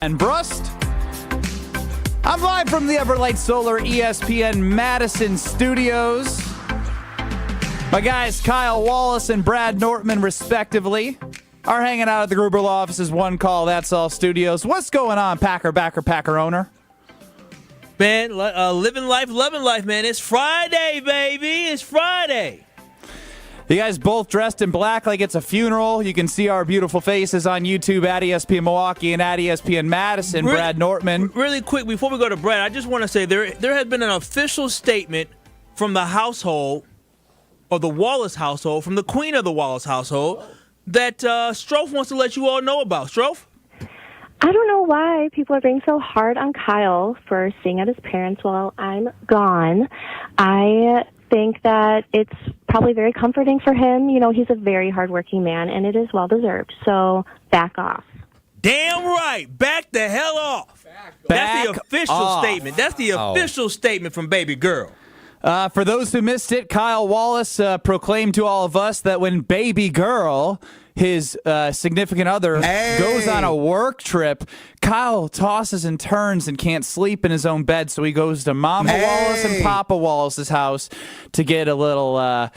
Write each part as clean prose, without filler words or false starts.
And Brust. I'm live from the Everlight Solar ESPN Madison studios. My guys Kyle Wallace and Brad Nortman, respectively, are hanging out at the Gruber Law Office's One Call That's All studios. What's going on, Packer backer, Packer owner? Man, living life, loving life, man. It's Friday, baby. It's Friday. You guys both dressed in black like it's a funeral. You can see our beautiful faces on YouTube at ESPN Milwaukee and at ESPN Madison. Brad Nortman. Really quick, before we go to Brad, I just want to say there has been an official statement from the household, or the Wallace household, from the queen of the Wallace household, that Strofe wants to let you all know about. Strofe? I don't know why people are being so hard on Kyle for staying at his parents while I'm gone. I think that it's probably very comforting for him. You know, he's a very hardworking man, and it is well-deserved. So back off. Damn right. Back the hell off. That's the official statement. That's the official statement from baby girl. For those who missed it, Kyle Wallace proclaimed to all of us that when baby girl, his significant other, goes on a work trip, Kyle tosses and turns and can't sleep in his own bed, so he goes to Mama Wallace and Papa Wallace's house to get a little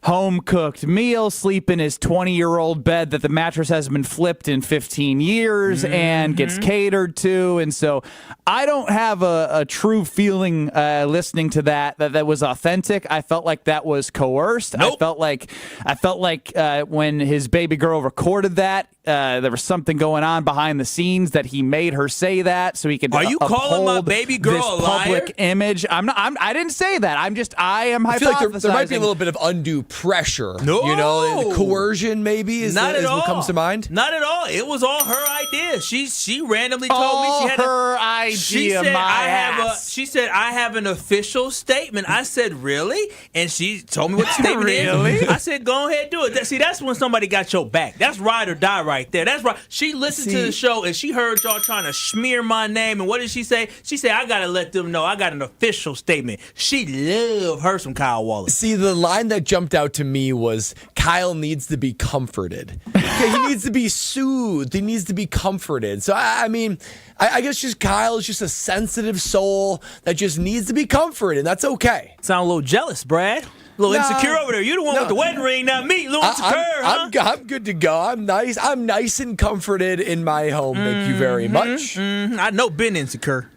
home-cooked meal, sleep in his 20-year-old bed that the mattress has been flipped in 15 years and gets catered to. And so I don't have a true feeling listening to that was authentic. I felt like that was coerced. Nope. I felt like when his baby girl recorded that, there was something going on behind the scenes that he made her say that so he could. Are you calling my baby girl this a liar? Public image. I didn't say that. I am hypothesizing. I feel like there might be a little bit of undue pressure. No. You know, coercion maybe is what comes to mind. Not at all. It was all her idea. She randomly told me she had her idea. She said she said I have an official statement. I said really, and she told me what the statement Really? is. I said go ahead do it. That's when somebody got your back. That's ride or die right there. That's right. She listened to the show and she heard y'all trying to smear my name. And what did she say? She said I gotta let them know I got an official statement. She loved her some Kyle Wallace. See, the line that jumped out to me was Kyle needs to be comforted. Okay, he needs to be soothed. He needs to be comforted. So, I mean, I guess just Kyle is just a sensitive soul that just needs to be comforted. That's okay. Sound a little jealous, Brad. A little insecure over there. You the one with the wedding ring, not me. A little insecure, huh? I'm good to go. I'm nice and comforted in my home. Thank you very much. I know been insecure.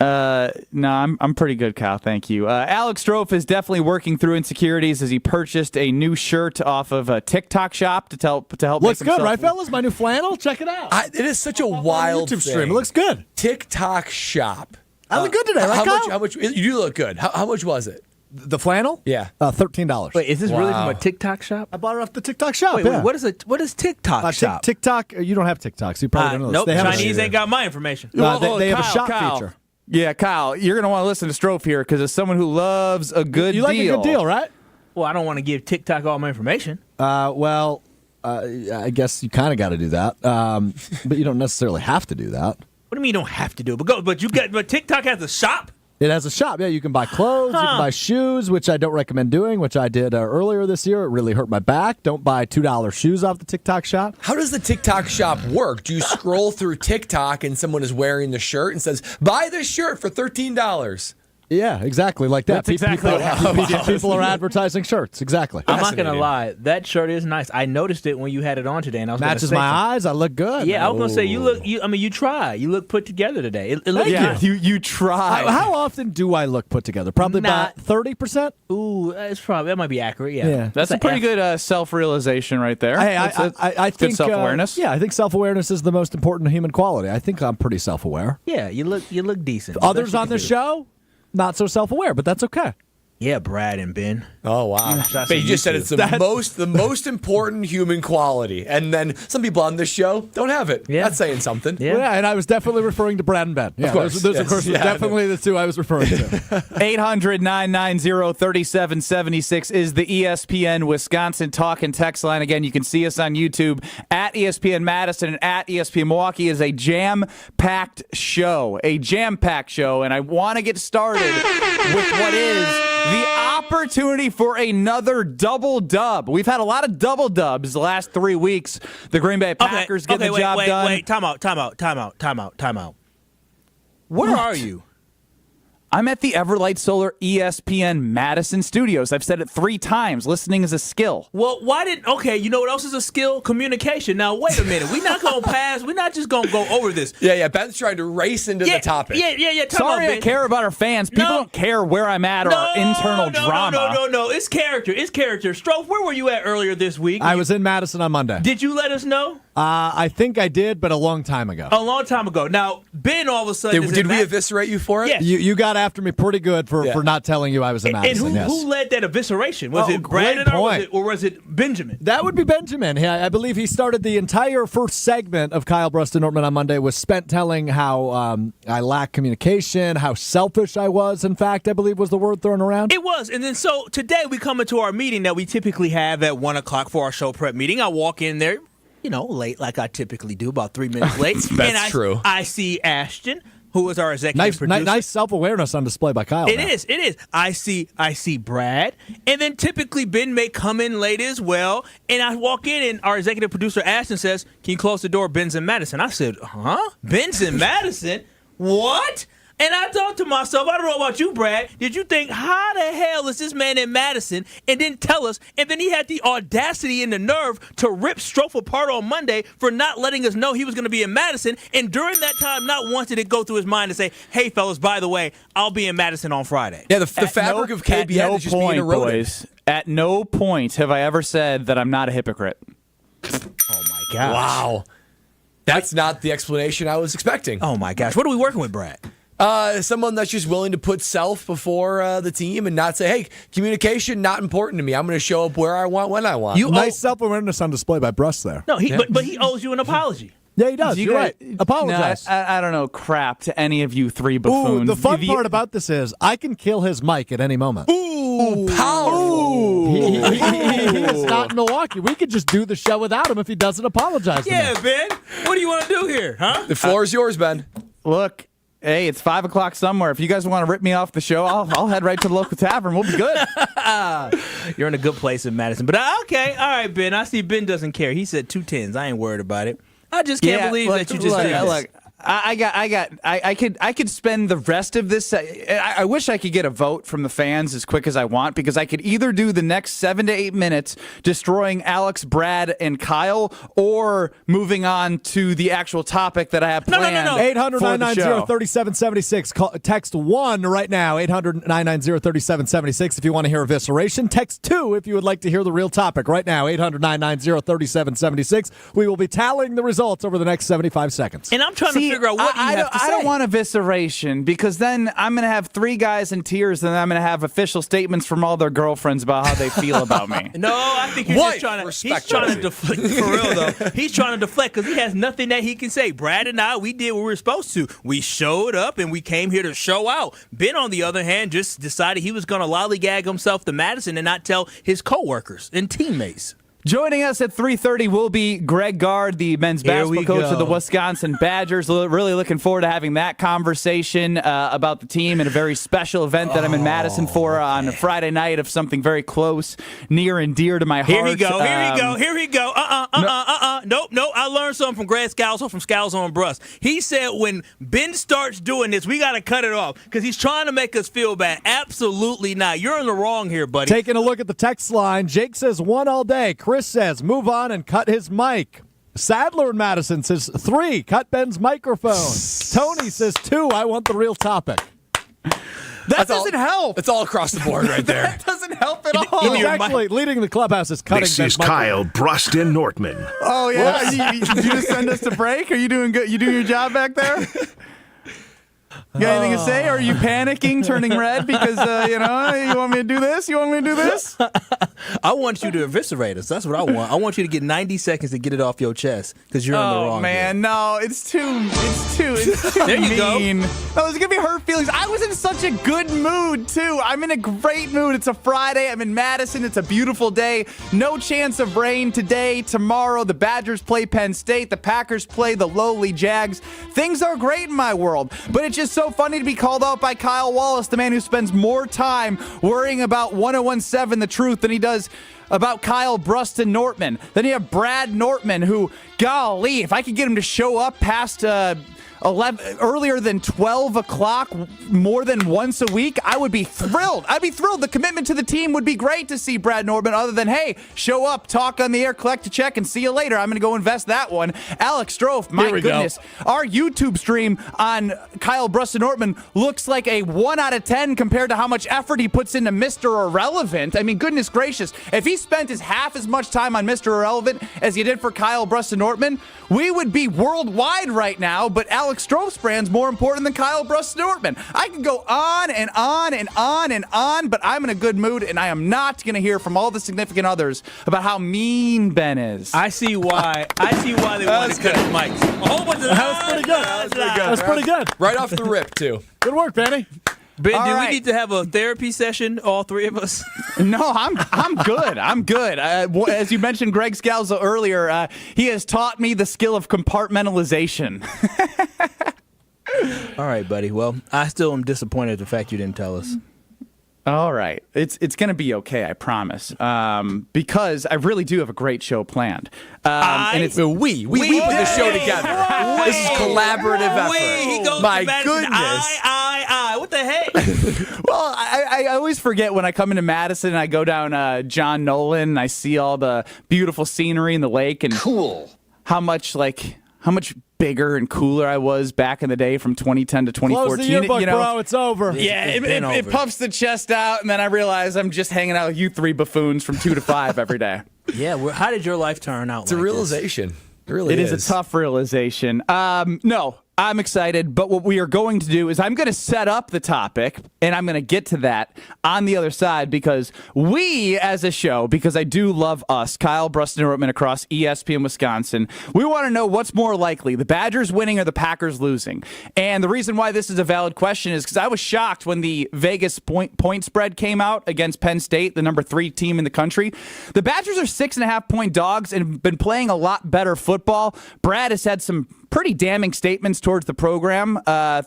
No, I'm pretty good, Kyle. Thank you. Alex Strofe is definitely working through insecurities as he purchased a new shirt off of a TikTok shop to help. Looks good, right, fellas? My new flannel. Check it out. It is such a wild YouTube thing. stream. It looks good. TikTok shop. I look good today, right, Kyle? How much? You do look good. How much was it? The flannel? Yeah. $13. Wait, is this really from a TikTok shop? I bought it off the TikTok shop. Wait, what is TikTok shop? TikTok. You don't have TikTok, so you probably don't know this. Nope, They have Chinese ain't got my information. they have a shop Kyle. feature. Yeah, Kyle, you're going to want to listen to Strofe here because as someone who loves a good deal. You like a good deal, right? Well, I don't want to give TikTok all my information. I guess you kind of got to do that, but you don't necessarily have to do that. What do you mean you don't have to do it? But TikTok has a shop? It has a shop. Yeah, you can buy clothes, you can buy shoes, which I don't recommend doing, which I did earlier this year. It really hurt my back. Don't buy $2 shoes off the TikTok shop. How does the TikTok shop work? Do you scroll through TikTok and someone is wearing the shirt and says, buy this shirt for $13? Yeah, exactly like that. That's exactly what happens. People are advertising shirts. Exactly. I'm not going to lie. That shirt is nice. I noticed it when you had it on today. And I was Matches my eyes. I look good. Yeah, I was going to say, you try. You look put together today. It looks good. You try. How often do I look put together? Probably about 30%? Ooh, that might be accurate, yeah. That's a pretty good self-realization right there. Hey, I think good self-awareness. Yeah, I think self-awareness is the most important human quality. I think I'm pretty self-aware. Yeah, you look decent. Others on the show, not so self-aware, but that's okay. Yeah, Brad and Ben. Oh, wow. But you just said it's the most important human quality. And then some people on this show don't have it. Yeah. That's saying something. Yeah. Well, yeah, and I was definitely referring to Brad and Ben. Yeah, of course. Those of course, definitely the two I was referring to. 800-990-3776 is the ESPN Wisconsin talk and text line. Again, you can see us on YouTube at ESPN Madison and at ESPN Milwaukee. Is a jam-packed show. And I want to get started with what is the opportunity for another double dub. We've had a lot of double dubs the last 3 weeks. The Green Bay Packers get the job done. Wait, time out. Where are you? I'm at the Everlight Solar ESPN Madison studios. I've said it 3 times. Listening is a skill. Well, you know what else is a skill? Communication. Now, wait a minute. We're not going to pass. We're not just going to go over this. Yeah. Ben's trying to race into the topic. Yeah. Sorry, I care about our fans. People don't care where I'm at or our internal drama. No. It's character. Strofe, where were you at earlier this week? I was in Madison on Monday. Did you let us know? I think I did, but a long time ago. A long time ago. Now, Ben all of a sudden... Did we eviscerate you for it? Yes. You got after me pretty good for not telling you I was in Madison. And who led that evisceration? Was it Brandon or was it Benjamin? That would be Benjamin. I believe he started the entire first segment of Kyle Brust and Nortman on Monday was spent telling how I lack communication, how selfish I was, in fact, I believe was the word thrown around. It was. And then so today we come into our meeting that we typically have at 1 o'clock for our show prep meeting. I walk in there, late like I typically do, about 3 minutes late. That's true. I see Ashton, who is our executive producer. Nice self-awareness on display by Kyle. It is. I see Brad, and then typically Ben may come in late as well, and I walk in, and our executive producer Ashton says, "Can you close the door? Ben's in Madison." I said, "Huh? Ben's in Madison? What?" And I thought to myself, I don't know about you, Brad, did you think, how the hell is this man in Madison and didn't tell us? And then he had the audacity and the nerve to rip Strofe apart on Monday for not letting us know he was going to be in Madison. And during that time, not once did it go through his mind to say, hey, fellas, by the way, I'll be in Madison on Friday. Yeah, the fabric of KBN is just being eroded. Boys, at no point have I ever said that I'm not a hypocrite. Oh, my gosh. Wow. That's not the explanation I was expecting. Oh, my gosh. What are we working with, Brad? Someone that's just willing to put self before the team and not say, hey, communication, not important to me. I'm going to show up where I want, when I want. Nice self-awareness on display by Brust there. No, but he owes you an apology. Yeah, he does. You're right. Apologize. No, I don't know crap to any of you 3 buffoons. Ooh, the fun part about this is I can kill his mic at any moment. Ooh, powerful. He is not in Milwaukee. We could just do the show without him if he doesn't apologize to me. Yeah, Ben. What do you want to do here, huh? The floor is yours, Ben. Look. Hey, it's 5 o'clock somewhere. If you guys want to rip me off the show, I'll head right to the local tavern. We'll be good. You're in a good place in Madison. But okay, all right, Ben. I see Ben doesn't care. He said 2 10s. I ain't worried about it. I just can't believe that you just did this. Look, I could spend the rest of this. I wish I could get a vote from the fans as quick as I want, because I could either do the next 7 to 8 minutes destroying Alex, Brad, and Kyle, or moving on to the actual topic that I have planned. No. 800-990-3776. Text 1 right now, 800-990-3776 if you want to hear evisceration. Text 2 if you would like to hear the real topic right now, 800-990-3776. We will be tallying the results over the next 75 seconds. And I'm trying to figure out what you have to say. I don't want evisceration, because then I'm going to have 3 guys in tears, and then I'm going to have official statements from all their girlfriends about how they feel about me. No, I think you're just trying to. He's trying to deflect. For real though, he's trying to deflect because he has nothing that he can say. Brad and I, we did what we were supposed to. We showed up and we came here to show out. Ben, on the other hand, just decided he was going to lollygag himself to Madison and not tell his coworkers and teammates. Joining us at 3:30 will be Greg Gard, the men's basketball coach of the Wisconsin Badgers. Really looking forward to having that conversation about the team and a very special event that I'm in Madison for on a Friday night of something very close, near and dear to my heart. Here he go. Nope. I learned something from Greg Scalzo from Scalzo on Brust. He said when Ben starts doing this, we got to cut it off because he's trying to make us feel bad. Absolutely not. You're in the wrong here, buddy. Taking a look at the text line, Jake says 1 all day. Chris says move on and cut his mic. Sadler in Madison says 3, cut Ben's microphone. Tony says 2, I want the real topic. That doesn't help. It's all across the board right there. That doesn't help at all. He's actually leading the clubhouse is cutting This Ben's is Kyle, microphone. Brust, and Nortman. Oh, yeah? Did you just send us to break? Are you doing good? You doing your job back there? You got anything to say? Or are you panicking, turning red because, you want me to do this? You want me to do this? I want you to eviscerate us. That's what I want. I want you to get 90 seconds to get it off your chest because you're in the wrong. Oh, man, here. no. It's too There you go. mean. No, it's going to be hurt feelings. I was in such a good mood, too. I'm in a great mood. It's a Friday. I'm in Madison. It's a beautiful day. No chance of rain today, tomorrow. The Badgers play Penn State. The Packers play the lowly Jags. Things are great in my world, but it just so funny to be called out by Kyle Wallace, the man who spends more time worrying about 1017 The Truth than he does about Kyle Brust and Nortman. Then you have Brad Nortman, who, golly, if I could get him to show up past 11 earlier than 12 o'clock more than once a week, I would be thrilled. I'd be thrilled. The commitment to the team would be great to see Brad Nortman, other than, hey, show up, talk on the air, collect a check, and see you later. I'm going to go invest that one. Alex Strofe, my goodness. Our YouTube stream on Kyle Brust and Nortman looks like a 1 out of 10 compared to how much effort he puts into Mr. Irrelevant. I mean, goodness gracious. If he spent his half as much time on Mr. Irrelevant as he did for Kyle Brust and Nortman, we would be worldwide right now, but Alex Strofe's brand's more important than Kyle Brust and Nortman. I can go on and on and on and on, but I'm in a good mood, and I am not going to hear from all the significant others about how mean Ben is. I see why they want to cut his mics. A whole bunch of That's pretty good. Right off the rip, too. Good work, Benny. Ben, All do right. we need to have a therapy session, all three of us? No, I'm good. I'm good. As you mentioned Greg Scalzo earlier, he has taught me the skill of compartmentalization. All right, buddy. Well, I still am disappointed at the fact you didn't tell us. All right. It's going to be okay, I promise. Because I really do have a great show planned. And it's we put the show together. This is collaborative effort. He goes My to Madison. goodness. I. What the heck? Well, I always forget when I come into Madison and I go down John Nolan and I see all the beautiful scenery in the lake and how much bigger and cooler I was back in the day from 2010 to 2014. Close the yearbook, bro. It's over. Yeah, it puffs the chest out, and then I realize I'm just hanging out with you three buffoons from 2 to 5 every day. Yeah, how did your life turn out? It's a realization. It really is a tough realization. No, I'm excited, but what we are going to do is I'm going to set up the topic, and I'm going to get to that on the other side because we, as a show, because I do love us, Kyle, Brust, and Nortman across ESPN Wisconsin, we want to know what's more likely, the Badgers winning or the Packers losing. And the reason why this is a valid question is because I was shocked when the Vegas point spread came out against Penn State, the number 3 team in the country. The Badgers are 6.5-point dogs and have been playing a lot better football. Brad has had some pretty damning statements towards the program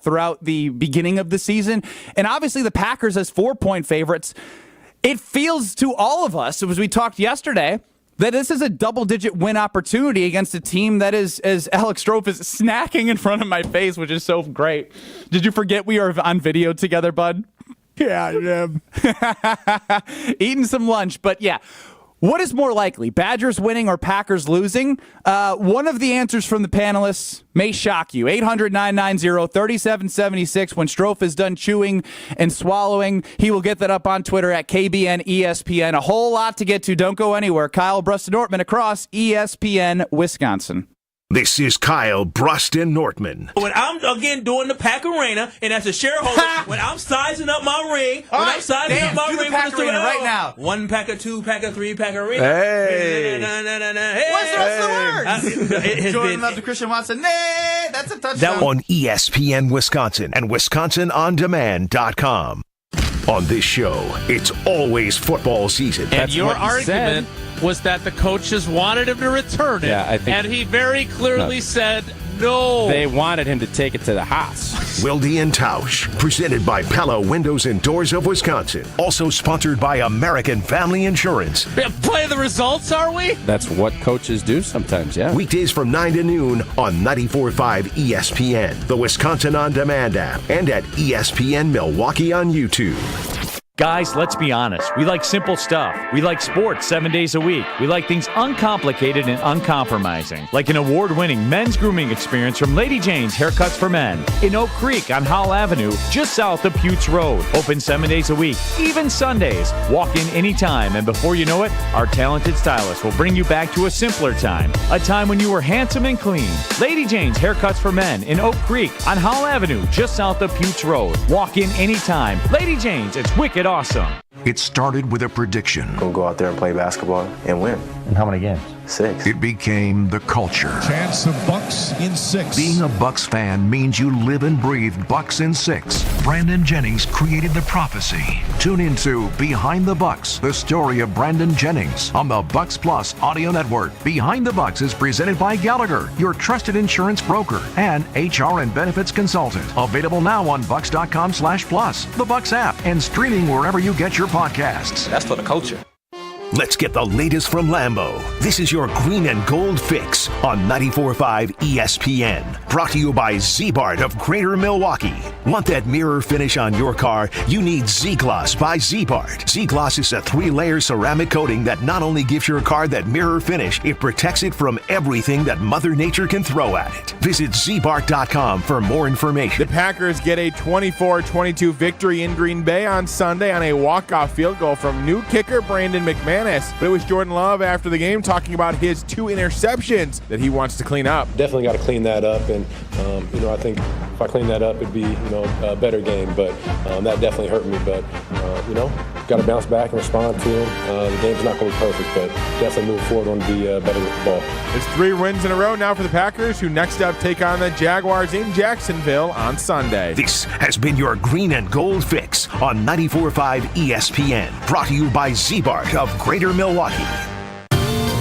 throughout the beginning of the season. And obviously the Packers as 4-point favorites. It feels to all of us, as we talked yesterday, that this is a double-digit win opportunity against a team that is, as Alex Strofe is snacking in front of my face, which is so great. Did you forget we are on video together, bud? Yeah, Eating some lunch, but yeah. What is more likely, Badgers winning or Packers losing? One of the answers from the panelists may shock you. 800-990-3776. When Strofe is done chewing and swallowing, he will get that up on Twitter at KBN ESPN. A whole lot to get to. Don't go anywhere. Kyle, Brust, and Nortman across ESPN Wisconsin. This is Kyle, Brust, and Nortman. When I'm, again, doing the Pack Arena, and as a shareholder, when I'm sizing up my ring, I'm sizing up my ring Pack Arena right now. 1 Packer, 2 Packer, 3 Packer Arena. Hey. What's the rest of the words? Jordan loves the Christian Watson. Nay, that's a touchdown. On ESPN Wisconsin and WisconsinOnDemand.com. On this show, it's always football season. And your argument was that the coaches wanted him to return it. Yeah, I think and he very clearly said no. They wanted him to take it to the house. Wilde and Tausch, presented by Pella Windows and Doors of Wisconsin. Also sponsored by American Family Insurance. Play the results, are we? That's what coaches do sometimes, yeah. Weekdays from 9 to noon on 94.5 ESPN, the Wisconsin On Demand app, and at ESPN Milwaukee on YouTube. Guys, let's be honest. We like simple stuff. We like sports 7 days a week. We like things uncomplicated and uncompromising. Like an award-winning men's grooming experience from Lady Jane's Haircuts for Men in Oak Creek on Howell Avenue, just south of Putes Road. Open 7 days a week, even Sundays. Walk in anytime, and before you know it, our talented stylist will bring you back to a simpler time. A time when you were handsome and clean. Lady Jane's Haircuts for Men in Oak Creek on Howell Avenue, just south of Putes Road. Walk in anytime. Lady Jane's, it's wicked awesome. It started with a prediction. We'll go out there and play basketball and win. In how many games? 6. It became the culture. Chance of Bucks in 6. Being a Bucks fan means you live and breathe Bucks in 6. Brandon Jennings created the prophecy. Tune into Behind the Bucks, the story of Brandon Jennings on the Bucks Plus audio network. Behind the Bucks is presented by Gallagher, your trusted insurance broker and HR and benefits consultant. Available now on bucks.com/plus, the Bucks app, and streaming wherever you get your podcasts. That's for the culture. Let's get the latest from Lambeau. This is your green and gold fix on 94.5 ESPN. Brought to you by Z-Bart of Greater Milwaukee. Want that mirror finish on your car? You need Z-Gloss by Z-Bart. Z-Gloss is a 3-layer ceramic coating that not only gives your car that mirror finish, it protects it from everything that Mother Nature can throw at it. Visit zbart.com for more information. The Packers get a 24-22 victory in Green Bay on Sunday on a walk-off field goal from new kicker Brandon McManus. But it was Jordan Love after the game talking about his 2 interceptions that he wants to clean up. Definitely got to clean that up, and I think if I clean that up, it'd be a better game. But that definitely hurt me. But got to bounce back and respond to him. The game's not going to be perfect, but definitely move forward, want to be better with the ball. It's 3 wins in a row now for the Packers, who next up take on the Jaguars in Jacksonville on Sunday. This has been your green and gold fix on 94.5 ESPN. Brought to you by Z-Bart of Greater Milwaukee.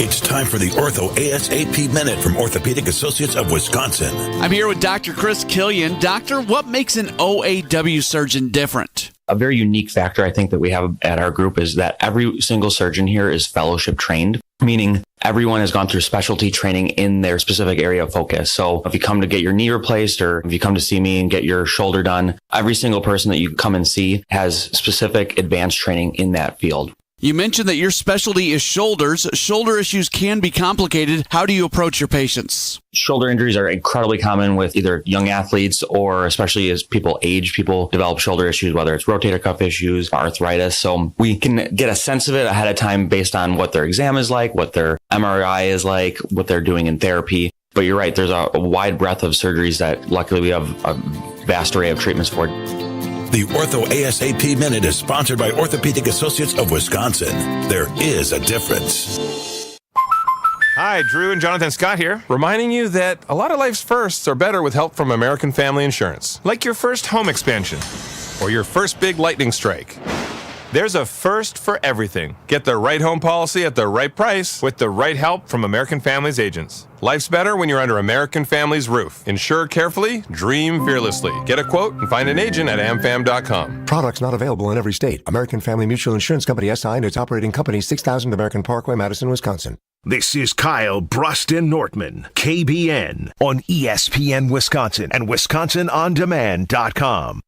It's time for the Ortho ASAP Minute from Orthopedic Associates of Wisconsin. I'm here with Dr. Chris Killian. Doctor, what makes an OAW surgeon different? A very unique factor I think that we have at our group is that every single surgeon here is fellowship trained, meaning everyone has gone through specialty training in their specific area of focus. So if you come to get your knee replaced, or if you come to see me and get your shoulder done, every single person that you come and see has specific advanced training in that field. You mentioned that your specialty is shoulders. Shoulder issues can be complicated. How do you approach your patients? Shoulder injuries are incredibly common with either young athletes, or especially as people age, people develop shoulder issues, whether it's rotator cuff issues, arthritis. So we can get a sense of it ahead of time based on what their exam is like, what their MRI is like, what they're doing in therapy. But you're right, there's a wide breadth of surgeries that luckily we have a vast array of treatments for. The Ortho ASAP Minute is sponsored by Orthopedic Associates of Wisconsin. There is a difference. Hi, Drew and Jonathan Scott here, reminding you that a lot of life's firsts are better with help from American Family Insurance. Like your first home expansion, or your first big lightning strike. There's a first for everything. Get the right home policy at the right price with the right help from American Family's agents. Life's better when you're under American Family's roof. Insure carefully, dream fearlessly. Get a quote and find an agent at amfam.com. Products not available in every state. American Family Mutual Insurance Company SI and its operating company, 6000 American Parkway, Madison, Wisconsin. This is Kyle, Brust, and Nortman, KBN, on ESPN Wisconsin and WisconsinOnDemand.com.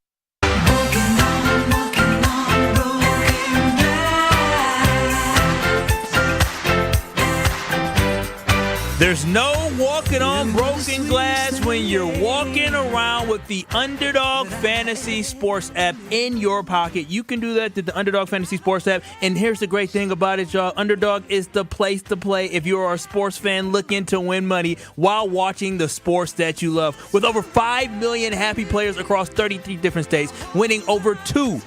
There's no walking on broken glass when you're walking around with the Underdog Fantasy Sports app in your pocket. You can do that with the Underdog Fantasy Sports app. And here's the great thing about it, y'all. Underdog is the place to play if you're a sports fan looking to win money while watching the sports that you love. With over 5 million happy players across 33 different states, winning over $2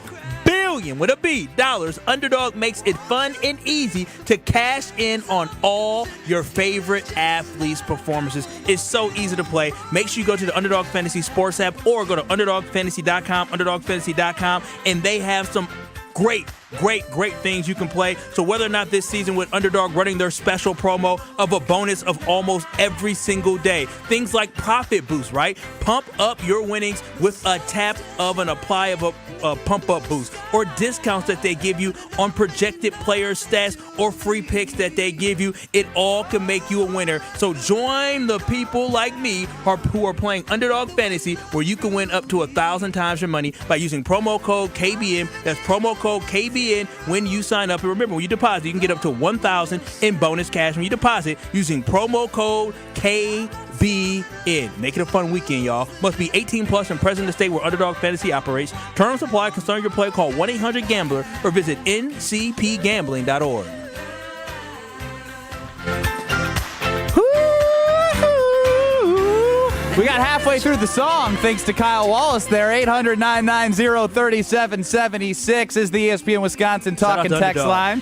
billion with a B dollars, Underdog makes it fun and easy to cash in on all your favorite athletes' performances. It's so easy to play. Make sure you go to the Underdog Fantasy Sports app or go to UnderdogFantasy.com, and they have some great things you can play. So whether or not this season with Underdog running their special promo of a bonus of almost every single day, things like profit boost, right? Pump up your winnings with a tap of an apply of a pump up boost, or discounts that they give you on projected player stats or free picks that they give you. It all can make you a winner. So join the people like me who are playing Underdog Fantasy, where you can win up to 1,000 times your money by using promo code KBN. That's promo code KBN when you sign up. And remember, when you deposit, you can get up to $1,000 in bonus cash when you deposit using promo code KBN. Make it a fun weekend, y'all. Must be 18 plus and present in the state where Underdog Fantasy operates. Terms apply. Concern your play. Call 1-800-GAMBLER or visit ncpgambling.org. We got halfway through the song thanks to Kyle Wallace there. 800-990-3776 is the ESPN Wisconsin talk and text line.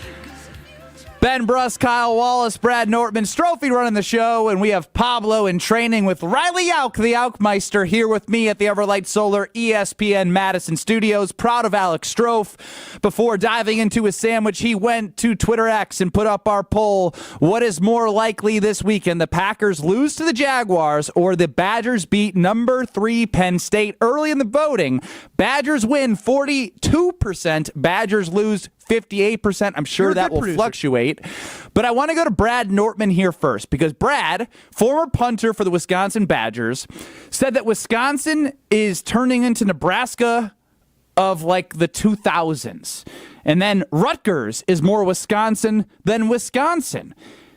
Ben Brust, Kyle Wallace, Brad Nortman, Strophy running the show, and we have Pablo in training with Riley Auk, the Aukmeister, here with me at the Everlight Solar ESPN Madison Studios. Proud of Alex Strofe. Before diving into his sandwich, he went to Twitter X and put up our poll. What is more likely this weekend? The Packers lose to the Jaguars or the Badgers beat number 3 Penn State? Early in the voting, Badgers win 42%. Badgers lose 58%. I'm sure that will fluctuate. But I want to go to Brad Nortman here first, because Brad, former punter for the Wisconsin Badgers, said that Wisconsin is turning into Nebraska of like the 2000s. And then Rutgers is more Wisconsin than Wisconsin.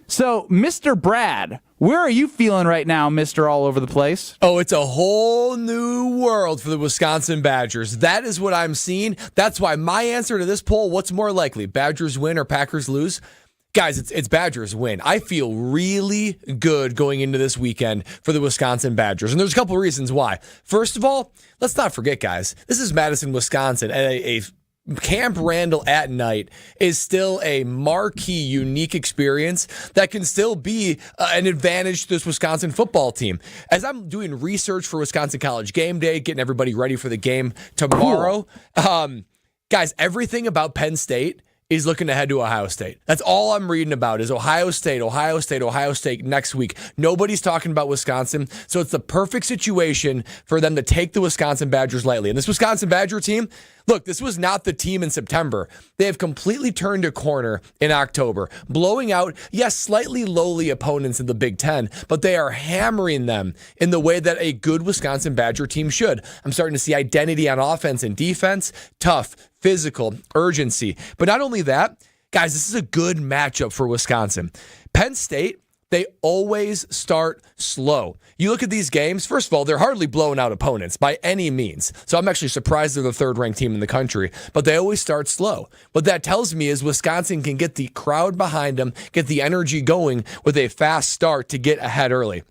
So, Mr. Brad, where are you feeling right now, Mr. All Over the Place? Oh, it's a whole new world for the Wisconsin Badgers. That is what I'm seeing. That's why my answer to this poll, what's more likely, Badgers win or Packers lose? Guys, it's Badgers win. I feel really good going into this weekend for the Wisconsin Badgers. And there's a couple of reasons why. First of all, let's not forget, guys, this is Madison, Wisconsin, and a Camp Randall at night is still a marquee, unique experience that can still be an advantage to this Wisconsin football team. As I'm doing research for Wisconsin College Game Day, getting everybody ready for the game tomorrow, guys, everything about Penn State is looking ahead to Ohio State. That's all I'm reading about is Ohio State next week. Nobody's talking about Wisconsin, so it's the perfect situation for them to take the Wisconsin Badgers lightly. And this Wisconsin Badger team, look, this was not the team in September. They have completely turned a corner in October, blowing out, yes, slightly lowly opponents in the Big Ten, but they are hammering them in the way that a good Wisconsin Badger team should. I'm starting to see identity on offense and defense, tough, physical, urgency. But not only that, guys, this is a good matchup for Wisconsin. Penn State, they always start slow. You look at these games, first of all, they're hardly blowing out opponents by any means. So I'm actually surprised they're the third-ranked team in the country, but they always start slow. What that tells me is Wisconsin can get the crowd behind them, get the energy going with a fast start to get ahead early.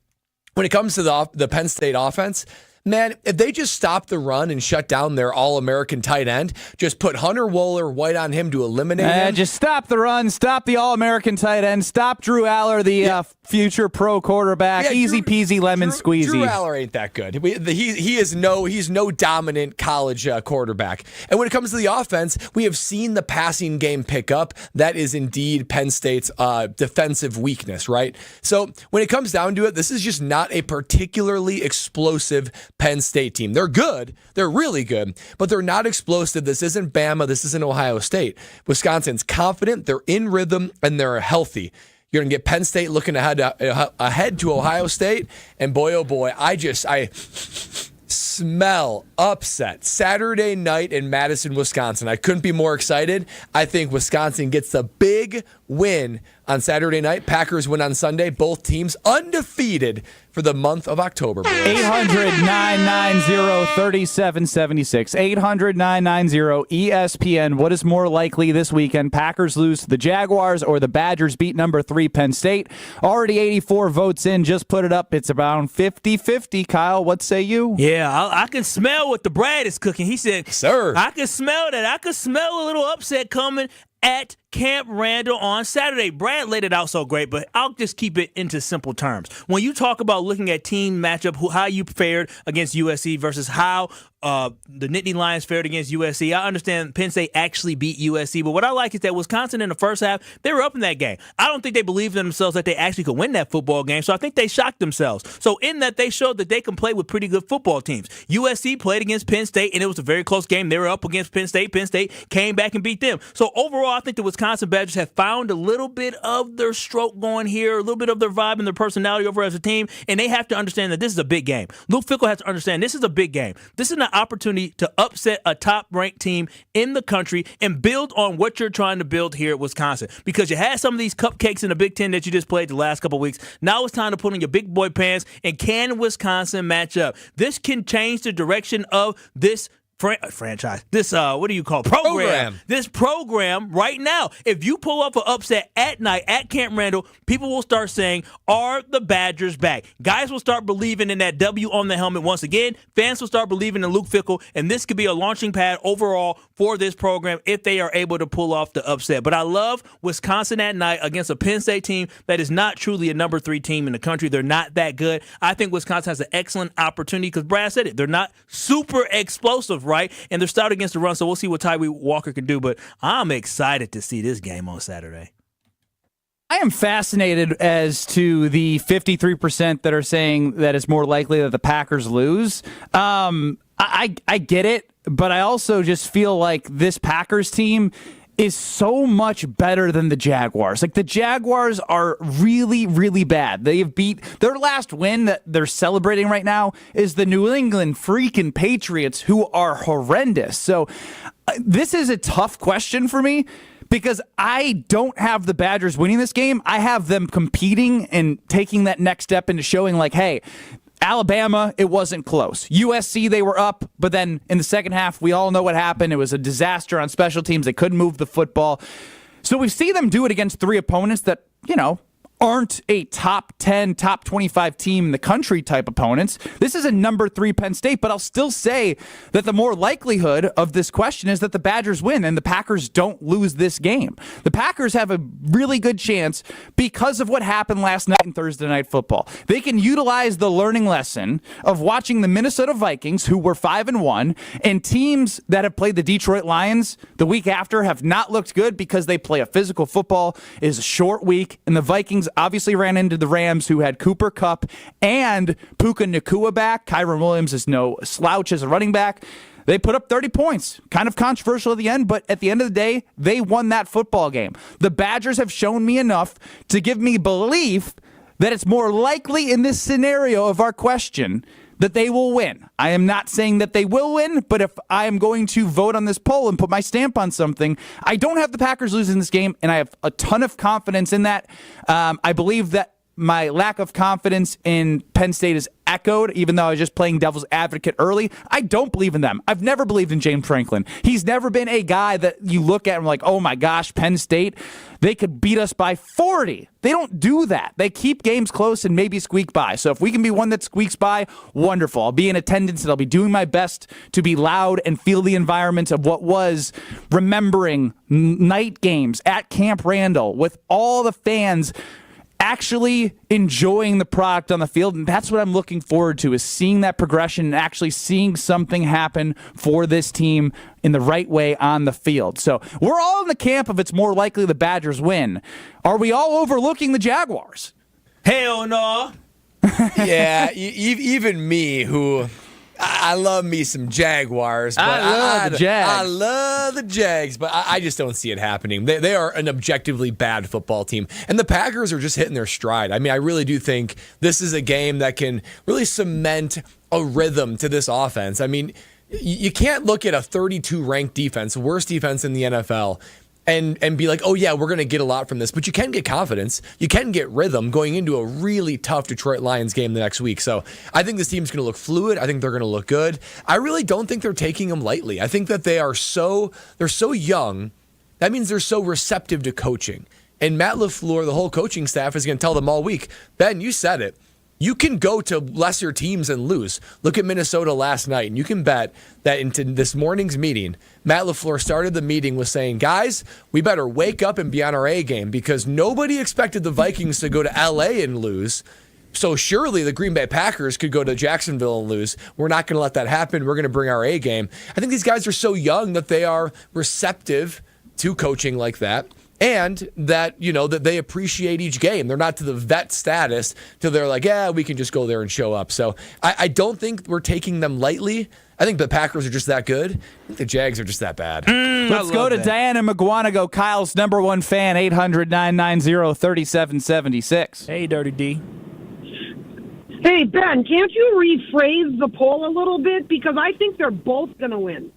When it comes to the Penn State offense, man, if they just stop the run and shut down their All-American tight end, just put Hunter Wohler White on him to eliminate him. Just stop the run, stop the All-American tight end, stop Drew Aller, the future pro quarterback. Easy peasy lemon squeezy. Drew Aller ain't that good. He's no dominant college quarterback. And when it comes to the offense, we have seen the passing game pick up. That is indeed Penn State's defensive weakness, right? So when it comes down to it, this is just not a particularly explosive Penn State team. They're good. They're really good, but they're not explosive. This isn't Bama. This isn't Ohio State. Wisconsin's confident. They're in rhythm, and they're healthy. You're going to get Penn State looking ahead to Ohio State, and boy, oh boy, I smell upset. Saturday night in Madison, Wisconsin. I couldn't be more excited. I think Wisconsin gets the big win on Saturday night. Packers win on Sunday. Both teams undefeated for the month of October. 800-990-3776. 800-990-ESPN. What is more likely this weekend? Packers lose to the Jaguars or the Badgers beat number 3 Penn State? Already 84 votes in. Just put it up. It's around 50-50. Kyle, what say you? Yeah, I can smell what the Brad is cooking. He said, sir, I can smell that. I can smell a little upset coming at Camp Randall on Saturday. Brad laid it out so great, but I'll just keep it into simple terms. When you talk about looking at team matchup, how you fared against USC versus how the Nittany Lions fared against USC, I understand Penn State actually beat USC, but what I like is that Wisconsin in the first half, they were up in that game. I don't think they believed in themselves that they actually could win that football game, so I think they shocked themselves. So in that, they showed that they can play with pretty good football teams. USC played against Penn State, and it was a very close game. They were up against Penn State. Penn State came back and beat them. So overall, I think the Wisconsin Badgers have found a little bit of their stroke going here, a little bit of their vibe and their personality over as a team, and they have to understand that this is a big game. Luke Fickell has to understand this is a big game. This is an opportunity to upset a top-ranked team in the country and build on what you're trying to build here at Wisconsin. Because you had some of these cupcakes in the Big Ten that you just played the last couple of weeks. Now it's time to put on your big boy pants, and can Wisconsin match up? This can change the direction of this franchise. This what do you call program? This program right now. If you pull off an upset at night at Camp Randall, people will start saying, "Are the Badgers back?" Guys will start believing in that W on the helmet once again. Fans will start believing in Luke Fickell, and this could be a launching pad overall for this program if they are able to pull off the upset. But I love Wisconsin at night against a Penn State team that is not truly a number 3 team in the country. They're not that good. I think Wisconsin has an excellent opportunity because Brad said it. They're not super explosive, right? And they're stout against the run, so we'll see what Tyree Walker can do. But I'm excited to see this game on Saturday. I am fascinated as to the 53% that are saying that it's more likely that the Packers lose. I get it, but I also just feel like this Packers team is so much better than the Jaguars. Like, the Jaguars are really, really bad. They have beat their last win that they're celebrating right now is the New England freaking Patriots, who are horrendous. So this is a tough question for me because I don't have the Badgers winning this game. I have them competing and taking that next step into showing like, hey, Alabama, it wasn't close. USC, they were up, but then in the second half, we all know what happened. It was a disaster on special teams. They couldn't move the football. So we see them do it against 3 opponents that, aren't a top 10, top 25 team in the country type opponents. This is a number 3 Penn State, but I'll still say that the more likelihood of this question is that the Badgers win and the Packers don't lose this game. The Packers have a really good chance because of what happened last night in Thursday Night Football. They can utilize the learning lesson of watching the Minnesota Vikings, who were 5-1, and teams that have played the Detroit Lions the week after have not looked good because they play a physical football. It is a short week, and the Vikings obviously ran into the Rams, who had Cooper Kupp and Puka Nacua back. Kyron Williams is no slouch as a running back. They put up 30 points. Kind of controversial at the end, but at the end of the day, they won that football game. The Badgers have shown me enough to give me belief that it's more likely in this scenario of our question that they will win. I am not saying that they will win, but if I am going to vote on this poll and put my stamp on something, I don't have the Packers losing this game, and I have a ton of confidence in that. I believe that my lack of confidence in Penn State is echoed, even though I was just playing devil's advocate early. I don't believe in them. I've never believed in James Franklin. He's never been a guy that you look at and like, oh my gosh, Penn State, they could beat us by 40. They don't do that. They keep games close and maybe squeak by. So if we can be one that squeaks by, wonderful. I'll be in attendance and I'll be doing my best to be loud and feel the environment of what was remembering night games at Camp Randall with all the fans actually enjoying the product on the field. And that's what I'm looking forward to, is seeing that progression and actually seeing something happen for this team in the right way on the field. So we're all in the camp of it's more likely the Badgers win. Are we all overlooking the Jaguars? Hell no. Yeah, even me, who I love me some Jaguars. But I love the Jags. I love the Jags, but I just don't see it happening. They are an objectively bad football team, and the Packers are just hitting their stride. I mean, I really do think this is a game that can really cement a rhythm to this offense. I mean, you can't look at a 32-ranked defense, worst defense in the NFL, and be like, oh yeah, we're going to get a lot from this. But you can get confidence. You can get rhythm going into a really tough Detroit Lions game the next week. So I think this team's going to look fluid. I think they're going to look good. I really don't think they're taking them lightly. I think that they're so young. That means they're so receptive to coaching. And Matt LaFleur, the whole coaching staff, is going to tell them all week, Ben, you said it. You can go to lesser teams and lose. Look at Minnesota last night, and you can bet that into this morning's meeting, Matt LaFleur started the meeting with saying, guys, we better wake up and be on our A game because nobody expected the Vikings to go to L.A. and lose. So surely the Green Bay Packers could go to Jacksonville and lose. We're not going to let that happen. We're going to bring our A game. I think these guys are so young that they are receptive to coaching like that. And that, that they appreciate each game. They're not to the vet status till they're like, yeah, we can just go there and show up. So I don't think we're taking them lightly. I think the Packers are just that good. I think the Jags are just that bad. Let's go to Diana McGuanago, Kyle's number one fan, 800-990-3776. Hey, Dirty D. Hey, Ben, can't you rephrase the poll a little bit? Because I think they're both going to win.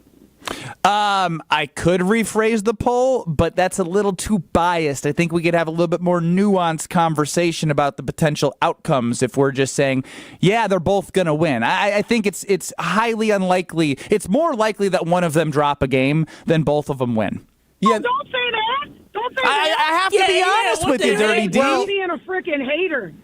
I could rephrase the poll, but that's a little too biased. I think we could have a little bit more nuanced conversation about the potential outcomes if we're just saying, yeah, they're both going to win. I think it's highly unlikely. It's more likely that one of them drop a game than both of them win. Yeah. Oh, don't say that. Don't say that. I have to be honest with you, Dirty D. Well, being a freaking hater.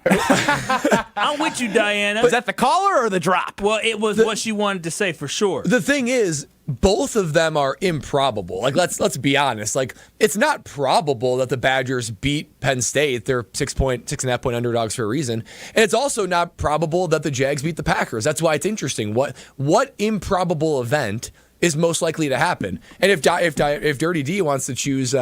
I'm with you, Diana. Was that the caller or the drop? Well, it was what she wanted to say for sure. The thing is, both of them are improbable. Like, let's be honest. Like, it's not probable that the Badgers beat Penn State. They're 6.5 point underdogs for a reason. And it's also not probable that the Jags beat the Packers. That's why it's interesting. What improbable event is most likely to happen? And if Dirty D wants to choose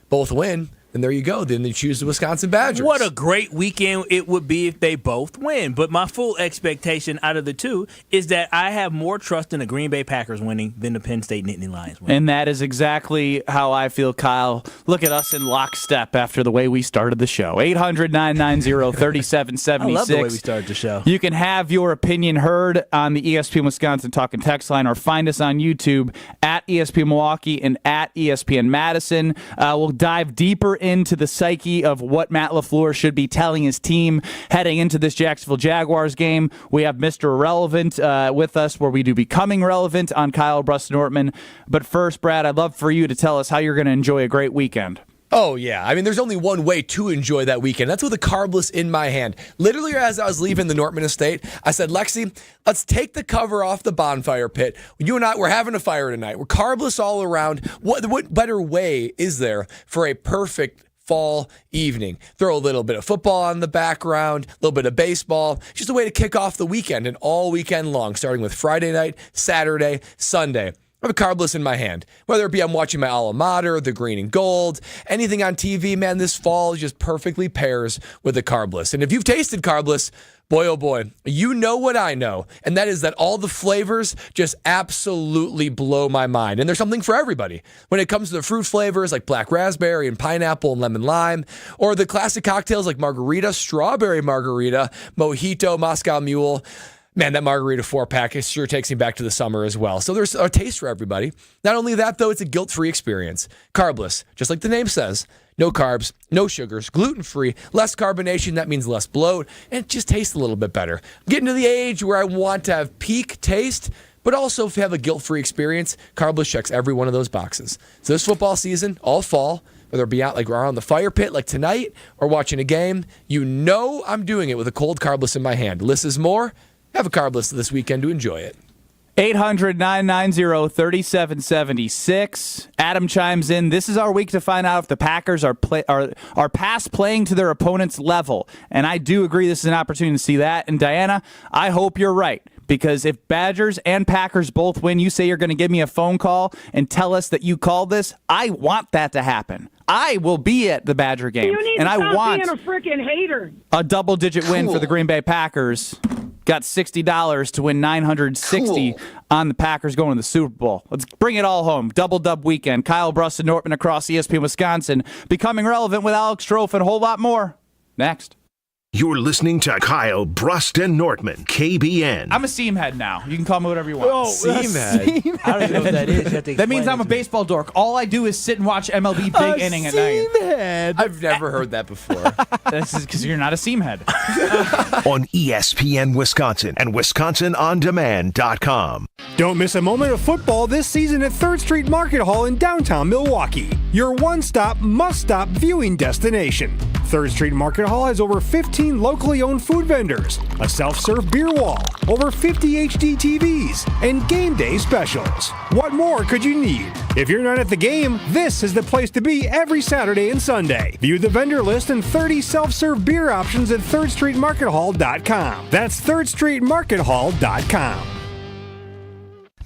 both win, then there you go. Then they choose the Wisconsin Badgers. What a great weekend it would be if they both win. But my full expectation out of the two is that I have more trust in the Green Bay Packers winning than the Penn State Nittany Lions winning. And that is exactly how I feel, Kyle. Look at us in lockstep after the way we started the show. 800-990-3776. I love the way we started the show. You can have your opinion heard on the ESPN Wisconsin Talking Text line or find us on YouTube at ESPN Milwaukee and at ESPN Madison. We'll dive deeper into the psyche of what Matt LaFleur should be telling his team heading into this Jacksonville Jaguars game. We have Mr. Irrelevant with us, where we do Becoming Relevant on Kyle, Brust, Nortman. But first, Brad, I'd love for you to tell us how you're going to enjoy a great weekend. Oh, yeah. I mean, there's only one way to enjoy that weekend. That's with a carbless in my hand. Literally, as I was leaving the Nortman estate, I said, Lexi, let's take the cover off the bonfire pit. You and I, we're having a fire tonight. We're carbless all around. What better way is there for a perfect fall evening? Throw a little bit of football on the background, a little bit of baseball. Just a way to kick off the weekend and all weekend long, starting with Friday night, Saturday, Sunday. I have a carbless in my hand. Whether it be I'm watching my alma mater, the green and gold, anything on TV, man, this fall just perfectly pairs with a carbless. And if you've tasted carbless, boy, oh boy, you know what I know, and that is that all the flavors just absolutely blow my mind. And there's something for everybody. When it comes to the fruit flavors like black raspberry and pineapple and lemon lime, or the classic cocktails like margarita, strawberry margarita, mojito, Moscow Mule. Man, that margarita 4-pack sure takes me back to the summer as well. So there's a taste for everybody. Not only that, though, it's a guilt-free experience. Carbless, just like the name says. No carbs, no sugars, gluten-free, less carbonation. That means less bloat, and it just tastes a little bit better. I'm getting to the age where I want to have peak taste, but also have a guilt-free experience. Carbless checks every one of those boxes. So this football season, all fall, whether it be out like around the fire pit like tonight or watching a game, you know I'm doing it with a cold carbless in my hand. Less is more. Have a carbless this weekend to enjoy it. 800-990-3776. Adam chimes in. This is our week to find out if the Packers are past playing to their opponent's level. And I do agree this is an opportunity to see that. And Diana, I hope you're right. Because if Badgers and Packers both win, you say you're going to give me a phone call and tell us that you called this. I want that to happen. I will be at the Badger game. You need and to I want being a freaking hater. A double-digit win for the Green Bay Packers. Got $60 to win $960 on the Packers going to the Super Bowl. Let's bring it all home. Double-dub weekend. Kyle, Brust, and Nortman across ESPN Wisconsin. Becoming Relevant with Alex Strofe and a whole lot more. Next. You're listening to Kyle, Brust, and Nortman, KBN. I'm a seam head now. You can call me whatever you want. Oh, seam head. I don't even know what that is. That means I'm a baseball dork. All I do is sit and watch MLB big inning at night. Head. I've never heard that before. This is because you're not a seam head. On ESPN Wisconsin and WisconsinOnDemand.com. Don't miss a moment of football this season at 3rd Street Market Hall in downtown Milwaukee. Your one-stop, must-stop viewing destination. 3rd Street Market Hall has over 15 locally owned food vendors, a self-serve beer wall, over 50 HD TVs, and game day specials. What more could you need? If you're not at the game, this is the place to be every Saturday and Sunday. View the vendor list and 30 self-serve beer options at thirdstreetmarkethall.com. That's thirdstreetmarkethall.com.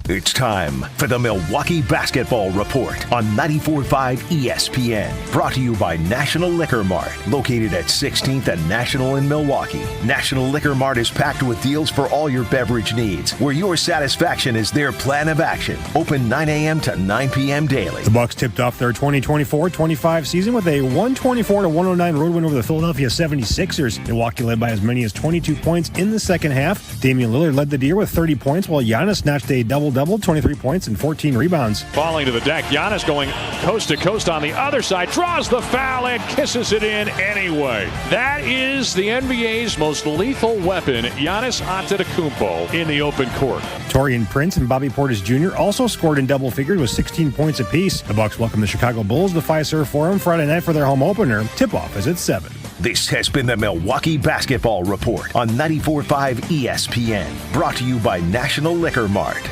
It's time for the Milwaukee Basketball Report on 94.5 ESPN. Brought to you by National Liquor Mart, located at 16th and National in Milwaukee. National Liquor Mart is packed with deals for all your beverage needs, where your satisfaction is their plan of action. Open 9 a.m. to 9 p.m. daily. The Bucks tipped off their 2024-25 season with a 124-109 road win over the Philadelphia 76ers. Milwaukee led by as many as 22 points in the second half. Damian Lillard led the Deer with 30 points, while Giannis notched a double-double triple-double, 23 points, and 14 rebounds. Falling to the deck, Giannis going coast to coast on the other side, draws the foul and kisses it in anyway. That is the NBA's most lethal weapon, Giannis Antetokounmpo, in the open court. Taurean Prince and Bobby Portis Jr. also scored in double figures with 16 points apiece. The Bucks welcome the Chicago Bulls to Fiserv Forum Friday night for their home opener. Tip-off is at 7. This has been the Milwaukee Basketball Report on 94.5 ESPN. Brought to you by National Liquor Mart.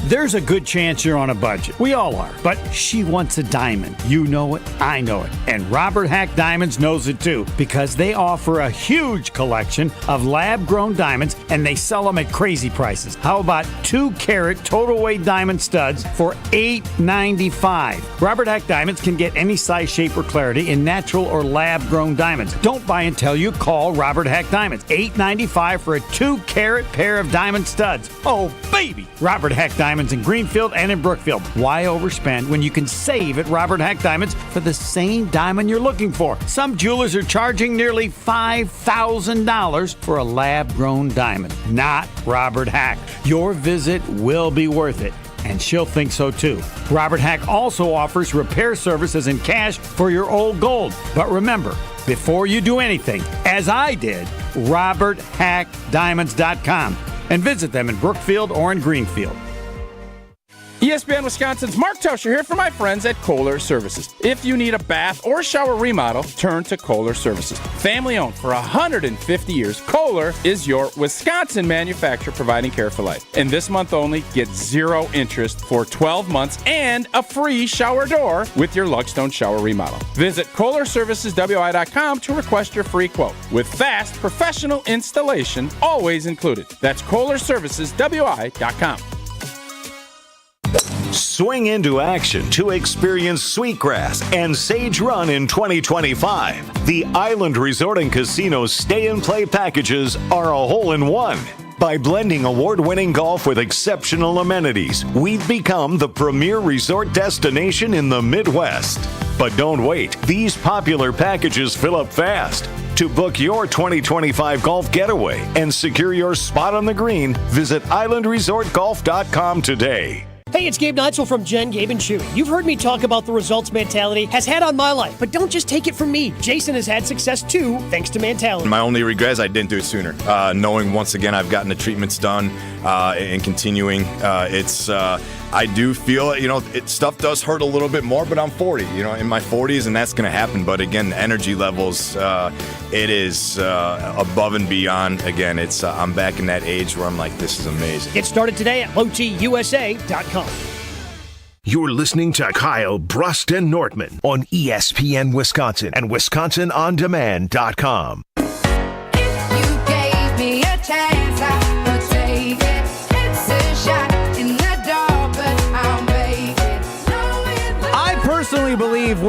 There's a good chance you're on a budget. We all are. But she wants a diamond. You know it. I know it. And Robert Hack Diamonds knows it too, because they offer a huge collection of lab-grown diamonds, and they sell them at crazy prices. How about 2-carat total weight diamond studs for $8.95? Robert Hack Diamonds can get any size, shape, or clarity in natural or lab-grown diamonds. Don't buy until you call Robert Hack Diamonds. $8.95 for a 2-carat pair of diamond studs. Oh, baby! Robert Hack Diamonds in Greenfield and in Brookfield. Why overspend when you can save at Robert Hack Diamonds for the same diamond you're looking for? Some jewelers are charging nearly $5,000 for a lab-grown diamond. Not Robert Hack. Your visit will be worth it, and she'll think so too. Robert Hack also offers repair services and cash for your old gold. But remember, before you do anything, as I did, RobertHackDiamonds.com, and visit them in Brookfield or in Greenfield. ESPN Wisconsin's Mark Tauscher here for my friends at Kohler Services. If you need a bath or shower remodel, turn to Kohler Services. Family owned for 150 years, Kohler is your Wisconsin manufacturer providing care for life. And this month only, get 0 interest for 12 months and a free shower door with your Luckstone shower remodel. Visit KohlerServicesWI.com to request your free quote with fast professional installation always included. That's KohlerServicesWI.com. Swing into action to experience Sweetgrass and Sage Run in 2025. The Island Resort and Casino stay and play packages are a hole-in-one. By blending award-winning golf with exceptional amenities, we've become the premier resort destination in the Midwest. But don't wait. These popular packages fill up fast. To book your 2025 golf getaway and secure your spot on the green, visit islandresortgolf.com today. Hey, it's Gabe Neitzel from Jen, Gabe, and Chewy. You've heard me talk about the results Mentality has had on my life, but don't just take it from me. Jason has had success too, thanks to Mentality. My only regret is I didn't do it sooner. Knowing once again I've gotten the treatments done and continuing, I do feel, stuff does hurt a little bit more, but I'm 40, in my 40s, and that's going to happen. But again, the energy levels, it is above and beyond. Again, I'm back in that age where I'm like, this is amazing. Get started today at lowtusa.com. You're listening to Kyle, Brust, and Nortman on ESPN Wisconsin and WisconsinOnDemand.com. If you gave me a chance, I would take it. It's a shot in the dark, but I'll make it. I personally believe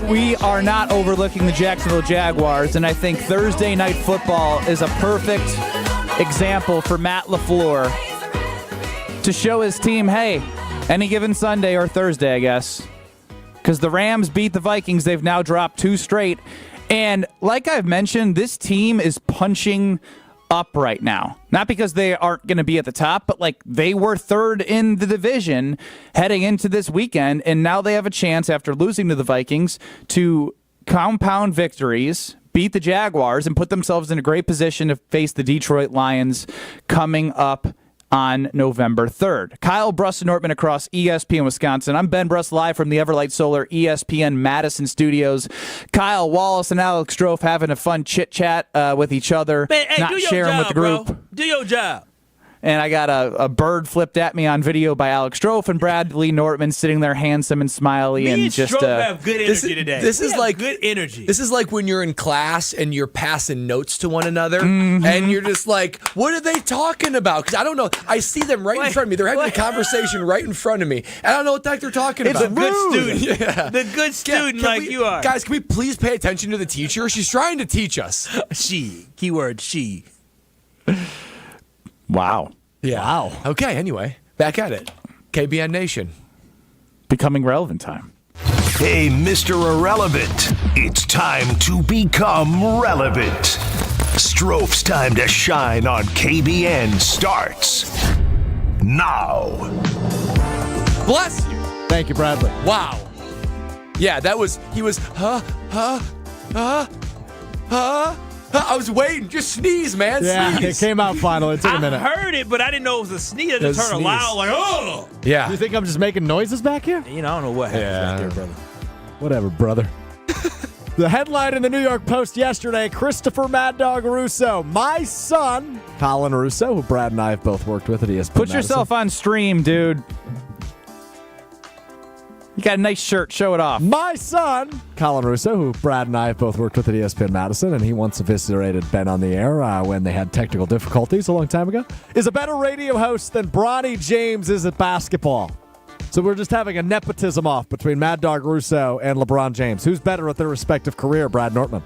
we are not overlooking the Jacksonville Jaguars, and I think Thursday Night Football is a perfect example for Matt LaFleur to show his team, hey, any given Sunday or Thursday, I guess, because the Rams beat the Vikings. They've now dropped 2 straight. And like I've mentioned, this team is punching up right now. Not because they aren't going to be at the top, but like they were 3rd in the division heading into this weekend. And now they have a chance after losing to the Vikings to compound victories, beat the Jaguars, and put themselves in a great position to face the Detroit Lions coming up on November 3rd. Kyle, Brust, and Nortman across ESPN Wisconsin. I'm Ben Brust, live from the Everlight Solar ESPN Madison studios. Kyle Wallace and Alex Strofe having a fun chit-chat with each other, Man, hey, not sharing with the group. Bro. Do your job. And I got a bird flipped at me on video by Alex Strofe and Bradley Nortman sitting there handsome and smiley. Me and just Strofe have good energy today. This is like good energy. This is like when you're in class and you're passing notes to one another, and you're just like, "What are they talking about?" Because I don't know. I see them right in front of me. They're having a conversation right in front of me, and I don't know what the heck they're talking about. It's a good student. Yeah. The good student like you are. Guys, can we please pay attention to the teacher? She's trying to teach us. She. Keyword she. Wow. Yeah. Wow. Okay, anyway, back at it. KBN Nation. Becoming relevant time. Hey, Mr. Irrelevant. It's time to become relevant. Strofe's time to shine on KBN starts now. Bless you. Thank you, Bradley. Wow. Yeah, he was, I was waiting. Just sneeze, man. Yeah, Sneeze. it came out finally. It took a minute. I heard it, but I didn't know it was a sneeze. I It was just heard a a loud, sneeze. like, oh! Yeah. You think I'm just making noises back here? You know, I don't know what happened right there, brother. Whatever, brother. The headline in the New York Post yesterday, Christopher Mad Dog Russo, my son, Colin Russo, who Brad and I have both worked with at ESPN. Put yourself on stream, dude. You got a nice shirt. Show it off. My son, Colin Russo, who Brad and I have both worked with at ESPN Madison, and he once eviscerated Ben on the air when they had technical difficulties a long time ago, is a better radio host than Bronny James is at basketball. So we're just having a nepotism off between Mad Dog Russo and LeBron James. Who's better at their respective career, Brad Nortman?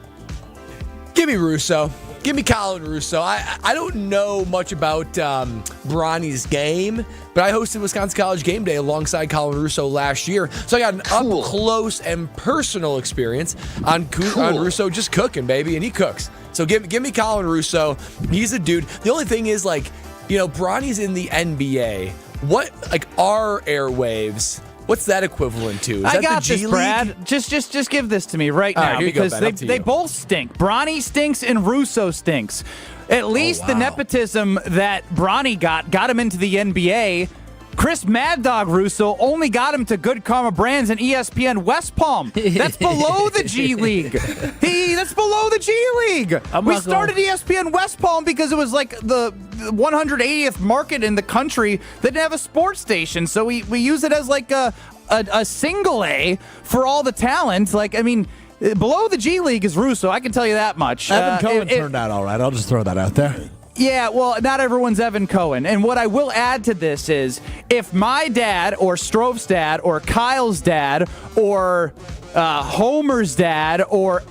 Give me Russo. Give me Colin Russo. I don't know much about Bronny's game, but I hosted Wisconsin College Game Day alongside Colin Russo last year. So I got an up-close and personal experience on Russo just cooking, baby, and he cooks. So give me Colin Russo. He's a dude. The only thing is, Bronny's in the NBA. What, our airwaves, what's that equivalent to? Is I that got the G this, League? Brad. Just give this to me right All now right, here you go, because Ben. Up to they you. both stink. Bronny stinks and Russo stinks. At least the nepotism that Bronny got him into the NBA. Chris Mad Dog Russo only got him to Good Karma Brands and ESPN West Palm. That's below the G League. That's below the G League. We started ESPN West Palm because it was like the 180th market in the country that didn't have a sports station. So we use it as like a single A for all the talent. Below the G League is Russo. I can tell you that much. Evan Cohen turned out all right. I'll just throw that out there. Yeah, well, not everyone's Evan Cohen. And what I will add to this is if my dad or Strove's dad or Kyle's dad or Homer's dad or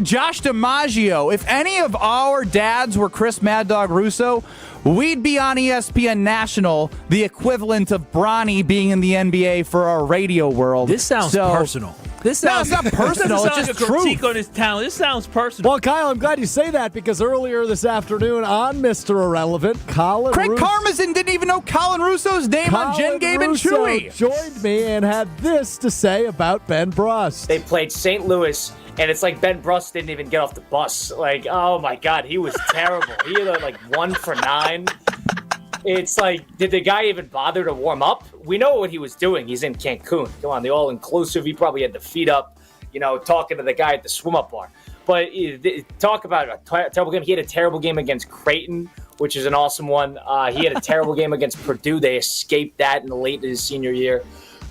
Josh DiMaggio, if any of our dads were Chris Mad Dog Russo, we'd be on ESPN National, the equivalent of Bronny being in the NBA for our radio world. This sounds personal. It's not personal. It's just like a critique truth. on his talent. This sounds personal. Well, Kyle, I'm glad you say that because earlier this afternoon on Mr. Irrelevant, Craig Karmazin didn't even know Colin Russo's name on Jen, Gabe, and Chewy. Joined me and had this to say about Ben Brust. They played St. Louis, and it's like Ben Brust didn't even get off the bus. Oh my God, he was terrible. He had 1 for 9. It's like, did the guy even bother to warm up? We know what he was doing. He's in Cancun. Come on, the all-inclusive. He probably had the feet up, talking to the guy at the swim-up bar. But talk about a terrible game. He had a terrible game against Creighton, which is an awesome one. He had a terrible game against Purdue. They escaped that in the late of his senior year.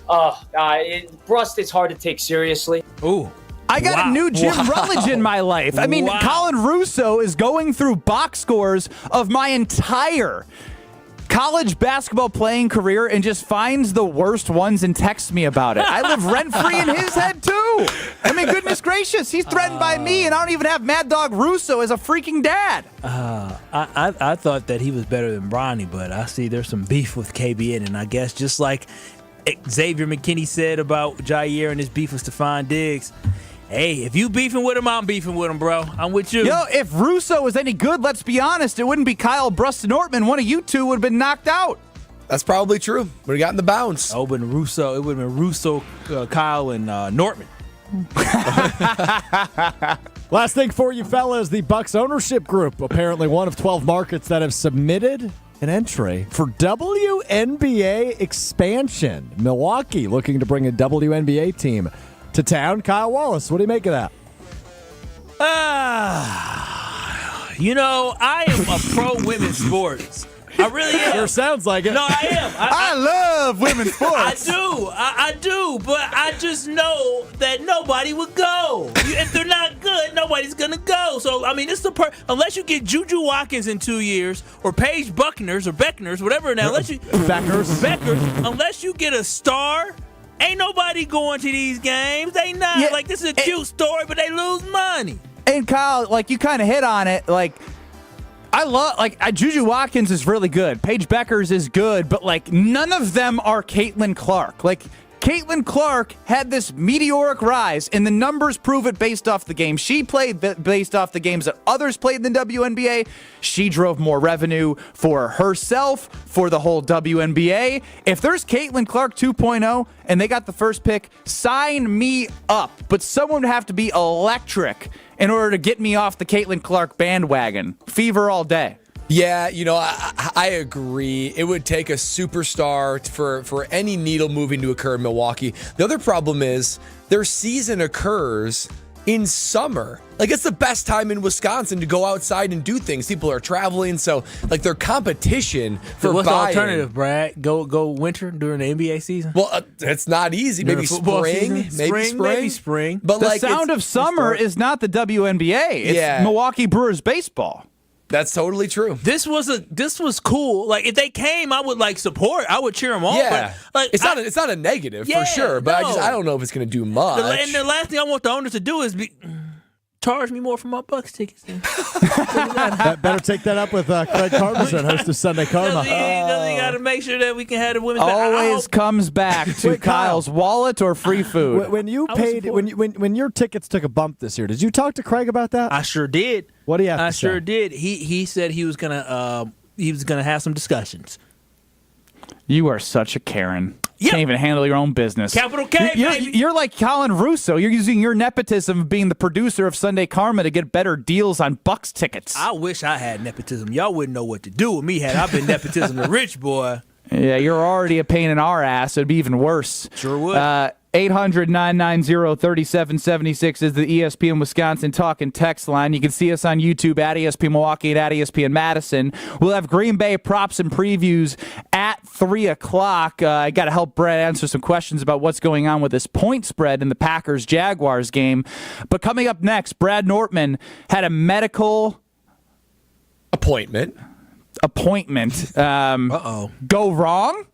Brust is hard to take seriously. Ooh. I got a new Jim Rutledge in my life. I mean, Colin Russo is going through box scores of my entire college basketball playing career and just finds the worst ones and texts me about it. I live rent-free in his head, too. I mean, goodness gracious, he's threatened by me, and I don't even have Mad Dog Russo as a freaking dad. I thought that he was better than Bronny, but I see there's some beef with KBN, and I guess just like Xavier McKinney said about Jair and his beef with Stephon Diggs, hey, if you beefing with him, I'm beefing with him, bro. I'm with you. If Russo was any good, let's be honest, it wouldn't be Kyle, Brust, and Nortman. One of you two would have been knocked out. That's probably true. Would have gotten the bounce. Oh, but Russo, it would have been Russo, Kyle, and Nortman. Last thing for you fellas, the Bucks ownership group, apparently one of 12 markets that have submitted an entry for WNBA expansion. Milwaukee looking to bring a WNBA team to town. Kyle Wallace, what do you make of that? I am a pro women's sports. I really am. Sure sounds like it. No, I am. I love women's sports. I do, but I just know that nobody would go. If they're not good, nobody's gonna go. So I mean, it's unless you get Juju Watkins in 2 years, or Paige Buckners or Beckners, whatever. Now, unless you get a star. Ain't nobody going to these games. They not. Yeah, this is a cute story, but they lose money. And Kyle, you kind of hit on it. I love, Juju Watkins is really good. Paige Beckers is good, but, none of them are Caitlin Clark. Caitlin Clark had this meteoric rise, and the numbers prove it based off the game she played, based off the games that others played in the WNBA. She drove more revenue for herself, for the whole WNBA. If there's Caitlin Clark 2.0 and they got the first pick, sign me up. But someone would have to be electric in order to get me off the Caitlin Clark bandwagon. Fever all day. Yeah, I agree. It would take a superstar for any needle moving to occur in Milwaukee. The other problem is their season occurs in summer. Like, it's the best time in Wisconsin to go outside and do things. People are traveling, so like their competition for what's buy-in. the alternative, Brad? Go winter during the NBA season? Well, it's not easy. During Maybe the football spring. season? Maybe spring. But the sound of summer is not the WNBA. It's Milwaukee Brewers baseball. That's totally true. This was cool. Like, if they came, I would support. I would cheer them on. Yeah, but, like, it's not a negative for sure. But I don't know if it's going to do much. And the last thing I want the owners to do is charge me more for my Bucks tickets. Then. Better take that up with Craig Carpenter, host of Sunday Karma. You got to make sure that we can have the women's. Always comes back to Kyle's wallet or free food. When you paid, when your tickets took a bump this year, did you talk to Craig about that? I sure did. What do you have to say? I sure did. He said he was gonna have some discussions. You are such a Karen. You can't even handle your own business. Capital K, baby. You're like Colin Russo. You're using your nepotism of being the producer of Sunday Karma to get better deals on Bucks tickets. I wish I had nepotism. Y'all wouldn't know what to do with me had I been nepotism the rich boy. Yeah, you're already a pain in our ass. It'd be even worse. Sure would. 800-990-3776 is the ESPN Wisconsin talk and text line. You can see us on YouTube at ESPN Milwaukee and at ESPN Madison. We'll have Green Bay props and previews at 3 o'clock. I got to help Brett answer some questions about what's going on with this point spread in the Packers-Jaguars game. But coming up next, Brad Nortman had a medical appointment. Go wrong?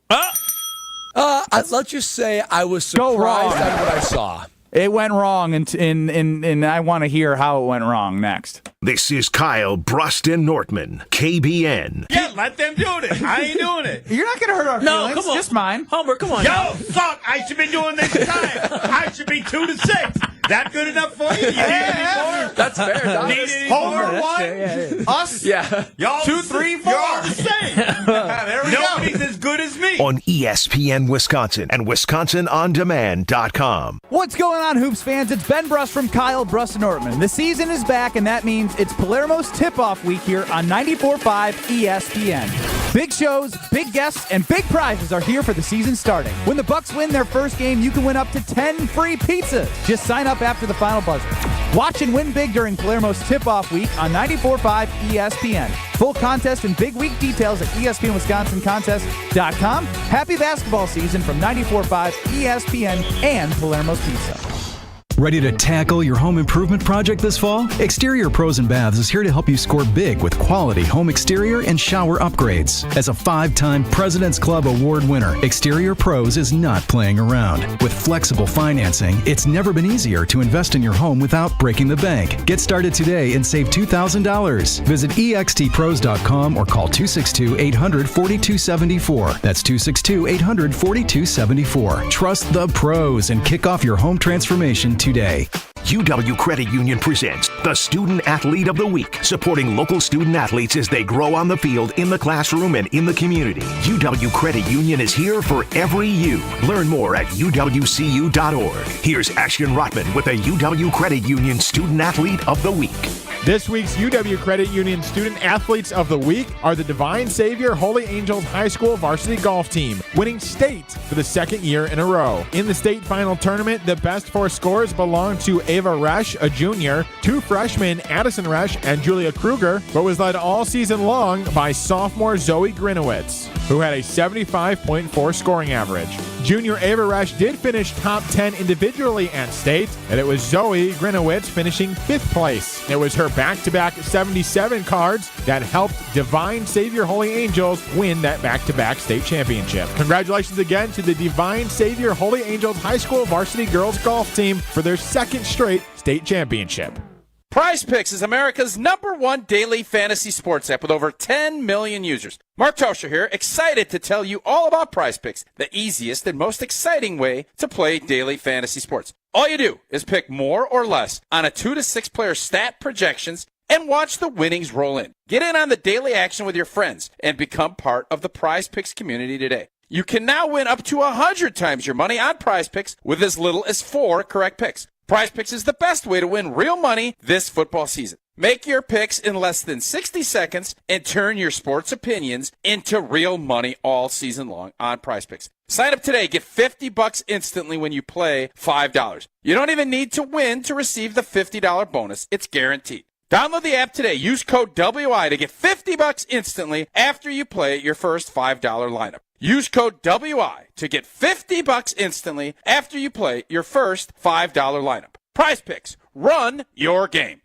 Let's just say I was surprised at what I saw. It went wrong, and I want to hear how it went wrong next. This is Kyle, Brust, and Nortman, KBN. Yeah, let them do it. I ain't doing it. You're not going to hurt our feelings. Come on. Just mine. Homer, come on. Yo, fuck, I should be doing this time. I should be 2-6. That good enough for you? You need any more? That's fair. Need any more? One? Us? Yeah. Y'all 2, 3, 4. You're all the same. There we go. Nobody's as good as me. On ESPN Wisconsin and WisconsinOnDemand.com. What's going on, Hoops fans? It's Ben Brust from Kyle, Brust, and Nortman. The season is back, and that means it's Palermo's tip-off week here on 94.5 ESPN. Big shows, big guests, and big prizes are here for the season starting. When the Bucks win their first game, you can win up to 10 free pizzas. Just sign up after the final buzzer. Watch and win big during Palermo's tip-off week on 94.5 ESPN. Full contest and big week details at ESPNWisconsinContest.com. Happy basketball season from 94.5 ESPN and Palermo's Pizza. Ready to tackle your home improvement project this fall? Exterior Pros and Baths is here to help you score big with quality home exterior and shower upgrades. As a 5-time President's Club Award winner, Exterior Pros is not playing around. With flexible financing, it's never been easier to invest in your home without breaking the bank. Get started today and save $2,000. Visit extpros.com or call 262-800-4274. That's 262-800-4274. Trust the pros and kick off your home transformation today. UW Credit Union presents the Student Athlete of the Week, supporting local student athletes as they grow on the field, in the classroom, and in the community. UW Credit Union is here for every you. Learn more at uwcu.org. Here's Ashton Rotman with the UW Credit Union Student Athlete of the Week. This week's UW Credit Union Student Athletes of the Week are the Divine Savior Holy Angels High School varsity golf team, winning state for the second year in a row. In the state final tournament, the best 4 scores belonged to Ava Resch, a junior, 2 freshmen, Addison Resch and Julia Kruger, but was led all season long by sophomore Zoe Grinowitz, who had a 75.4 scoring average. Junior Ava Resch did finish top 10 individually at state, and it was Zoe Grinowitz finishing 5th place. It was her back-to-back 77 cards that helped Divine Savior Holy Angels win that back-to-back state championship. Congratulations again to the Divine Savior Holy Angels High School varsity girls golf team for their second straight state championship. PrizePicks is America's #1 daily fantasy sports app with over 10 million users. Mark Toscher here, excited to tell you all about PrizePicks, the easiest and most exciting way to play daily fantasy sports. All you do is pick more or less on a 2 to 6 player stat projections and watch the winnings roll in. Get in on the daily action with your friends and become part of the PrizePicks community today. You can now win up to 100 times your money on PrizePicks with as little as 4 correct picks. PrizePicks is the best way to win real money this football season. Make your picks in less than 60 seconds and turn your sports opinions into real money all season long on PrizePicks. Sign up today. Get $50 instantly when you play $5. You don't even need to win to receive the $50 bonus. It's guaranteed. Download the app today. Use code WI to get $50 instantly after you play your first $5 lineup. Use code WI to get $50 instantly after you play your first $5 lineup. PrizePicks. Run your game.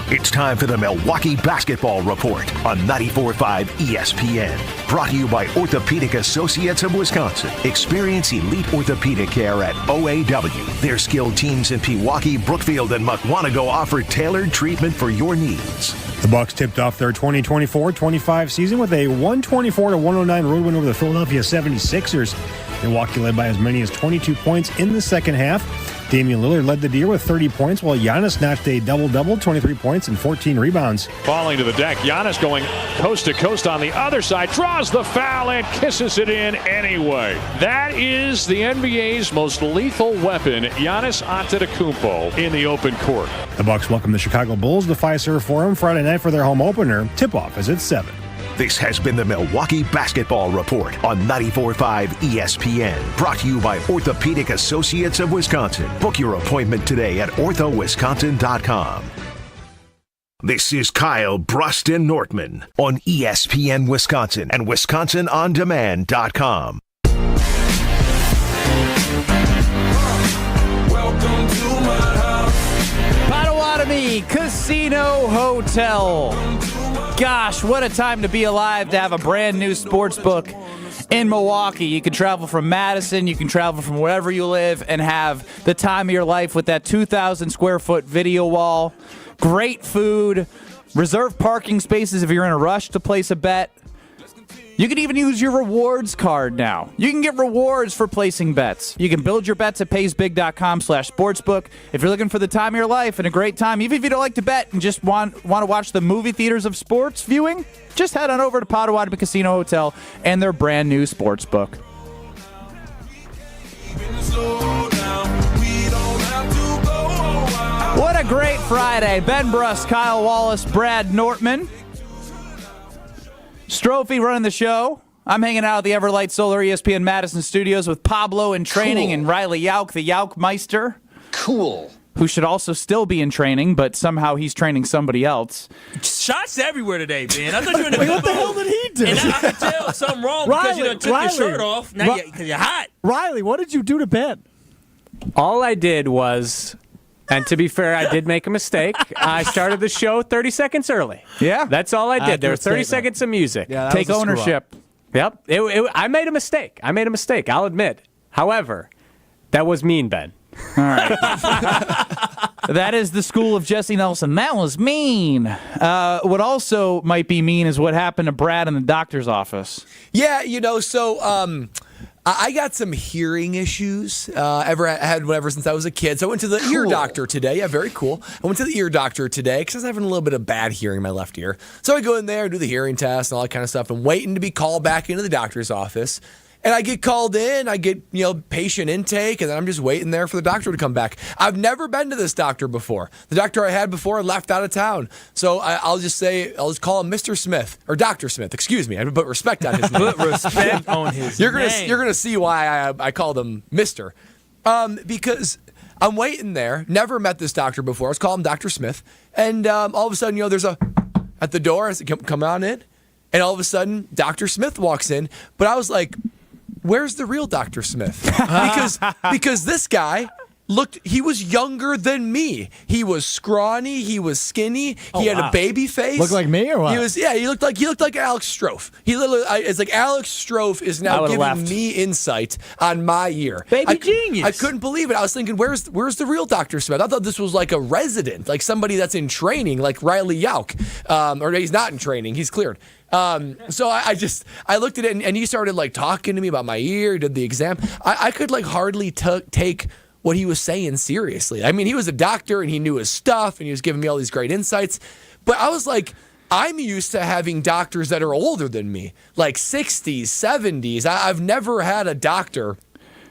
It's time for the Milwaukee Basketball Report on 94.5 ESPN. Brought to you by Orthopedic Associates of Wisconsin. Experience elite orthopedic care at OAW. Their skilled teams in Pewaukee, Brookfield, and Mukwonago offer tailored treatment for your needs. The Bucks tipped off their 2024-25 season with a 124-109 road win over the Philadelphia 76ers. Milwaukee led by as many as 22 points in the second half. Damian Lillard led the deal with 30 points, while Giannis notched a double-double, 23 points and 14 rebounds. Falling to the deck, Giannis going coast to coast on the other side, draws the foul and kisses it in anyway. That is the NBA's most lethal weapon, Giannis Antetokounmpo, in the open court. The Bucks welcome the Chicago Bulls to Fiserv Forum Friday night for their home opener. Tip-off is at 7. This has been the Milwaukee Basketball Report on 94.5 ESPN. Brought to you by Orthopedic Associates of Wisconsin. Book your appointment today at orthowisconsin.com. This is Kyle, Brust, and Nortman on ESPN Wisconsin and wisconsinondemand.com. Welcome to my house. Potawatomi Casino Hotel. Gosh, what a time to be alive to have a brand new sports book in Milwaukee. You can travel from Madison, you can travel from wherever you live and have the time of your life with that 2,000 square foot video wall. Great food, reserved parking spaces if you're in a rush to place a bet. You can even use your rewards card now. You can get rewards for placing bets. You can build your bets at paysbig.com/sportsbook. If you're looking for the time of your life and a great time, even if you don't like to bet and just want to watch the movie theaters of sports viewing, just head on over to Potawatomi Casino Hotel and their brand new sports book. What a great Friday. Ben Brust, Kyle Wallace, Brad Nortman. Strophe running the show. I'm hanging out at the Everlight Solar ESPN Madison studios with Pablo in training and Riley Yauk, the Yaukmeister. Cool. Who should also still be in training, but somehow he's training somebody else. Shots everywhere today, man. I thought you were in the What the hell did he do? And I could tell something wrong because you done took your shirt off. Now because you're hot. Riley, what did you do to Ben? All I did was, and to be fair, I did make a mistake. I started the show 30 seconds early. Yeah. That's all I did. There were 30 statement. seconds of music. Yeah, take ownership. Yep. I made a mistake. I'll admit. However, that was mean, Ben. All right. That is the school of Jesse Nelson. That was mean. What also might be mean is what happened to Brad in the doctor's office. Yeah, I got some hearing issues. Ever since I was a kid. So I went to the ear doctor today. Yeah, very cool. I went to the ear doctor today because I was having a little bit of bad hearing in my left ear. So I go in there, do the hearing test and all that kind of stuff. I'm waiting to be called back into the doctor's office. And I get called in, I get, patient intake, and then I'm just waiting there for the doctor to come back. I've never been to this doctor before. The doctor I had before left out of town. So I'll just call him Mr. Smith, or Dr. Smith, excuse me. I put respect on his name. Put respect on his You're name. gonna see why I called him Mr. Because I'm waiting there, never met this doctor before. Let's call him Dr. Smith. And all of a sudden, there's at the door, I said, come on in. And all of a sudden, Dr. Smith walks in. But I was like, where's the real Dr. Smith? Because this guy he was younger than me. He was scrawny. He was skinny. Oh, he had wow. a baby face. Look like me or what? He looked like Alex Strofe. It's like Alex Strofe is now giving me insight on my year. Genius. I couldn't believe it. I was thinking, where's the real Dr. Smith? I thought this was like a resident, like somebody that's in training, like Riley Yauk. Or he's not in training. He's cleared. So I looked at it and he started like talking to me about my ear. He did the exam. I could like hardly take what he was saying seriously. I mean, he was a doctor and he knew his stuff and he was giving me all these great insights. But I was like, I'm used to having doctors that are older than me, like 60s, 70s. I've never had a doctor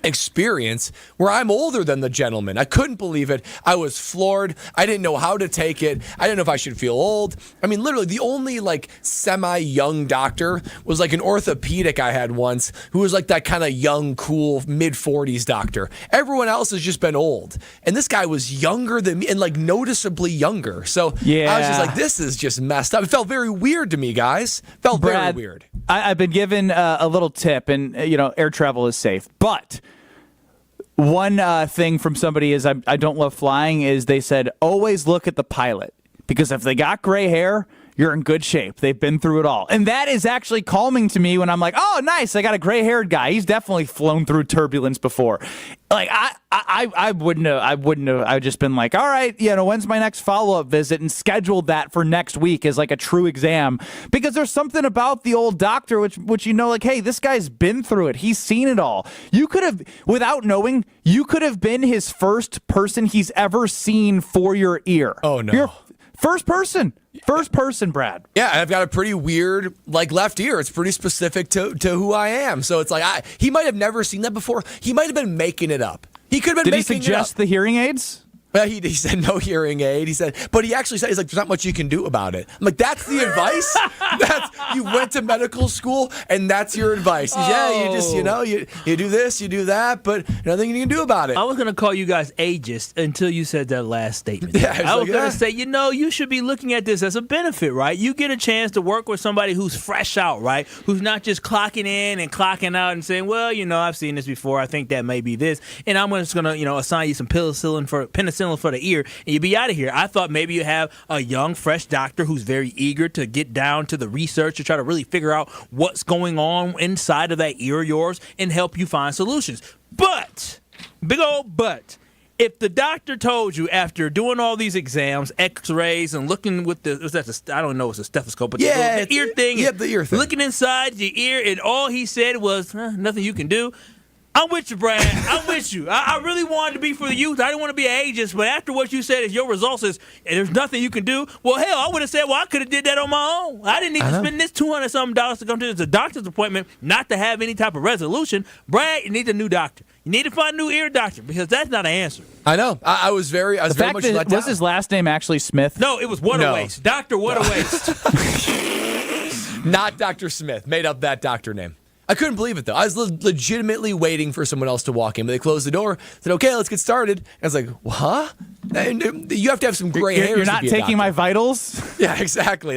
experience where I'm older than the gentleman. I couldn't believe it. I was floored. I didn't know how to take it. I didn't know if I should feel old. I mean, literally, the only like semi-young doctor was like an orthopedic I had once who was like that kind of young, cool, mid-40s doctor. Everyone else has just been old. And this guy was younger than me and like noticeably younger. So I was just like, this is just messed up. It felt very weird to me, guys. Felt Brad, very weird. I've been given a little tip, and air travel is safe, but one thing from somebody is I don't love flying is they said always look at the pilot, because if they got gray hair, you're in good shape. They've been through it all. And that is actually calming to me when I'm like, oh, nice, I got a gray-haired guy. He's definitely flown through turbulence before. Like, I wouldn't have. I've just been like, all right, when's my next follow-up visit, and scheduled that for next week as like a true exam. Because there's something about the old doctor, which like, hey, this guy's been through it. He's seen it all. You could have, without knowing, you could have been his first person he's ever seen for your ear. Oh, no. First person, Brad. Yeah, I've got a pretty weird, like, left ear. It's pretty specific to who I am. So it's like, he might have never seen that before. He might have been making it up. He could have been making it up. Did he suggest the hearing aids? Well, he said no hearing aid. He said, but he actually said, he's like, there's not much you can do about it. I'm like, that's the advice? You went to medical school and that's your advice. You just, you do this, you do that, but nothing you can do about it. I was going to call you guys ageist until you said that last statement. Yeah, I was going to say, you should be looking at this as a benefit, right? You get a chance to work with somebody who's fresh out, right? Who's not just clocking in and clocking out and saying, well, I've seen this before. I think that may be this. And I'm just going to, assign you some penicillin for the ear, and you'd be out of here. I thought maybe you have a young, fresh doctor who's very eager to get down to the research to try to really figure out what's going on inside of that ear of yours and help you find solutions. But, big old but, if the doctor told you after doing all these exams, x-rays, and looking with I don't know, it's a stethoscope, but the ear thing, the ear thing, looking inside your ear, and all he said was, nothing you can do. I'm with you, Brad. I'm with you. I really wanted to be for the youth. I didn't want to be an ageist, but after what you said, if your results is there's nothing you can do, well, hell, I would have said, well, I could have did that on my own. I didn't need to spend this $200-something to come to this doctor's appointment, not to have any type of resolution. Brad, you need a new doctor. You need to find a new ear doctor, because that's not an answer. I know. I was very much let down. Was his last name actually Smith? No, it was What a Waste. Dr. What a Waste. Not Dr. Smith. Made up that doctor name. I couldn't believe it, though. I was legitimately waiting for someone else to walk in. But they closed the door, said, okay, let's get started. And I was like, huh? You have to have some gray hairs. You're not taking my vitals? Yeah, exactly.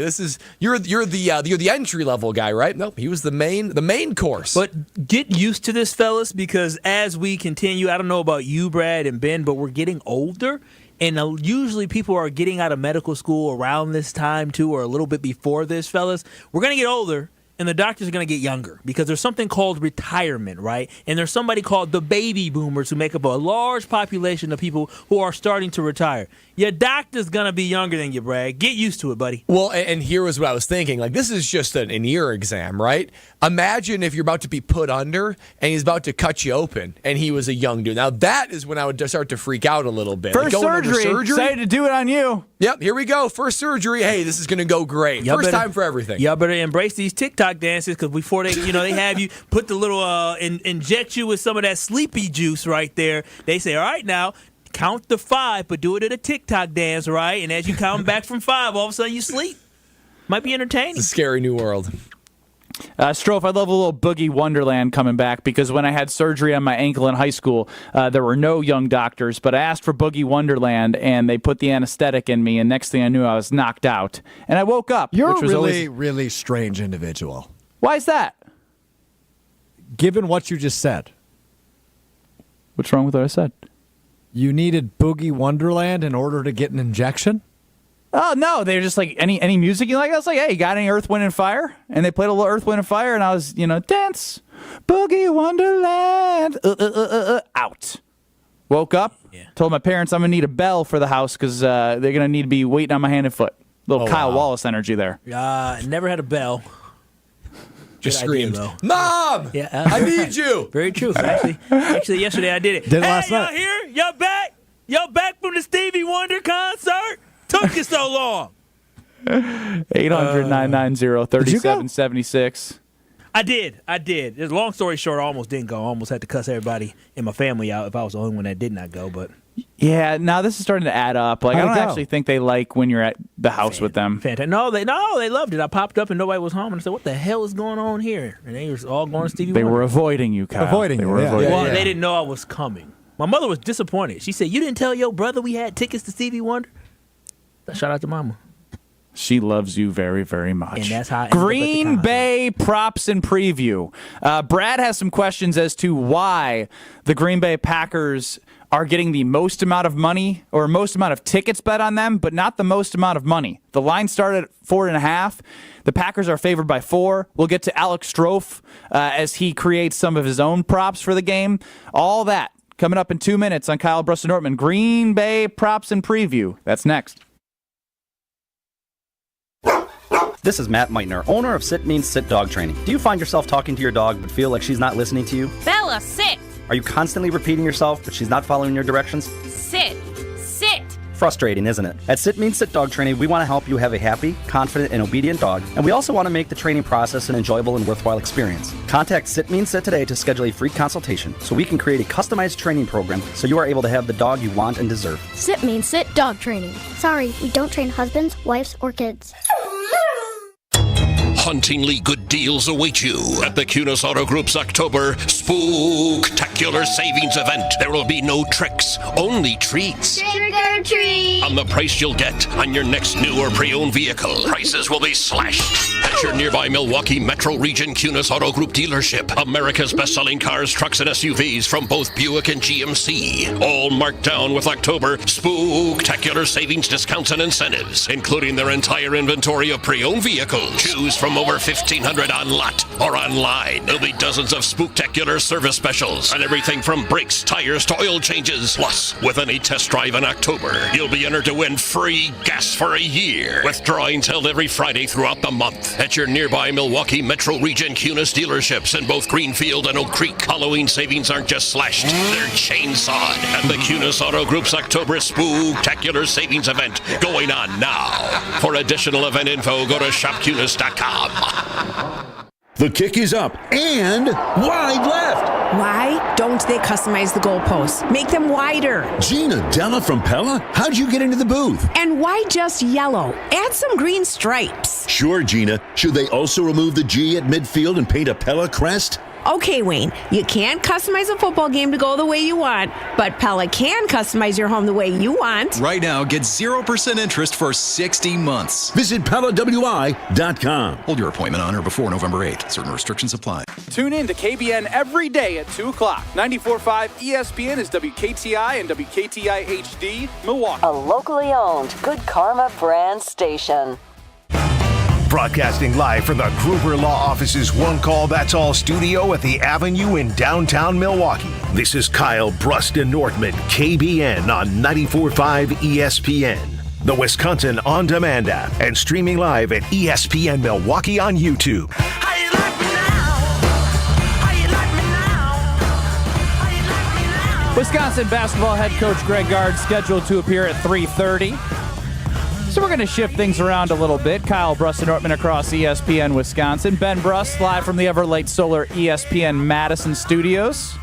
You're the entry level guy, right? Nope, he was the main course. But get used to this, fellas, because as we continue, I don't know about you, Brad and Ben, but we're getting older. And usually people are getting out of medical school around this time, too, or a little bit before this, fellas. We're going to get older. And the doctors are going to get younger, because there's something called retirement, right? And there's somebody called the baby boomers who make up a large population of people who are starting to retire. Your doctor's going to be younger than you, Brad. Get used to it, buddy. Well, and here was what I was thinking. Like, this is just an ear exam, right? Imagine if you're about to be put under and he's about to cut you open and he was a young dude. Now, that is when I would start to freak out a little bit. First like surgery. Excited to do it on you. Yep, here we go. First surgery. Hey, this is going to go great. First time for everything. Y'all better embrace these TikTok dances, because before they have you put the little inject you with some of that sleepy juice right there. They say, all right, now count to 5, but do it at a TikTok dance, right? And as you count back from 5, all of a sudden you sleep. Might be entertaining. It's a scary new world. Strofe, I love a little Boogie Wonderland coming back, because when I had surgery on my ankle in high school, there were no young doctors, but I asked for Boogie Wonderland, and they put the anesthetic in me, and next thing I knew, I was knocked out. And I woke up. You're which was really strange individual. Why is that? Given what you just said. What's wrong with what I said? You needed Boogie Wonderland in order to get an injection? Oh, no. They were just like, any music you like? I was like, hey, you got any Earth, Wind, and Fire? And they played a little Earth, Wind, and Fire, and I was, dance, Boogie Wonderland, out. Woke up, told my parents I'm going to need a bell for the house because they're going to need to be waiting on my hand and foot. Little Kyle Wallace energy there. Never had a bell. Just Good screamed, idea, Mom! Yeah, I need you! Very true. Actually, yesterday I did it. Did it last y'all night. here? Y'all back? Y'all back from the Stevie Wonder concert? Took you so long. 800-990-3776. I did. It's a long story short, I almost didn't go. I almost had to cuss everybody in my family out if I was the only one that did not go. But Yeah, now this is starting to add up. Like, I don't actually think they like when you're at the house with them. fantastic. No, they loved it. I popped up and nobody was home, and I said, "What the hell is going on here?" And they was all going to Stevie They Wonder. were avoiding you, Kyle. Avoiding they you, were yeah. avoiding Well, you. they didn't know I was coming. My mother was disappointed. She said, "You didn't tell your brother we had tickets to Stevie Wonder?" Shout out to Mama. She loves you very, very much. And that's how I ended up at the Green concert. Bay props and preview. Brad has some questions as to why the Green Bay Packers are getting the most amount of money or most amount of tickets bet on them, but not the most amount of money. The line started at 4.5. The Packers are favored by 4. We'll get to Alex Strofe as he creates some of his own props for the game. All that coming up in 2 minutes on Kyle, Brust, and Nortman. Green Bay props and preview. That's next. This is Matt Meitner, owner of Sit Means Sit Dog Training. Do you find yourself talking to your dog but feel like she's not listening to you? Bella, sit! Are you constantly repeating yourself but she's not following your directions? Sit! Sit! Frustrating, isn't it? At Sit Means Sit Dog Training, we want to help you have a happy, confident, and obedient dog, and we also want to make the training process an enjoyable and worthwhile experience. Contact Sit Means Sit today to schedule a free consultation so we can create a customized training program so you are able to have the dog you want and deserve. Sit means sit dog training. Sorry, we don't train husbands, wives, or kids. Hauntingly good deals await you at the Cunis Auto Group's October Spooktacular Savings Event. There will be no tricks, only treats. Trick or treat! On the price you'll get on your next new or pre-owned vehicle. Prices will be slashed at your nearby Milwaukee Metro Region Cunis Auto Group dealership. America's best-selling cars, trucks, and SUVs from both Buick and GMC. All marked down with October Spooktacular Savings discounts and incentives, including their entire inventory of pre-owned vehicles. Choose from over 1,500 on lot or online. There'll be dozens of spooktacular service specials on everything from brakes, tires to oil changes. Plus, with any test drive in October, you'll be entered to win free gas for a year, with drawings held every Friday throughout the month at your nearby Milwaukee Metro Region Cunis dealerships in both Greenfield and Oak Creek. Halloween savings aren't just slashed, they're chainsawed at the Cunis Auto Group's October Spooktacular Savings Event going on now. For additional event info, go to shopcunis.com. The kick is up and wide left. Why don't they customize the goalposts? Make them wider. Gina Della from Pella, how'd you get into the booth? And why just yellow? Add some green stripes. Sure, Gina. Should they also remove the G at midfield and paint a Pella crest? Okay, Wayne, you can't customize a football game to go the way you want, but Pella can customize your home the way you want. Right now, get 0% interest for 60 months. Visit PellaWI.com. Hold your appointment on or before November 8th. Certain restrictions apply. Tune in to KBN every day at 2 o'clock. 94.5 ESPN is WKTI and WKTI HD, Milwaukee. A locally owned Good Karma brand station. Broadcasting live from the Gruber Law Office's One Call That's All studio at the Avenue in downtown Milwaukee. This is Kyle, Brust, and Nortman, KBN on 94.5 ESPN, the Wisconsin On Demand app, and streaming live at ESPN Milwaukee on YouTube. Wisconsin basketball head coach Greg Gard scheduled to appear at 3:30. So we're going to shift things around a little bit. Kyle, Brust, and Nortman across ESPN Wisconsin. Ben Brust live from the Everlight Solar ESPN Madison studios.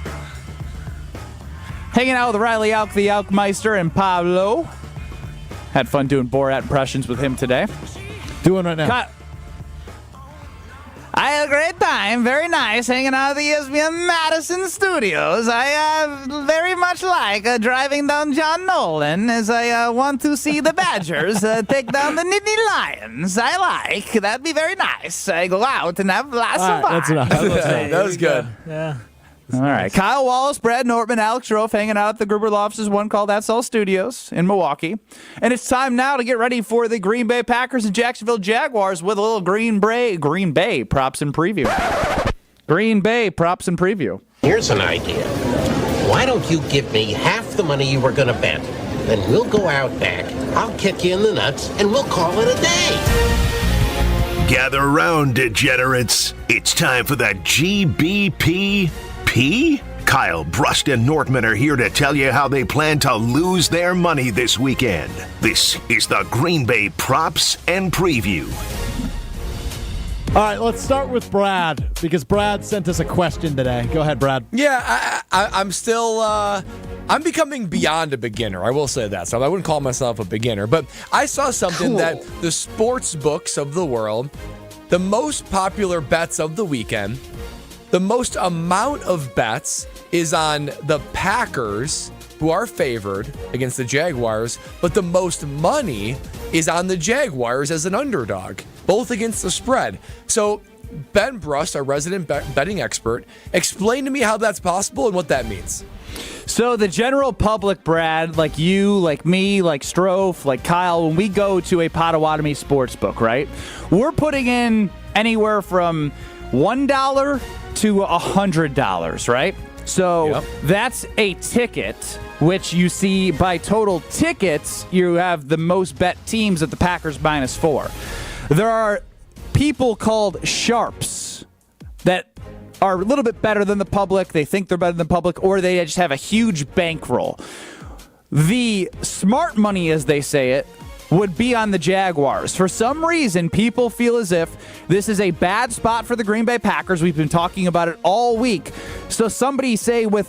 Hanging out with Riley Alk, the Alkmeister, and Pablo. Had fun doing Borat impressions with him today. Doing right now. I had a great time. Very nice hanging out at the ESPN Madison studios. I very much like driving down John Nolan as I want to see the Badgers take down the Nittany Lions. I like. That'd be very nice. I go out and have lots of fun. That's enough. That was good. Yeah. All right. Kyle Wallace, Brad Nortman, Alex Rofe hanging out at the Gruber Lofts' one called That's All Studios in Milwaukee. And it's time now to get ready for the Green Bay Packers and Jacksonville Jaguars with a little Green Bay props and preview. Green Bay props and preview. Here's an idea. Why don't you give me half the money you were going to bet? Then we'll go out back, I'll kick you in the nuts, and we'll call it a day. Gather around, degenerates. It's time for the GBPP. Kyle, Brust, and Nortman are here to tell you how they plan to lose their money this weekend. This is the Green Bay Props and Preview. All right, let's start with Brad, because Brad sent us a question today. Go ahead, Brad. Yeah, I'm still, I'm becoming beyond a beginner. I will say that. So I wouldn't call myself a beginner. But I saw something that the sports books of the world, the most popular bets of the weekend, the most amount of bets is on the Packers, who are favored against the Jaguars, but the most money is on the Jaguars as an underdog, both against the spread. So Ben Brust, our resident betting expert, explain to me how that's possible and what that means. So the general public, Brad, like you, like me, like Strofe, like Kyle, when we go to a Potawatomi sportsbook, right, we're putting in anywhere from $1 to $100, right? So that's a ticket, which you see by total tickets, you have the most bet teams at the Packers -4. There are people called sharps that are a little bit better than the public. They think they're better than the public, or they just have a huge bankroll. The smart money, as they say it, would be on the Jaguars. For some reason, people feel as if this is a bad spot for the Green Bay Packers. We've been talking about it all week. So somebody, say, with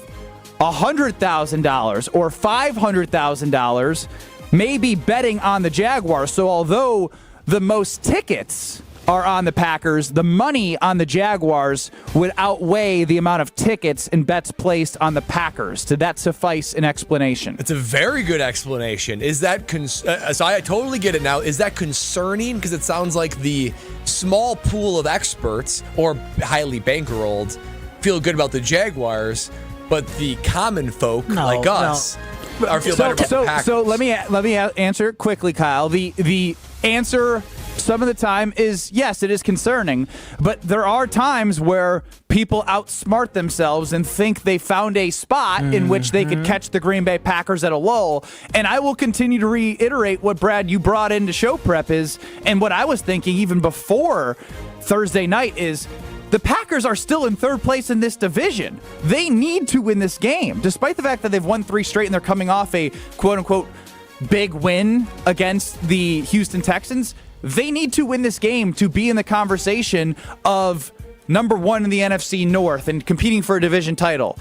$100,000 or $500,000 may be betting on the Jaguars. So although the most tickets are on the Packers, the money on the Jaguars would outweigh the amount of tickets and bets placed on the Packers. Did that suffice an explanation? It's a very good explanation. Is that so I totally get it now. Is that concerning? Because it sounds like the small pool of experts or highly bankrolled feel good about the Jaguars, but the common folk like us are feel better about the Packers. So let me answer it quickly, Kyle. The answer some of the time is yes, it is concerning, but there are times where people outsmart themselves and think they found a spot in which they could catch the Green Bay Packers at a lull. And I will continue to reiterate what, Brad, you brought into show prep is, and what I was thinking even before Thursday night is, the Packers are still in third place in this division. They need to win this game, despite the fact that they've won 3 straight and they're coming off a quote-unquote big win against the Houston Texans. They need to win this game to be in the conversation of number 1 in the NFC North and competing for a division title.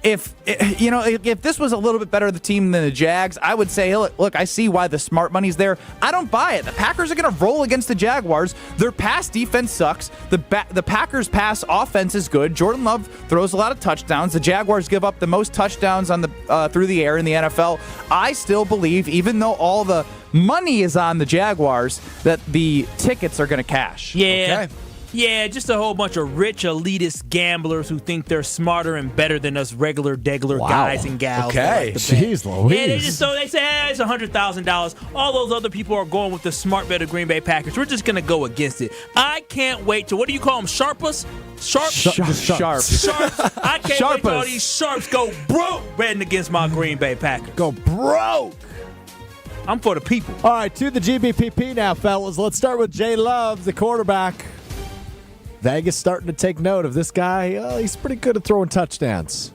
If this was a little bit better of the team than the Jags, I would say, look, I see why the smart money's there. I don't buy it. The Packers are going to roll against the Jaguars. Their pass defense sucks. The Packers' pass offense is good. Jordan Love throws a lot of touchdowns. The Jaguars give up the most touchdowns on the through the air in the NFL. I still believe, even though all the money is on the Jaguars, that the tickets are going to cash. Yeah. Okay. Yeah, just a whole bunch of rich elitist gamblers who think they're smarter and better than us regular guys and gals. Okay, jeez Louise. Yeah, they say, hey, it's $100,000. All those other people are going with the smart bet of Green Bay Packers. We're just gonna go against it. I can't wait to, what do you call them? Sharpers? Sharps. I can't wait till all these sharps go broke betting against my Green Bay Packers. Go broke. I'm for the people. All right, to the GBPP now, fellas. Let's start with Jay Love, the quarterback. Vegas starting to take note of this guy. He's pretty good at throwing touchdowns.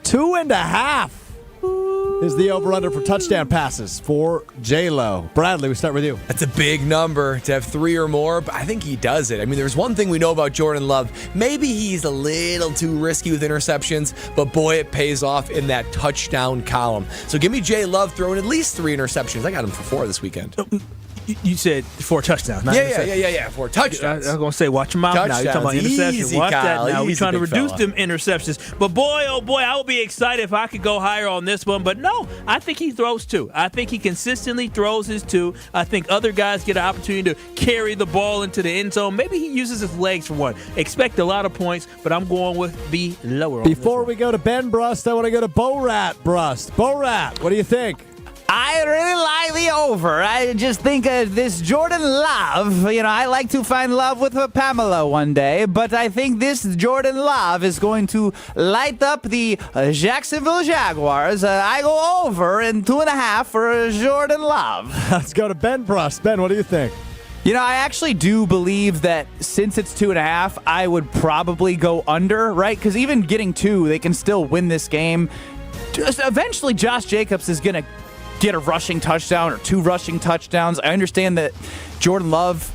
2.5 is the over-under for touchdown passes for J-Lo. Bradley, we start with you. That's a big number to have 3 or more, but I think he does it. I mean, there's one thing we know about Jordan Love. Maybe he's a little too risky with interceptions, but boy, it pays off in that touchdown column. So give me J-Love throwing at least 3 interceptions. I got him for 4 this weekend. You said 4 touchdowns. Not Yeah. 4 touchdowns. I was going to say, watch your mouth now. You're talking about interceptions. Easy, Watch Kyle. that now. We're Easy, trying to big reduce fella. them interceptions. But boy, oh boy, I would be excited if I could go higher on this one. But no, I think he throws 2. I think he consistently throws his 2. I think other guys get an opportunity to carry the ball into the end zone. Maybe he uses his legs for 1. Expect a lot of points, but I'm going with B lower. Before we go to Ben Brust, I want to go to Bo-Rat Brust. Bo-Rat, what do you think? I really like the over. I just think this Jordan Love, I like to find love with Pamela one day, but I think this Jordan Love is going to light up the Jacksonville Jaguars. I go over in 2.5 for Jordan Love. Let's go to Ben Brust. Ben, what do you think? I actually do believe that since it's 2.5, I would probably go under, right? Because even getting 2, they can still win this game. Just eventually, Josh Jacobs is going to get a rushing touchdown or 2 rushing touchdowns. I understand that Jordan Love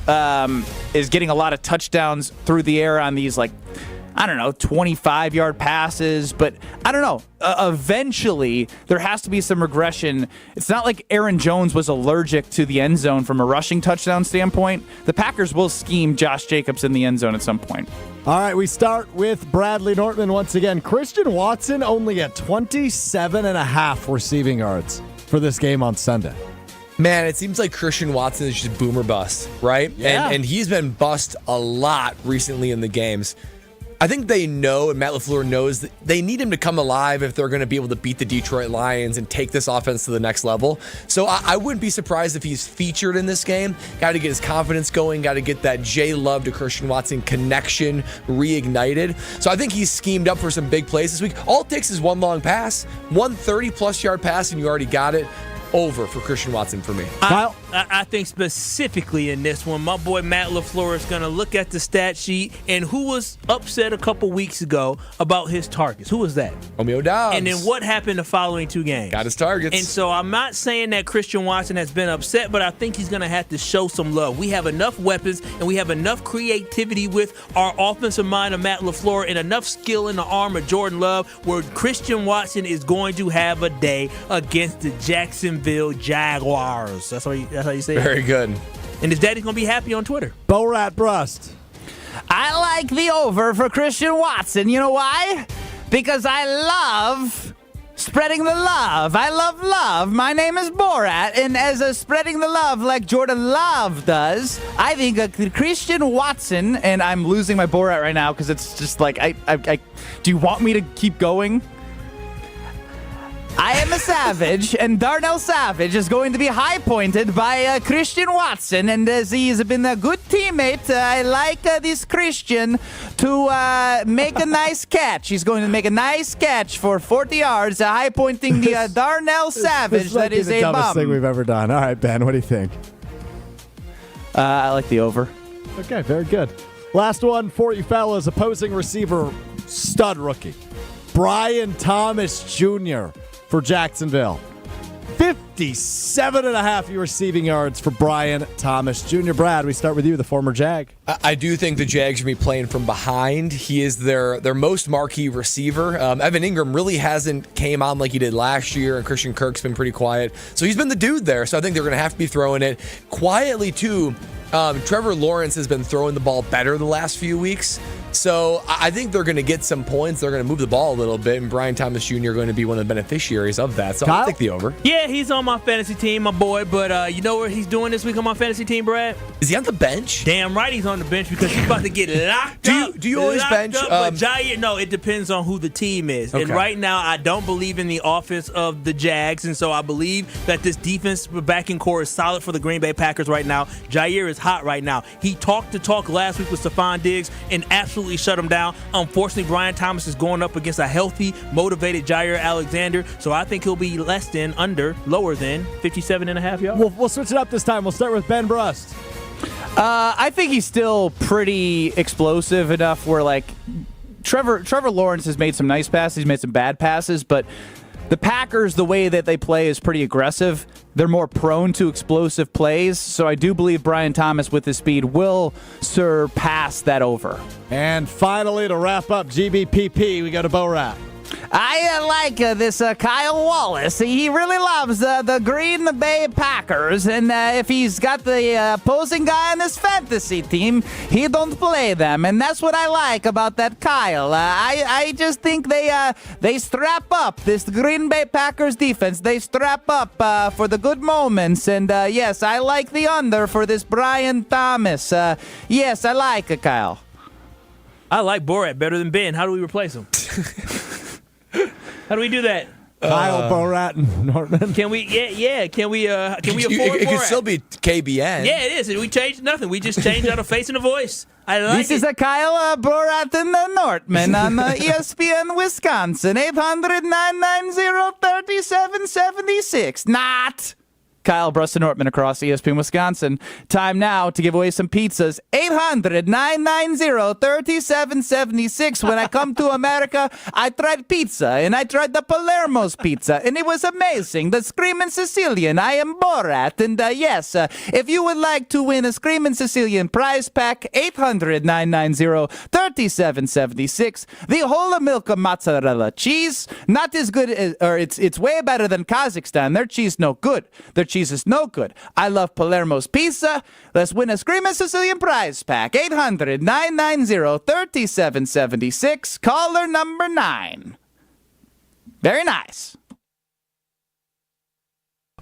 is getting a lot of touchdowns through the air on these, 25-yard passes. But I don't know. Eventually, there has to be some regression. It's not like Aaron Jones was allergic to the end zone from a rushing touchdown standpoint. The Packers will scheme Josh Jacobs in the end zone at some point. All right, we start with Bradley Nortman once again. Christian Watson only at 27.5 receiving yards for this game on Sunday. Man, it seems like Christian Watson is just boomer bust, right? Yeah. And he's been bust a lot recently in the games. I think they know, and Matt LaFleur knows, that they need him to come alive if they're going to be able to beat the Detroit Lions and take this offense to the next level. So I wouldn't be surprised if he's featured in this game. Got to get his confidence going, got to get that J Love to Christian Watson connection reignited. So I think he's schemed up for some big plays this week. All it takes is one long pass, 130-plus yard pass, and you already got it. Over for Christian Watson for me. I think specifically in this one, my boy Matt LaFleur is going to look at the stat sheet, and who was upset a couple weeks ago about his targets? Who was that? Romeo Doubs. And then what happened the following 2 games? Got his targets. And so I'm not saying that Christian Watson has been upset, but I think he's going to have to show some love. We have enough weapons, and we have enough creativity with our offensive mind of Matt LaFleur and enough skill in the arm of Jordan Love where Christian Watson is going to have a day against the Jacksonville Jaguars. That's how you say it? Very good. And his daddy's going to be happy on Twitter. Bo-Rat Brust. I like the over for Christian Watson. You know why? Because I love spreading the love. I love love. My name is Borat, and as a spreading the love like Jordan Love does, I think Christian Watson, and I'm losing my Borat right now because it's just like, I do you want me to keep going? I am a Savage, and Darnell Savage is going to be high-pointed by Christian Watson, and as he's been a good teammate, I like this Christian to make a nice catch. He's going to make a nice catch for 40 yards, high-pointing the Darnell Savage. This That is the a dumbest bum. thing we've ever done. All right, Ben, what do you think? I like the over. Okay, very good. Last one for you fellas, opposing receiver, stud rookie, Brian Thomas Jr. for Jacksonville. 57.5 receiving yards for Brian Thomas Jr. Brad, we start with you, the former Jag. I do think the Jags are going to be playing from behind. He is their most marquee receiver. Evan Ingram really hasn't came on like he did last year, and Christian Kirk's been pretty quiet. So he's been the dude there. So I think they're going to have to be throwing it quietly, too. Trevor Lawrence has been throwing the ball better the last few weeks. So I think they're going to get some points. They're going to move the ball a little bit, and Brian Thomas Jr. going to be one of the beneficiaries of that. So I'll take the over. Yeah, he's on my fantasy team, my boy. But you know what he's doing this week on my fantasy team, Brad? Is he on the bench? Damn right he's on the bench because he's about to get locked up. Do you always bench? But Jair, no, it depends on who the team is. Okay. And right now, I don't believe in the offense of the Jags, and so I believe that this defense backing core is solid for the Green Bay Packers right now. Jair is hot right now. He talked the talk last week with Stephon Diggs and absolutely shut him down. Unfortunately, Brian Thomas is going up against a healthy, motivated Jair Alexander, so I think he'll be lower than 57.5 yards. We'll switch it up this time. We'll start with Ben Brust. I think he's still pretty explosive enough where, like, Trevor Lawrence has made some nice passes, he's made some bad passes, but the Packers, the way that they play is pretty aggressive. They're more prone to explosive plays, so I do believe Brian Thomas with his speed will surpass that over. And finally, to wrap up GBPP, we go to Bo-Rat. I like this Kyle Wallace. He really loves the Green Bay Packers, and if he's got the opposing guy on his fantasy team, he don't play them, and that's what I like about that Kyle. I just think they strap up, this Green Bay Packers defense. They strap up for the good moments, and yes, I like the under for this Brian Thomas. Yes, I like it, Kyle. I like Borat better than Ben. How do we replace him? How do we do that? Kyle, Borat, and Nortman. Can we? Yeah. Can we afford It Borat? could still be KBN. Yeah, it is. We changed nothing. We just changed out a face and a voice. I like This is a Kyle Borat and Nortman on ESPN Wisconsin. 800-990-3776. Not Kyle, Brust, and Nortman across ESPN Wisconsin. Time now to give away some pizzas. 800-990-3776. When I come to America, I tried pizza, and I tried the Palermo's pizza, and it was amazing. The Screamin' Sicilian. I am Borat, and yes, if you would like to win a Screamin' Sicilian prize pack, 800-990-3776. The whole milk mozzarella cheese, not as good as, or it's way better than Kazakhstan. Their cheese no good. Their cheese is no good. I love Palermo's pizza. Let's win a Screamin' Sicilian prize pack. 800-990-3776. Caller number 9. Very nice.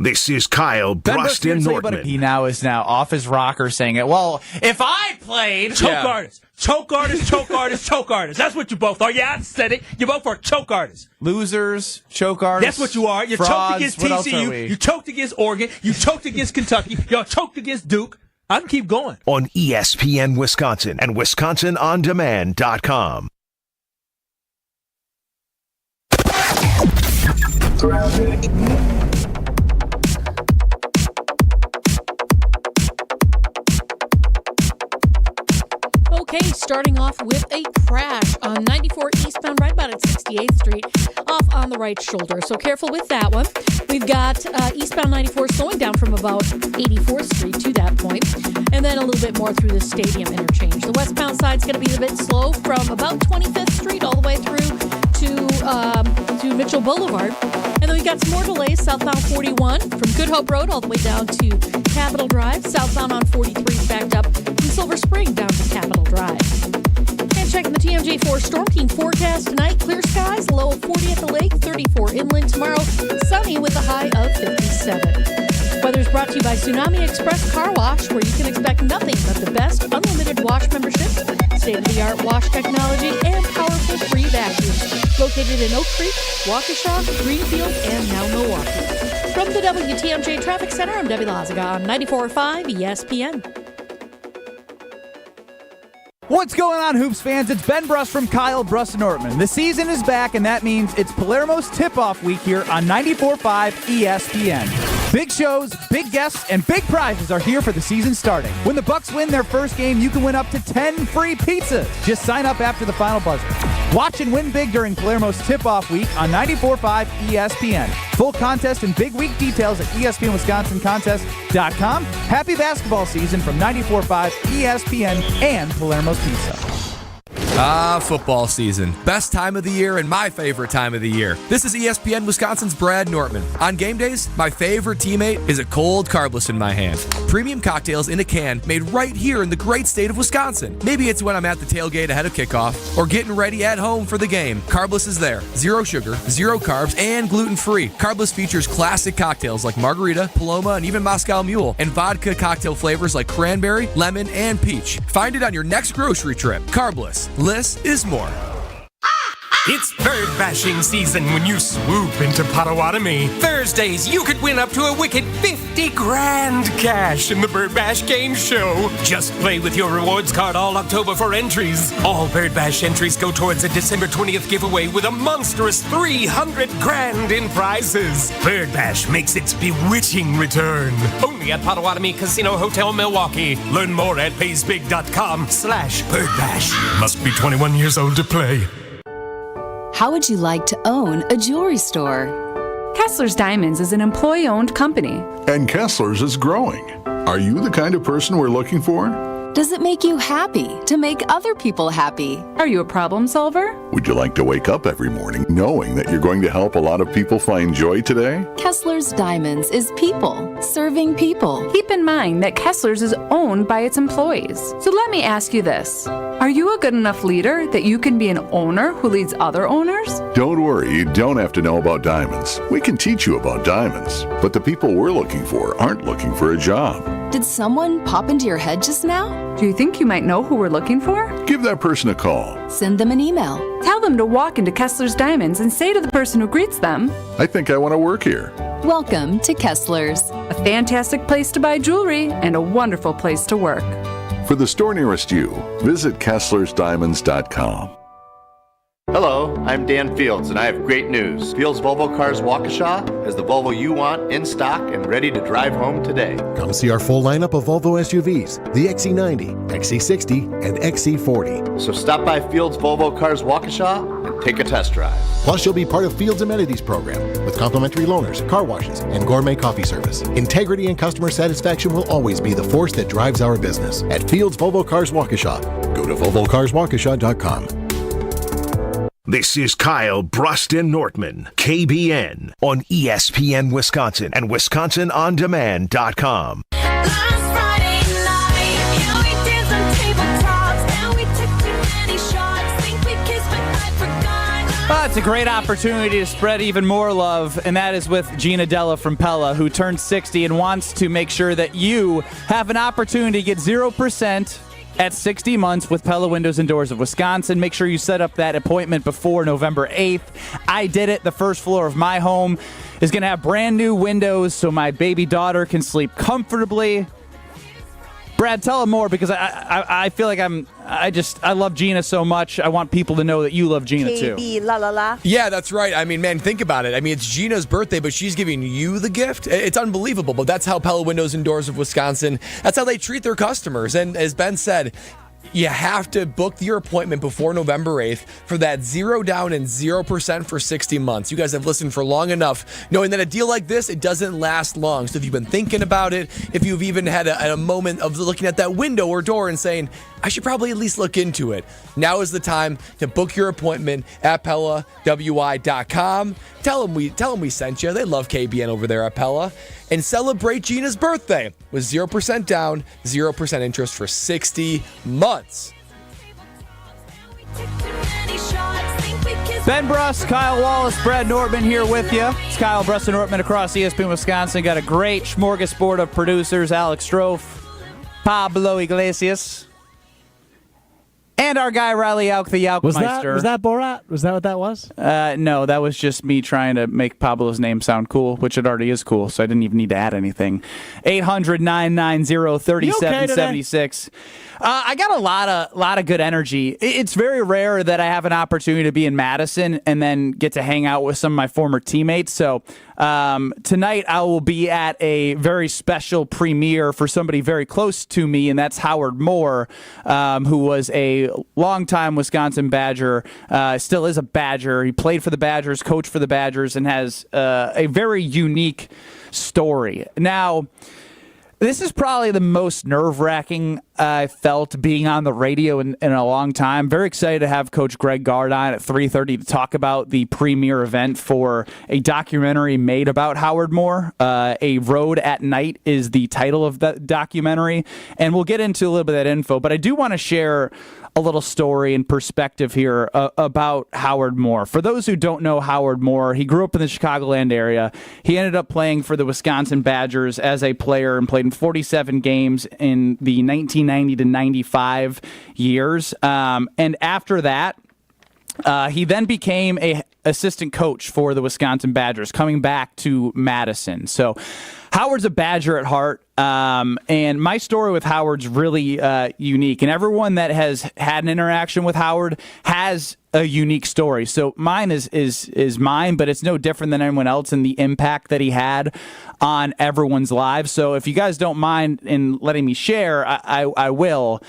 This is Kyle, Brust, and Nortman. He now is off his rocker saying it. Well, if I played... Choke artist. Choke artist, choke artist, choke artist. That's what you both are. Yeah, I said it. You both are choke artists. Losers, choke artists. That's what you are. You frauds, choked against what else are TCU. we? You choked against Oregon. You choked against Kentucky. Y'all choked against Duke. I can keep going. On ESPN Wisconsin and WisconsinOnDemand.com. Okay, starting off with a crash on 94 eastbound, right about at 68th Street, off on the right shoulder. So careful with that one. We've got eastbound 94 slowing down from about 84th Street to that point, and then a little bit more through the stadium interchange. The westbound side's going to be a bit slow from about 25th Street all the way through to Mitchell Boulevard. And then we've got some more delays southbound 41 from Good Hope Road all the way down to Capitol Drive. Southbound on 43 backed up from Silver Spring down to Capitol Drive. And checking the TMJ4 Storm Team forecast tonight, clear skies, low of 40 at the lake, 34 inland tomorrow, sunny with a high of 57. Weather is brought to you by Tsunami Express Car Wash, where you can expect nothing but the best unlimited wash memberships, state-of-the-art wash technology, and powerful free vacuums. Located in Oak Creek, Waukesha, Greenfield, and now Milwaukee. From the WTMJ Traffic Center, I'm Debbie Lazaga on 94.5 ESPN. What's going on, Hoops fans? It's Ben Brust from Kyle, Brust, and Nortman. The season is back, and that means it's Palermo's tip-off week here on 94.5 ESPN. Big shows, big guests, and big prizes are here for the season starting. When the Bucks win their first game, you can win up to 10 free pizzas. Just sign up after the final buzzer. Watch and win big during Palermo's tip-off week on 94.5 ESPN. Full contest and big week details at ESPNWisconsinContest.com. Happy basketball season from 94.5 ESPN and Palermo's Pizza. Football season. Best time of the year and my favorite time of the year. This is ESPN Wisconsin's Brad Nortman. On game days, my favorite teammate is a cold carbless in my hand. Premium cocktails in a can made right here in the great state of Wisconsin. Maybe it's when I'm at the tailgate ahead of kickoff or getting ready at home for the game. Carbless is there. Zero sugar, zero carbs, and gluten-free. Carbless features classic cocktails like margarita, Paloma, and even Moscow Mule, and vodka cocktail flavors like cranberry, lemon, and peach. Find it on your next grocery trip. Carbless. Less is more. It's bird bashing season when you swoop into Potawatomi. Thursdays, you could win up to a wicked 50 grand cash in the Bird Bash Game Show. Just play with your rewards card all October for entries. All Bird Bash entries go towards a December 20th giveaway with a monstrous 300 grand in prizes. Bird Bash makes its bewitching return. Only at Potawatomi Casino Hotel, Milwaukee. Learn more at paysbig.com/birdbash. Must be 21 years old to play. How would you like to own a jewelry store? Kessler's Diamonds is an employee-owned company. And Kessler's is growing. Are you the kind of person we're looking for? Does it make you happy to make other people happy? Are you a problem solver? Would you like to wake up every morning knowing that you're going to help a lot of people find joy today? Kessler's Diamonds is people serving people. Keep in mind that Kessler's is owned by its employees. So let me ask you this. Are you a good enough leader that you can be an owner who leads other owners? Don't worry, you don't have to know about diamonds. We can teach you about diamonds, but the people we're looking for aren't looking for a job. Did someone pop into your head just now? Do you think you might know who we're looking for? Give that person a call. Send them an email. Tell them to walk into Kessler's Diamonds and say to the person who greets them, I think I want to work here. Welcome to Kessler's. A fantastic place to buy jewelry and a wonderful place to work. For the store nearest you, visit KesslersDiamonds.com. Hello, I'm Dan Fields, and I have great news. Fields Volvo Cars Waukesha has the Volvo you want in stock and ready to drive home today. Come see our full lineup of Volvo SUVs, the XC90, XC60, and XC40. So stop by Fields Volvo Cars Waukesha and take a test drive. Plus, you'll be part of Fields Amenities program with complimentary loaners, car washes, and gourmet coffee service. Integrity and customer satisfaction will always be the force that drives our business. At Fields Volvo Cars Waukesha, go to VolvoCarsWaukesha.com. This is Kyle, Brust, and Nortman, KBN, on ESPN Wisconsin and WisconsinOnDemand.com. It's a great opportunity to spread even more love, and that is with Gina Della from Pella, who turned 60 and wants to make sure that you have an opportunity to get 0% at 60 months with Pella Windows and Doors of Wisconsin. Make sure you set up that appointment before November 8th. I did it. The first floor of my home is going to have brand new windows so my baby daughter can sleep comfortably. Brad, tell them more, because I feel like I love Gina so much. I want people to know that you love Gina too. KB, la la la. Yeah, that's right. I mean, man, think about it. I mean, it's Gina's birthday, but she's giving you the gift. It's unbelievable, but that's how Pella Windows and Doors of Wisconsin, that's how they treat their customers. And as Ben said, you have to book your appointment before November 8th for that 0 down and 0% for 60 months. You guys have listened for long enough, knowing that a deal like this, it doesn't last long. So if you've been thinking about it, if you've even had a moment of looking at that window or door and saying, I should probably at least look into it, now is the time to book your appointment at PellaWI.com. Tell them we sent you. They love KBN over there at Pella. And celebrate Gina's birthday with 0% down, 0% interest for 60 months. Ben Brust, Kyle Wallace, Brad Nortman here with you. It's Kyle, Brust, and Nortman across ESPN Wisconsin. Got a great smorgasbord of producers. Alex Strofe, Pablo Iglesias, and our guy Riley Yauk, the Yaukmeister. Was that Borat? Was that what that was? No, that was just me trying to make Pablo's name sound cool, which it already is cool, so I didn't even need to add anything. 800-990-3776. I got a lot of good energy. It's very rare that I have an opportunity to be in Madison and then get to hang out with some of my former teammates. So tonight I will be at a very special premiere for somebody very close to me, and that's Howard Moore, who was a longtime Wisconsin Badger, still is a Badger. He played for the Badgers, coached for the Badgers, and has a very unique story. Now, this is probably the most nerve-wracking I felt being on the radio in a long time. Very excited to have Coach Greg Gard on at 3:30 to talk about the premiere event for a documentary made about Howard Moore. A Road at Night is the title of the documentary, and we'll get into a little bit of that info. But I do want to share a little story and perspective here about Howard Moore. For those who don't know Howard Moore, he grew up in the Chicagoland area. He ended up playing for the Wisconsin Badgers as a player and played in 47 games in the 1990 to 95 years. And after that, he then became a assistant coach for the Wisconsin Badgers, coming back to Madison. So Howard's a Badger at heart, and my story with Howard's really unique. And everyone that has had an interaction with Howard has a unique story. So mine is mine, but it's no different than anyone else in the impact that he had on everyone's lives. So if you guys don't mind in letting me share, I will.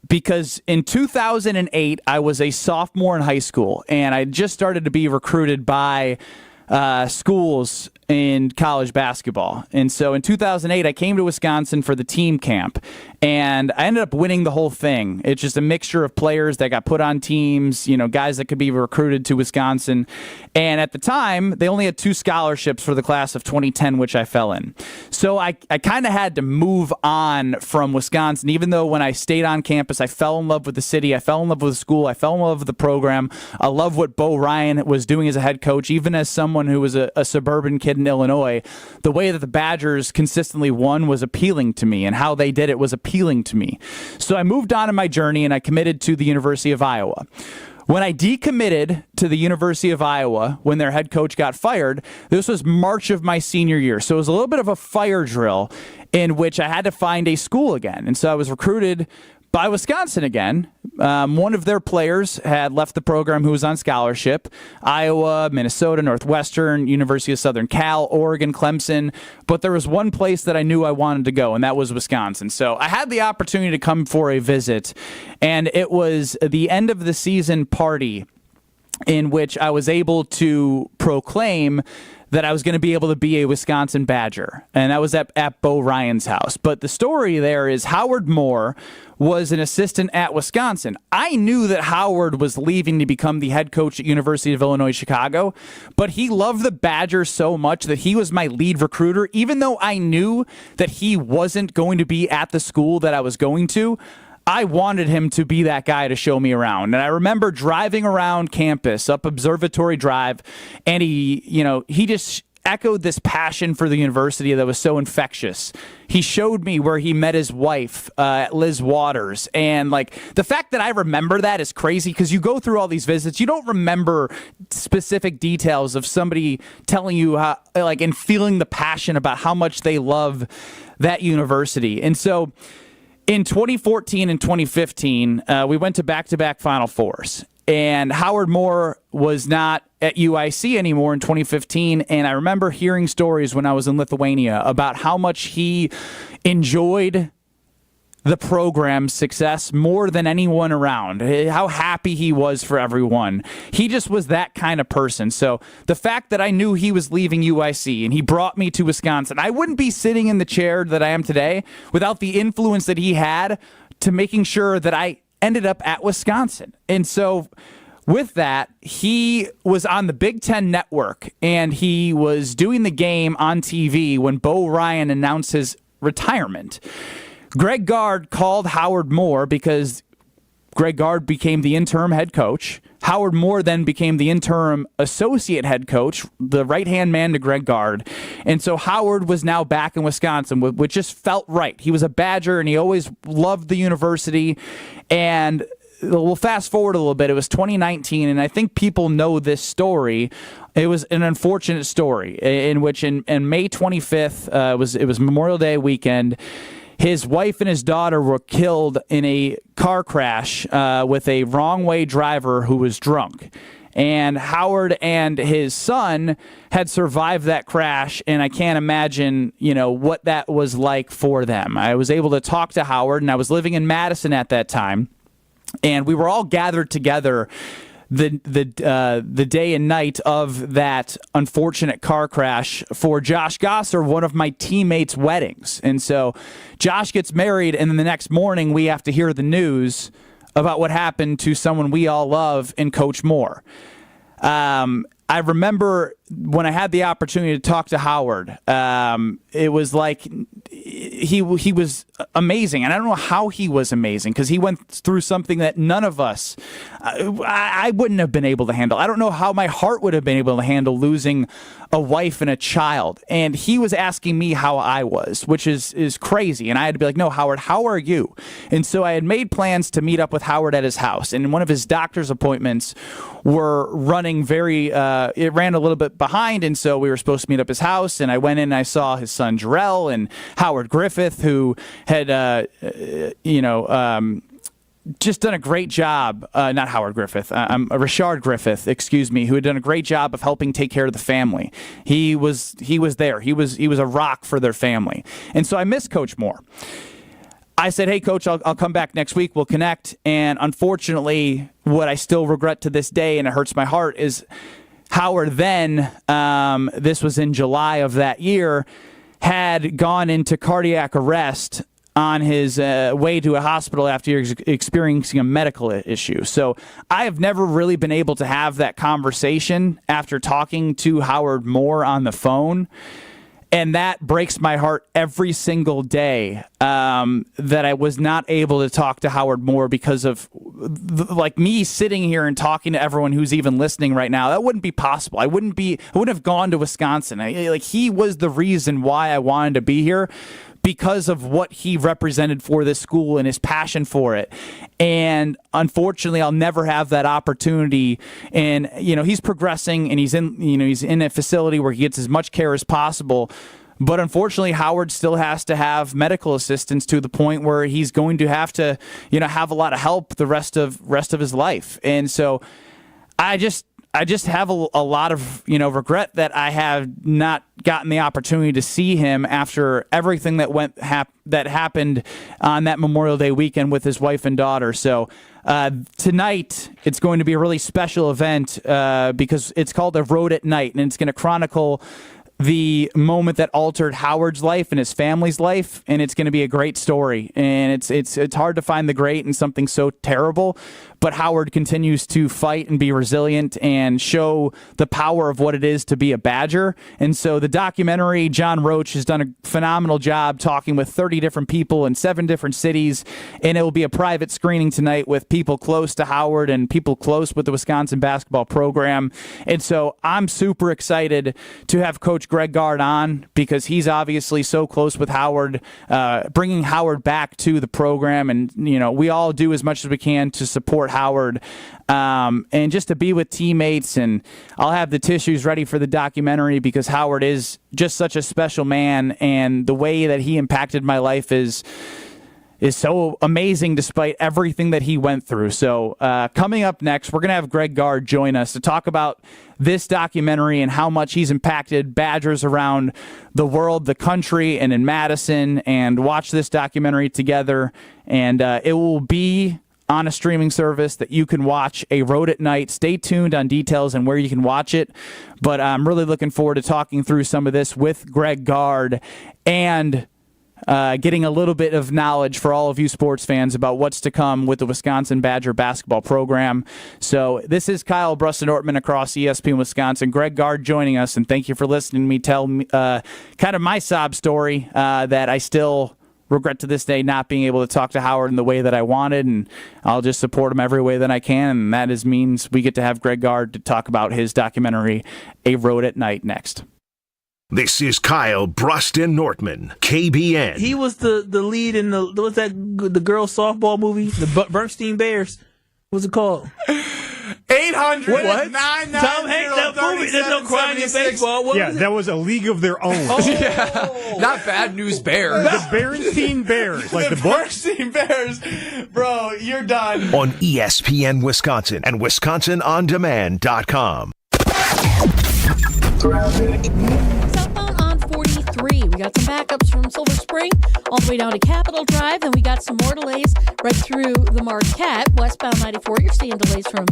Because in 2008, I was a sophomore in high school, and I just started to be recruited by schools in college basketball. And so in 2008, I came to Wisconsin for the team camp, and I ended up winning the whole thing. It's just a mixture of players that got put on teams, guys that could be recruited to Wisconsin. And at the time, they only had 2 scholarships for the class of 2010, which I fell in. So I kind of had to move on from Wisconsin, even though when I stayed on campus, I fell in love with the city, I fell in love with the school, I fell in love with the program. I love what Bo Ryan was doing as a head coach, even as someone who was a suburban kid in Illinois. The way that the Badgers consistently won was appealing to me, and how they did it was appealing to me. So I moved on in my journey, and I committed to the University of Iowa. When I decommitted to the University of Iowa, when their head coach got fired, this was March of my senior year. So it was a little bit of a fire drill in which I had to find a school again. And so I was recruited by Wisconsin again. One of their players had left the program who was on scholarship. Iowa, Minnesota, Northwestern, University of Southern Cal, Oregon, Clemson. But there was one place that I knew I wanted to go, and that was Wisconsin. So I had the opportunity to come for a visit, and it was the end of the season party in which I was able to proclaim that I was going to be able to be a Wisconsin Badger. And that was at Bo Ryan's house. But the story there is Howard Moore was an assistant at Wisconsin. I knew that Howard was leaving to become the head coach at University of Illinois Chicago, but he loved the Badgers so much that he was my lead recruiter. Even though I knew that he wasn't going to be at the school that I was going to, I wanted him to be that guy to show me around. And I remember driving around campus up Observatory Drive, and he just echoed this passion for the university that was so infectious. He showed me where he met his wife, Liz Waters. And the fact that I remember that is crazy, because you go through all these visits, you don't remember specific details of somebody telling you how, and feeling the passion about how much they love that university. And so in 2014 and 2015, we went to back-to-back Final Fours. And Howard Moore was not at UIC anymore in 2015. And I remember hearing stories when I was in Lithuania about how much he enjoyed the program's success more than anyone around, how happy he was for everyone. He just was that kind of person. So the fact that I knew he was leaving UIC and he brought me to Wisconsin, I wouldn't be sitting in the chair that I am today without the influence that he had to making sure that I ended up at Wisconsin. And so with that, he was on the Big Ten Network, and he was doing the game on TV when Bo Ryan announced his retirement. Greg Gard called Howard Moore because Greg Gard became the interim head coach. Howard Moore then became the interim associate head coach, the right-hand man to Greg Gard. And so Howard was now back in Wisconsin, which just felt right. He was a Badger, and he always loved the university. And we'll fast forward a little bit. It was 2019, and I think people know this story. It was an unfortunate story in which in May 25th, it was Memorial Day weekend, his wife and his daughter were killed in a car crash with a wrong-way driver who was drunk. And Howard and his son had survived that crash, and I can't imagine, what that was like for them. I was able to talk to Howard, and I was living in Madison at that time, and we were all gathered together the day and night of that unfortunate car crash for Josh Gosser, one of my teammates' weddings. And so Josh gets married, and then the next morning we have to hear the news about what happened to someone we all love in Coach Moore. I remember when I had the opportunity to talk to Howard, it was like he was amazing. And I don't know how he was amazing, because he went through something that none of us, I wouldn't have been able to handle. I don't know how my heart would have been able to handle losing a wife and a child. And he was asking me how I was, which is crazy. And I had to be like, no, Howard, how are you? And so I had made plans to meet up with Howard at his house. And one of his doctor's appointments were running it ran a little bit behind. And so we were supposed to meet up at his house. And I went in and I saw his son, Jarrell, and Howard Griffith, who had, just done a great job. Not Howard Griffith, Rashard Griffith, excuse me, who had done a great job of helping take care of the family. He was there. He was a rock for their family. And so I miss Coach Moore. I said, hey, Coach, I'll come back next week. We'll connect. And unfortunately, what I still regret to this day, and it hurts my heart, is Howard then, this was in July of that year, had gone into cardiac arrest on his way to a hospital after experiencing a medical issue. So I have never really been able to have that conversation after talking to Howard Moore on the phone. And that breaks my heart every single day that I was not able to talk to Howard Moore because of like me sitting here and talking to everyone who's even listening right now. That wouldn't be possible. I wouldn't have gone to Wisconsin. He was the reason why I wanted to be here, because of what he represented for this school and his passion for it. And unfortunately, I'll never have that opportunity. And, he's progressing and he's in a facility where he gets as much care as possible. But unfortunately, Howard still has to have medical assistance to the point where he's going to have to, have a lot of help the rest of his life. And so I just have a lot of, regret that I have not gotten the opportunity to see him after everything that happened on that Memorial Day weekend with his wife and daughter. So tonight, it's going to be a really special event because it's called A Road at Night, and it's going to chronicle the moment that altered Howard's life and his family's life, and it's going to be a great story. And it's hard to find the great in something so terrible, but Howard continues to fight and be resilient and show the power of what it is to be a Badger. And so the documentary, John Roach has done a phenomenal job talking with 30 different people in 7 different cities, and it will be a private screening tonight with people close to Howard and people close with the Wisconsin basketball program. And so I'm super excited to have Coach Greg Gard on because he's obviously so close with Howard, bringing Howard back to the program. And, we all do as much as we can to support Howard and just to be with teammates. And I'll have the tissues ready for the documentary because Howard is just such a special man. And the way that he impacted my life is so amazing despite everything that he went through. So coming up next, we're going to have Greg Gard join us to talk about this documentary and how much he's impacted Badgers around the world, the country, and in Madison, and watch this documentary together. And it will be on a streaming service that you can watch, A Road at Night. Stay tuned on details and where you can watch it. But I'm really looking forward to talking through some of this with Greg Gard and getting a little bit of knowledge for all of you sports fans about what's to come with the Wisconsin Badger basketball program. So this is Kyle Brust and Nortman across ESPN Wisconsin. Greg Gard joining us, and thank you for listening to me tell kind of my sob story that I still regret to this day not being able to talk to Howard in the way that I wanted, and I'll just support him every way that I can, and that means we get to have Greg Gard to talk about his documentary, A Road at Night, next. This is Kyle Brust and Nortman, KBN. He was the lead in the girls softball movie, the Bernstein Bears. What's it called? 800 what? 990 Tom Hanks, that movie. There's no crying in baseball. What was it? That was A League of Their Own. Yeah. Not Bad News Bears. The Bernstein Bears, like the book. Bernstein Bears. Bro, you're done. On ESPN Wisconsin and WisconsinOnDemand.com. Southbound on 43. We got some backups from Silver Spring all the way down to Capitol Drive. Then we got some more delays right through the Marquette. Westbound 94, you're seeing delays from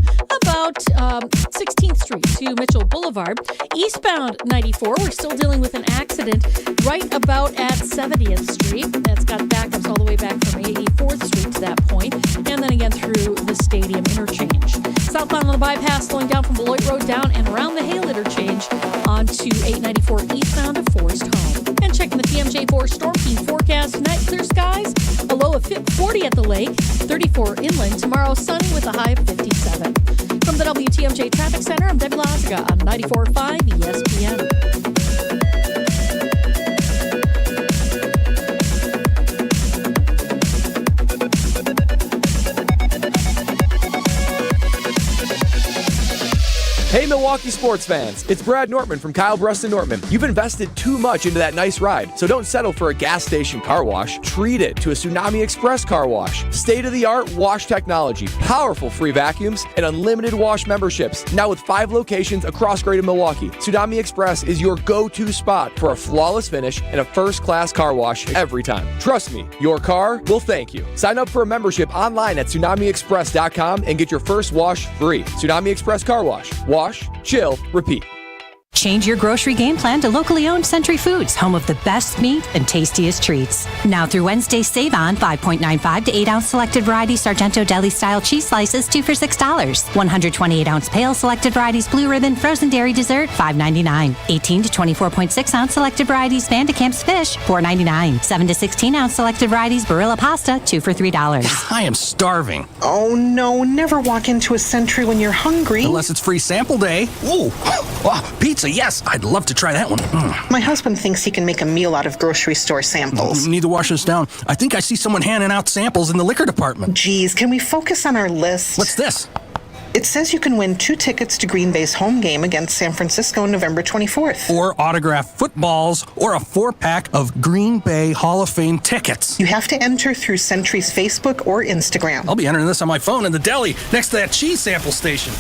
about 16th Street to Mitchell Boulevard. Eastbound 94, we're still dealing with an accident right about at 70th Street. That's got backups all the way back from 84th Street to that point, and then again through the Stadium Interchange. Southbound on the bypass, slowing down from Beloit Road down and around the Hale Interchange onto 894 eastbound to Forest Home. And checking the TMJ4 Storm Team forecast tonight, clear skies, a low of 40 at the lake, 34 inland. Tomorrow, sunny with a high of 57. From the WTMJ Traffic Center, I'm Debbie Lazaga on 94.5 ESPN. Hey, Milwaukee sports fans, it's Brad Nortman from Kyle Brust and Nortman. You've invested too much into that nice ride, so don't settle for a gas station car wash. Treat it to a Tsunami Express car wash. State-of-the-art wash technology, powerful free vacuums, and unlimited wash memberships. Now with 5 locations across Greater Milwaukee, Tsunami Express is your go-to spot for a flawless finish and a first-class car wash every time. Trust me, your car will thank you. Sign up for a membership online at TsunamiExpress.com and get your first wash free. Tsunami Express Car Wash. Wash chill, repeat. Change your grocery game plan to locally owned Century Foods, home of the best meat and tastiest treats. Now through Wednesday, save on 5.95 to 8-ounce selected variety Sargento Deli-style cheese slices, 2 for $6. 128-ounce pale selected varieties Blue Ribbon frozen dairy dessert, $5.99. 18 to 24.6-ounce selected varieties Vandecamp's fish, $4.99. 7 to 16-ounce selected varieties Barilla pasta, 2 for $3. I am starving. Oh no, never walk into a Century when you're hungry. Unless it's free sample day. Ooh, oh, pizza, yes. I'd love to try that one. My husband thinks he can make a meal out of grocery store samples. Need to wash this down. I think I see someone handing out samples in the liquor department. Geez, can we focus on our list? What's this? It says you can win 2 tickets to Green Bay's home game against San Francisco November 24th. Or autographed footballs, or a 4-pack of Green Bay Hall of Fame tickets. You have to enter through Century's Facebook or Instagram. I'll be entering this on my phone in the deli next to that cheese sample station.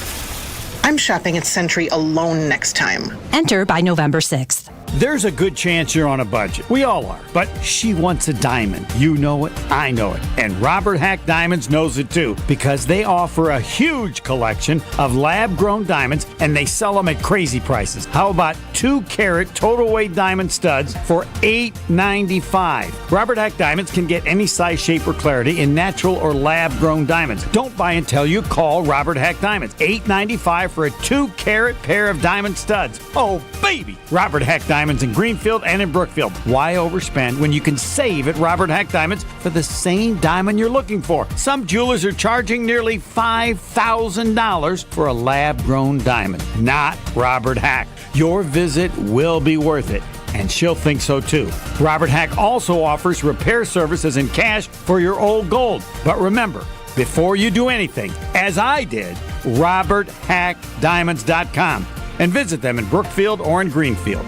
I'm shopping at Century alone next time. Enter by November 6th. There's a good chance you're on a budget. We all are. But she wants a diamond. You know it. I know it. And Robert Hack Diamonds knows it too, because they offer a huge collection of lab-grown diamonds, and they sell them at crazy prices. How about 2-carat total weight diamond studs for $8.95? Robert Hack Diamonds can get any size, shape, or clarity in natural or lab-grown diamonds. Don't buy until you call Robert Hack Diamonds. $8.95 for a 2-carat pair of diamond studs. Oh, baby! Robert Hack Diamonds in Greenfield and in Brookfield. Why overspend when you can save at Robert Hack Diamonds for the same diamond you're looking for? Some jewelers are charging nearly $5,000 for a lab-grown diamond. Not Robert Hack. Your visit will be worth it, and she'll think so too. Robert Hack also offers repair services and cash for your old gold. But remember, before you do anything, as I did, RobertHackDiamonds.com, and visit them in Brookfield or in Greenfield.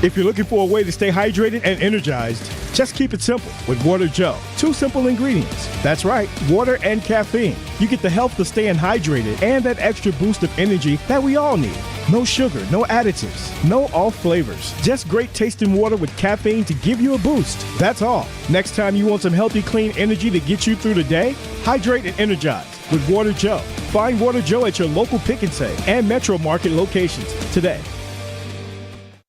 If you're looking for a way to stay hydrated and energized, just keep it simple with Water Joe. 2 simple ingredients. That's right, water and caffeine. You get the help to staying hydrated and that extra boost of energy that we all need. No sugar, no additives, no off flavors. Just great tasting water with caffeine to give you a boost. That's all. Next time you want some healthy, clean energy to get you through the day, hydrate and energize with Water Joe. Find Water Joe at your local Pick and Save and Metro Market locations today.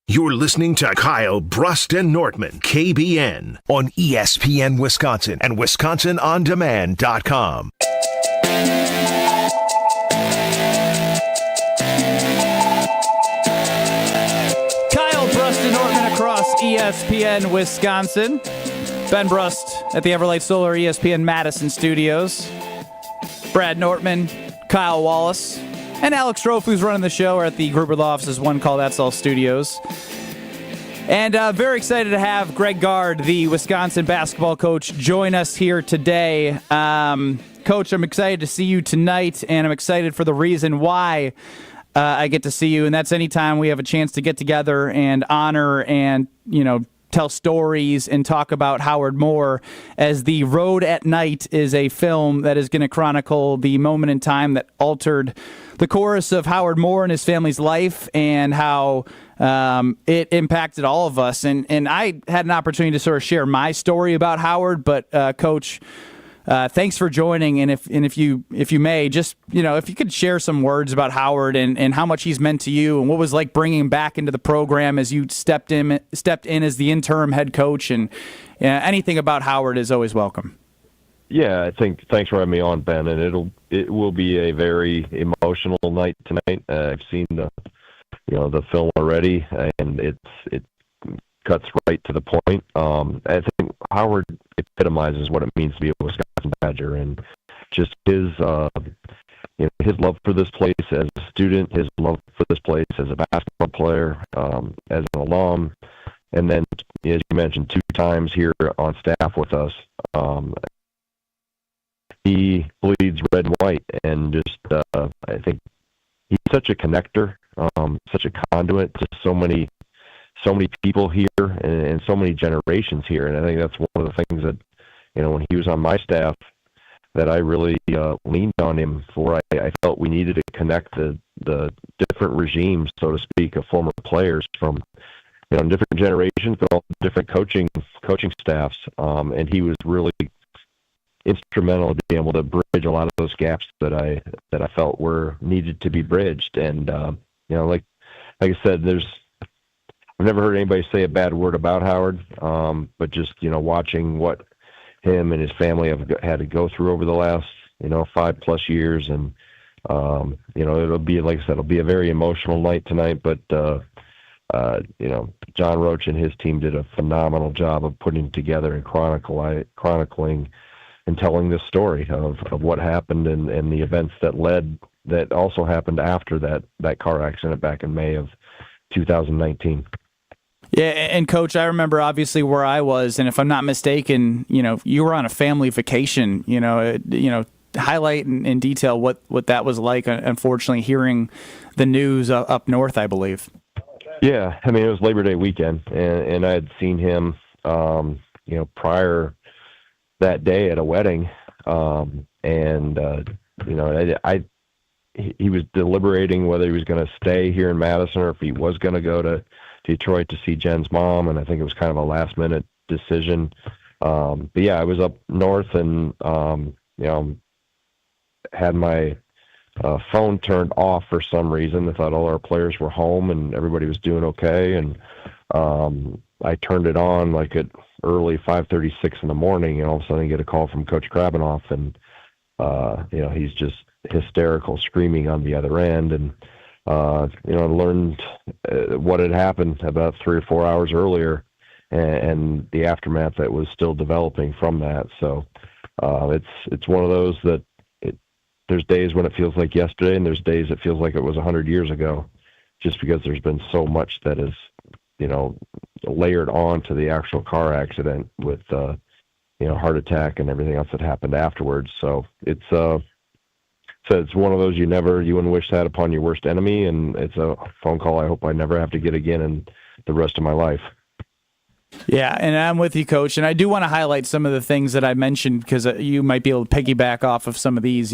You're listening to Kyle, Brust, and Nortman, KBN, on ESPN Wisconsin and WisconsinOnDemand.com. Kyle, Brust, and Nortman across ESPN Wisconsin. Ben Brust at the Everlight Solar ESPN Madison Studios. Brad Nortman, Kyle Wallace, and Alex Strofe, who's running the show, are at the Gruber Law Office's One Call That's All Studios. And very excited to have Greg Gard, the Wisconsin basketball coach, join us here today. Coach, I'm excited to see you tonight, and I'm excited for the reason why I get to see you, and that's anytime we have a chance to get together and honor and, tell stories and talk about Howard Moore, as The Road at Night is a film that is going to chronicle the moment in time that altered the course of Howard Moore and his family's life, and how it impacted all of us. And I had an opportunity to sort of share my story about Howard, but Coach, thanks for joining. And if you may, just if you could share some words about Howard and how much he's meant to you, and what was like bringing him back into the program as you stepped in as the interim head coach, and anything about Howard is always welcome. Yeah, I think thanks for having me on, Ben. And it will be a very emotional night tonight. I've seen the film already, and it cuts right to the point. I think Howard epitomizes what it means to be a Wisconsin Badger, and just his his love for this place as a student, his love for this place as a basketball player, as an alum, and then, as you mentioned, 2 times here on staff with us. He bleeds red and white, and just I think he's such a connector, such a conduit to so many people here and so many generations here. And I think that's one of the things that, when he was on my staff, that I really leaned on him for. I felt we needed to connect the different regimes, so to speak, of former players from different generations, but all different coaching staffs. And he was really instrumental in being able to bridge a lot of those gaps that I felt were needed to be bridged. And like I said, I've never heard anybody say a bad word about Howard, but just watching what him and his family have had to go through over the last 5+ years, and it'll be, like I said, it'll be a very emotional night tonight. But John Roach and his team did a phenomenal job of putting together and chronicling and telling this story of what happened and the events that also happened after that car accident back in May of 2019. Yeah, and Coach, I remember obviously where I was, and if I'm not mistaken, you were on a family vacation. Highlight in detail what that was like. Unfortunately, hearing the news up north, I believe. Yeah, I mean, it was Labor Day weekend, and I had seen him, prior that day at a wedding, he was deliberating whether he was going to stay here in Madison or if he was going to go to Detroit to see Jen's mom, and I think it was kind of a last-minute decision. But yeah, I was up north and had my phone turned off for some reason. I thought all our players were home and everybody was doing okay, and I turned it on like at early 5:36 in the morning, and all of a sudden I get a call from Coach Krabenoff, and he's just hysterical, screaming on the other end, and learned what had happened about 3 or 4 hours earlier, and the aftermath that was still developing from that. So it's one of those that there's days when it feels like yesterday, and there's days it feels like it was 100 years ago, just because there's been so much that is layered on to the actual car accident with heart attack and everything else that happened afterwards. So it's one of those you wouldn't wish that upon your worst enemy, and it's a phone call I hope I never have to get again in the rest of my life. Yeah, and I'm with you, Coach. And I do want to highlight some of the things that I mentioned because you might be able to piggyback off of some of these.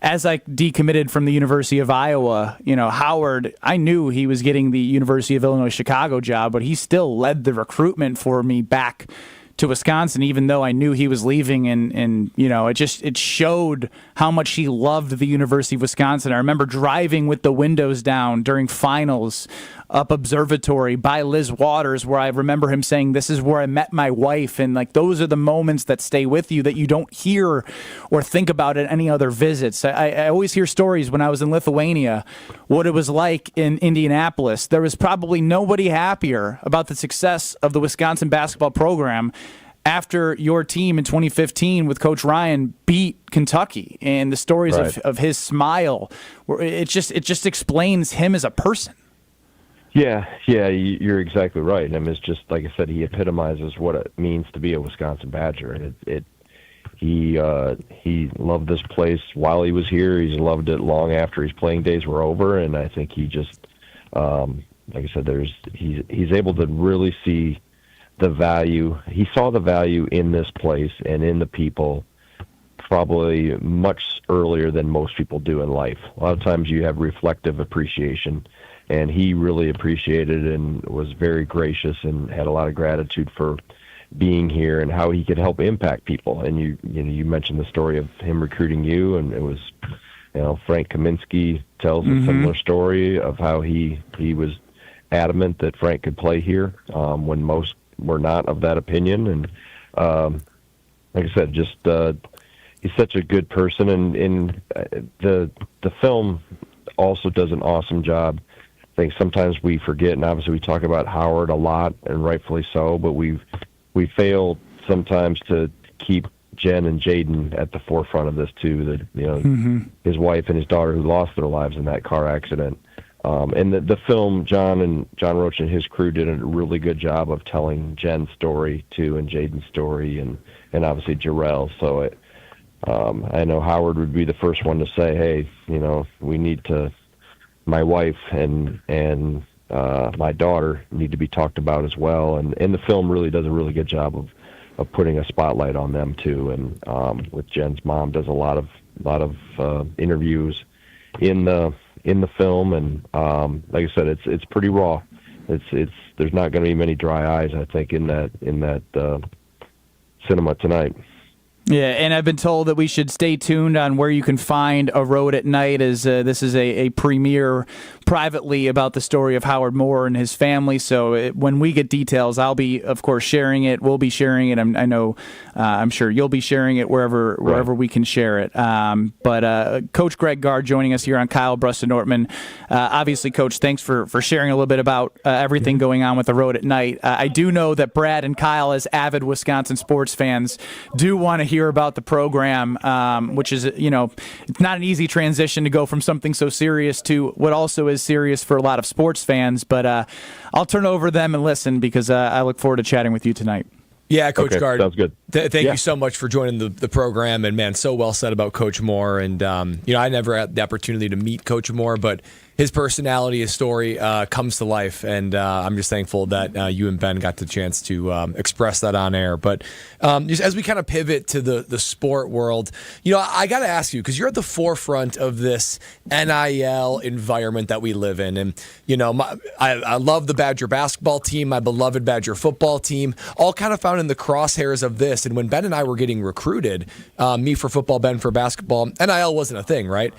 As I decommitted from the University of Iowa, Howard, I knew he was getting the University of Illinois Chicago job, but he still led the recruitment for me back to Wisconsin, even though I knew he was leaving, and it showed how much he loved the University of Wisconsin. I remember driving with the windows down during finals up Observatory by Liz Waters, where I remember him saying, "This is where I met my wife," and those are the moments that stay with you that you don't hear or think about at any other visits. I always hear stories when I was in Lithuania, what it was like in Indianapolis. There was probably nobody happier about the success of the Wisconsin basketball program after your team in 2015 with Coach Ryan beat Kentucky, and the stories of his smile, it just explains him as a person. Yeah, you're exactly right. I mean, it's just like I said, he epitomizes what it means to be a Wisconsin Badger. He loved this place while he was here. He's loved it long after his playing days were over, and I think he just, like I said, he's able to really see the value. He saw the value in this place and in the people probably much earlier than most people do in life. A lot of times you have reflective appreciation, and he really appreciated and was very gracious and had a lot of gratitude for being here and how he could help impact people. And you mentioned the story of him recruiting you, and it was, Frank Kaminsky tells a similar story of how he was adamant that Frank could play here when most were not of that opinion. And like I said, just he's such a good person, and the film also does an awesome job. I think sometimes we forget, and obviously we talk about Howard a lot, and rightfully so, but we fail sometimes to keep Jen and Jaden at the forefront of this too. That his wife and his daughter who lost their lives in that car accident. And the film, John Roach and his crew did a really good job of telling Jen's story too, and Jaden's story, and obviously Jarrell. So I know Howard would be the first one to say, hey, we need to. My wife and my daughter need to be talked about as well, and the film really does a really good job of putting a spotlight on them too. And with Jen's mom, does a lot of interviews in the film, and like I said, it's pretty raw. There's not going to be many dry eyes, I think, in that cinema tonight. Yeah, and I've been told that we should stay tuned on where you can find A Road at Night, as this is a premiere privately about the story of Howard Moore and his family. So when we get details, I'll be, of course, sharing it. We'll be sharing it. I'm sure you'll be sharing it wherever we can share it. But Coach Greg Gard joining us here on Kyle, Brust, and Nortman. Obviously, Coach, thanks for sharing a little bit about everything going on with A Road at Night. I do know that Brad and Kyle, as avid Wisconsin sports fans, do want to hear about the program, which is, it's not an easy transition to go from something so serious to what also is serious for a lot of sports fans. But I'll turn over to them and listen, because I look forward to chatting with you tonight. Yeah, Coach Gard. Sounds good. Thank you so much for joining the program. And, man, so well said about Coach Moore. And, I never had the opportunity to meet Coach Moore, but his personality, his story comes to life. And I'm just thankful that you and Ben got the chance to express that on air. But just as we kind of pivot to the sport world, I got to ask you, because you're at the forefront of this NIL environment that we live in. And, I love the Badger basketball team, my beloved Badger football team, all kind of found in the crosshairs of this. And when Ben and I were getting recruited, me for football, Ben for basketball, NIL wasn't a thing, right?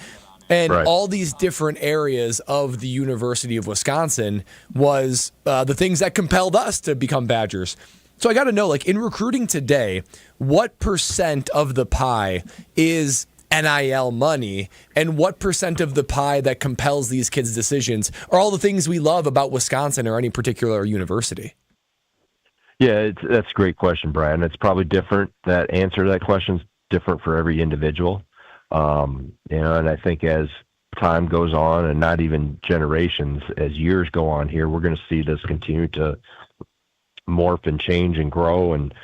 And all these different areas of the University of Wisconsin was the things that compelled us to become Badgers. So I got to know, in recruiting today, what % of the pie is NIL money, and what % of the pie that compels these kids' decisions are all the things we love about Wisconsin or any particular university? Yeah, that's a great question, Brad. And it's probably different. That answer to that question is different for every individual. And I think as time goes on, and not even generations, as years go on here, we're going to see this continue to morph and change and grow and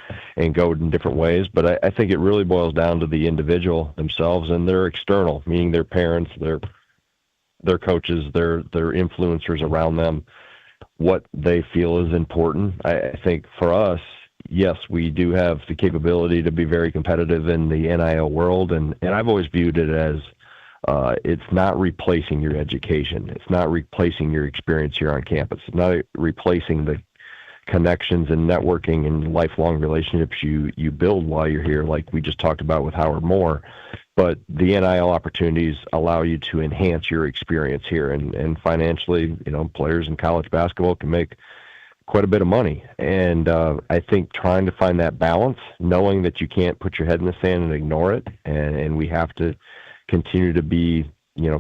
go in different ways. But I think it really boils down to the individual themselves and their external, meaning their parents, their coaches, their influencers around them, what they feel is important. I think for us, yes, we do have the capability to be very competitive in the NIL world, and I've always viewed it as it's not replacing your education. It's not replacing your experience here on campus. It's not replacing the connections and networking and lifelong relationships you build while you're here, like we just talked about with Howard Moore. But the NIL opportunities allow you to enhance your experience here, and financially, players in college basketball can make quite a bit of money. And I think trying to find that balance, knowing that you can't put your head in the sand and ignore it, and we have to continue to be,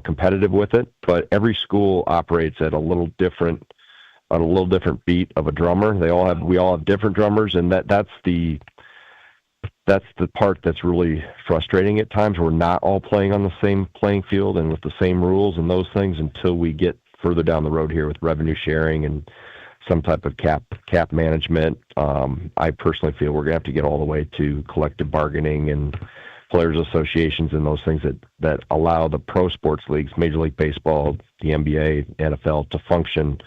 competitive with it. But every school operates at a little different beat of a drummer. We all have different drummers, and that's the part that's really frustrating at times. We're not all playing on the same playing field and with the same rules and those things until we get further down the road here with revenue sharing and some type of cap management. I personally feel we're going to have to get all the way to collective bargaining and players associations and those things that allow the pro sports leagues, Major League Baseball, the NBA, NFL, to function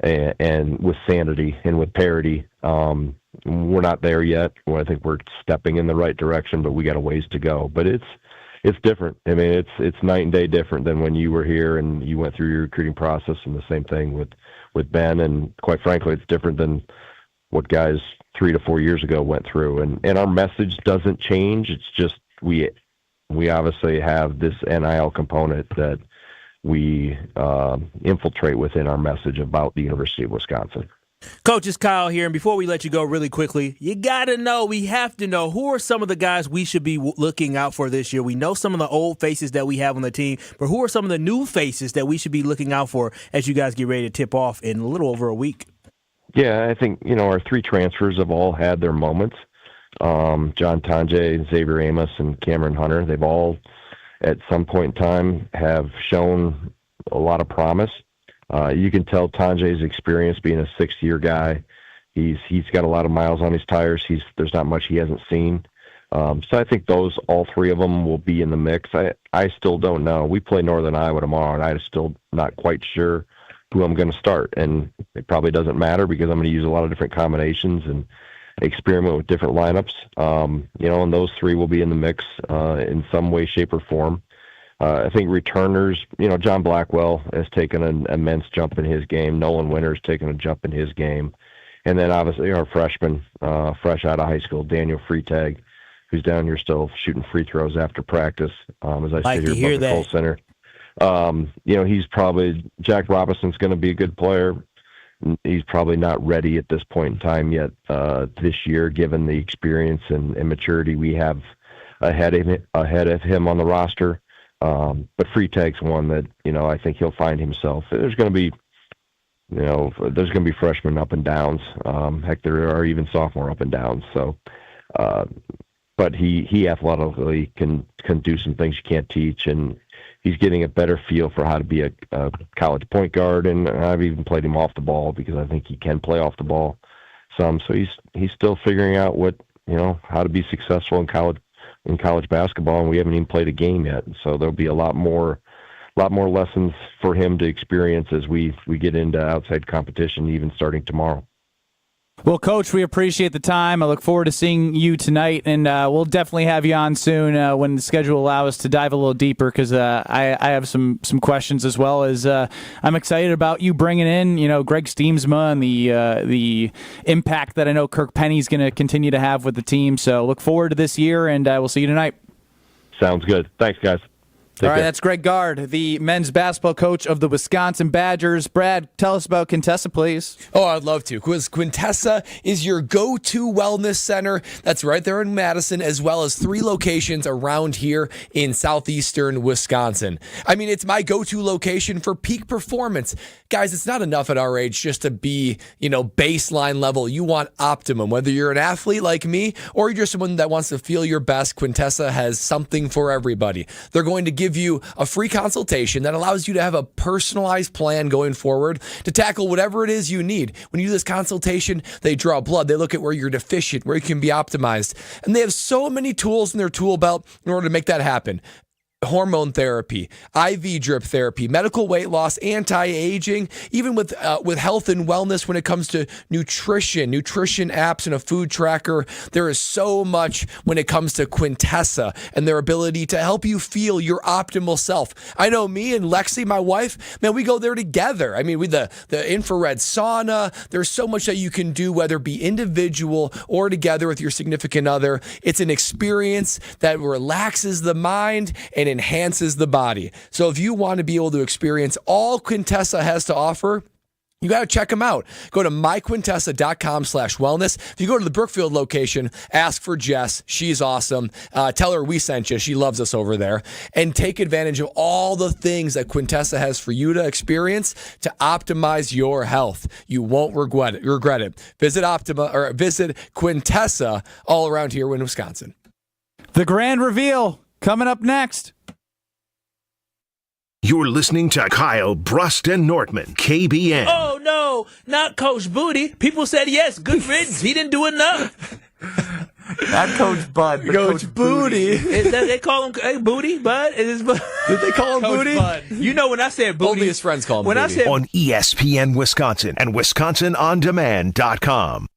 and with sanity and with parity. We're not there yet. I think we're stepping in the right direction, but we got a ways to go. But it's different. I mean, it's night and day different than when you were here and you went through your recruiting process, and the same thing with Ben. And quite frankly, it's different than what guys 3 to 4 years ago went through. And our message doesn't change. It's just we obviously have this NIL component that we infiltrate within our message about the University of Wisconsin. Coach, it's Kyle here, and before we let you go really quickly, we have to know, who are some of the guys we should be looking out for this year? We know some of the old faces that we have on the team, but who are some of the new faces that we should be looking out for as you guys get ready to tip off in a little over a week? Yeah, I think, our 3 transfers have all had their moments. John Tanjay, Xavier Amos, and Cameron Hunter, they've all, at some point in time, have shown a lot of promise. You can tell Tanjay's experience being a 6-year guy. He's got a lot of miles on his tires. There's not much he hasn't seen. So I think all 3 of them will be in the mix. I still don't know. We play Northern Iowa tomorrow, and I'm still not quite sure who I'm going to start. And it probably doesn't matter because I'm going to use a lot of different combinations and experiment with different lineups. And those 3 will be in the mix in some way, shape, or form. I think returners, John Blackwell has taken an immense jump in his game. Nolan Winter's taken a jump in his game. And then obviously our freshman, fresh out of high school, Daniel Freitag, who's down here still shooting free throws after practice. As I sit here above the Kohl Center, he's probably Jack Robinson's going to be a good player. He's probably not ready at this point in time yet this year, given the experience and maturity we have ahead of him on the roster. But Freitag's one that I think he'll find himself. There's going to be freshmen up and downs. Heck, there are even sophomore up and downs. So, but he athletically can do some things you can't teach, and he's getting a better feel for how to be a college point guard. And I've even played him off the ball because I think he can play off the ball some. So he's still figuring out how to be successful in college basketball, and we haven't even played a game yet. So there'll be a lot more lessons for him to experience as we get into outside competition, even starting tomorrow. Well, Coach, we appreciate the time. I look forward to seeing you tonight, and we'll definitely have you on soon when the schedule allows us to dive a little deeper, because I have some questions, as well as I'm excited about you bringing in Greg Steemsma and the impact that I know Kirk Penny's going to continue to have with the team. So look forward to this year, and we'll see you tonight. Sounds good. Thanks, guys. All right, that's Greg Gard, the men's basketball coach of the Wisconsin Badgers. Brad, tell us about Quintessa, please. Oh, I'd love to. Because Quintessa is your go-to wellness center. That's right there in Madison, as well as 3 locations around here in southeastern Wisconsin. I mean, it's my go-to location for peak performance. Guys, it's not enough at our age just to be, baseline level. You want optimum. Whether you're an athlete like me or you're just someone that wants to feel your best, Quintessa has something for everybody. They're going to give you a free consultation that allows you to have a personalized plan going forward to tackle whatever it is you need. When you do this consultation, they draw blood. They look at where you're deficient, where you can be optimized. And they have so many tools in their tool belt in order to make that happen. Hormone therapy, IV drip therapy, medical weight loss, anti-aging, even with health and wellness when it comes to nutrition apps and a food tracker. There is so much when it comes to Quintessa and their ability to help you feel your optimal self. I know me and Lexi, my wife, man, we go there together. I mean, with the infrared sauna, there's so much that you can do, whether it be individual or together with your significant other. It's an experience that relaxes the mind and enhances the body. So if you want to be able to experience all Quintessa has to offer, you got to check them out. Go to myquintessa.com/wellness. If you go to the Brookfield location, ask for Jess. She's awesome. Tell her we sent you. She loves us over there. And take advantage of all the things that Quintessa has for you to experience to optimize your health. You won't regret it. Visit Quintessa all around here in Wisconsin. The grand reveal coming up next. You're listening to Kyle, Brust, and Nortman, KBN. Oh, no, not Coach Booty. People said yes, good riddance. He didn't do enough. Not Coach Bud, but Coach Booty. They call him Booty, Bud? Did they call him Coach Booty? Bud. When I said Booty. Only his friends call him Booty. I said on ESPN Wisconsin and WisconsinOnDemand.com.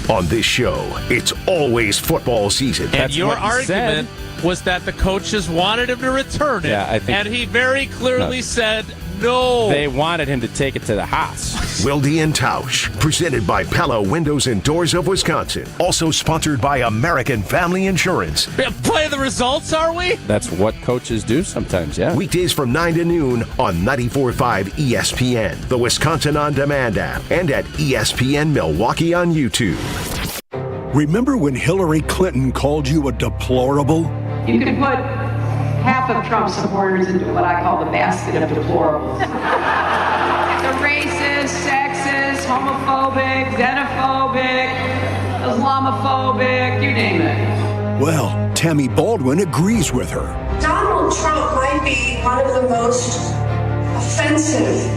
On this show, it's always football season. And your argument was that the coaches wanted him to return it. Yeah, I think, and he very clearly said no. They wanted him to take it to the house. Wilde and Tausch, presented by Pella Windows and Doors of Wisconsin. Also sponsored by American Family Insurance. Play the results, are we? That's what coaches do sometimes, yeah. Weekdays from 9 to noon on 94.5 ESPN, the Wisconsin On Demand app, and at ESPN Milwaukee on YouTube. Remember when Hillary Clinton called you a deplorable? You could put half of Trump supporters into what I call the basket of deplorables. The racist, sexist, homophobic, xenophobic, Islamophobic, you name it. Well, Tammy Baldwin agrees with her. Donald Trump might be one of the most offensive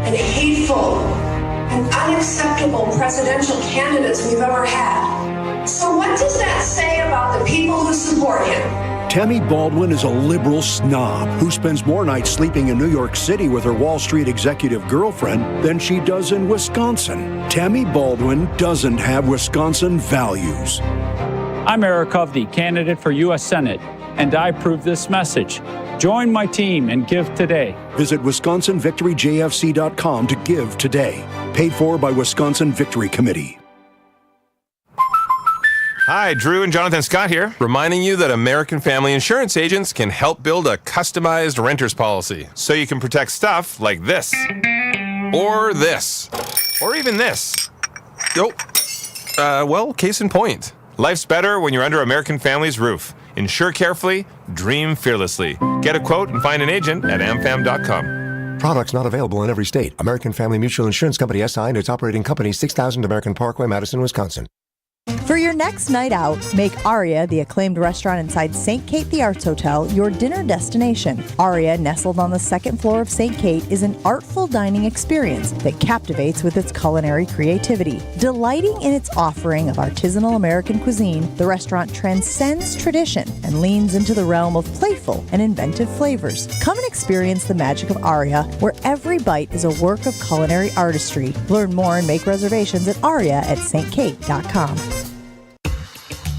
and hateful and unacceptable presidential candidates we've ever had. So what does that say about the people who support him? Tammy Baldwin is a liberal snob who spends more nights sleeping in New York City with her Wall Street executive girlfriend than she does in Wisconsin. Tammy Baldwin doesn't have Wisconsin values. I'm Eric Hovde, candidate for U.S. Senate, and I approve this message. Join my team and give today. Visit WisconsinVictoryJFC.com to give today. Paid for by Wisconsin Victory Committee. Hi, Drew and Jonathan Scott here, reminding you that American Family Insurance agents can help build a customized renter's policy so you can protect stuff like this, or this, or even this. Well, case in point. Life's better when you're under American Family's roof. Insure carefully, dream fearlessly. Get a quote and find an agent at amfam.com. Products not available in every state. American Family Mutual Insurance Company SI and its operating company, 6000 American Parkway, Madison, Wisconsin. For your next night out, make Aria, the acclaimed restaurant inside St. Kate the Arts Hotel, your dinner destination. Aria, nestled on the second floor of St. Kate, is an artful dining experience that captivates with its culinary creativity. Delighting in its offering of artisanal American cuisine, the restaurant transcends tradition and leans into the realm of playful and inventive flavors. Come and experience the magic of Aria, where every bite is a work of culinary artistry. Learn more and make reservations at aria@stkate.com.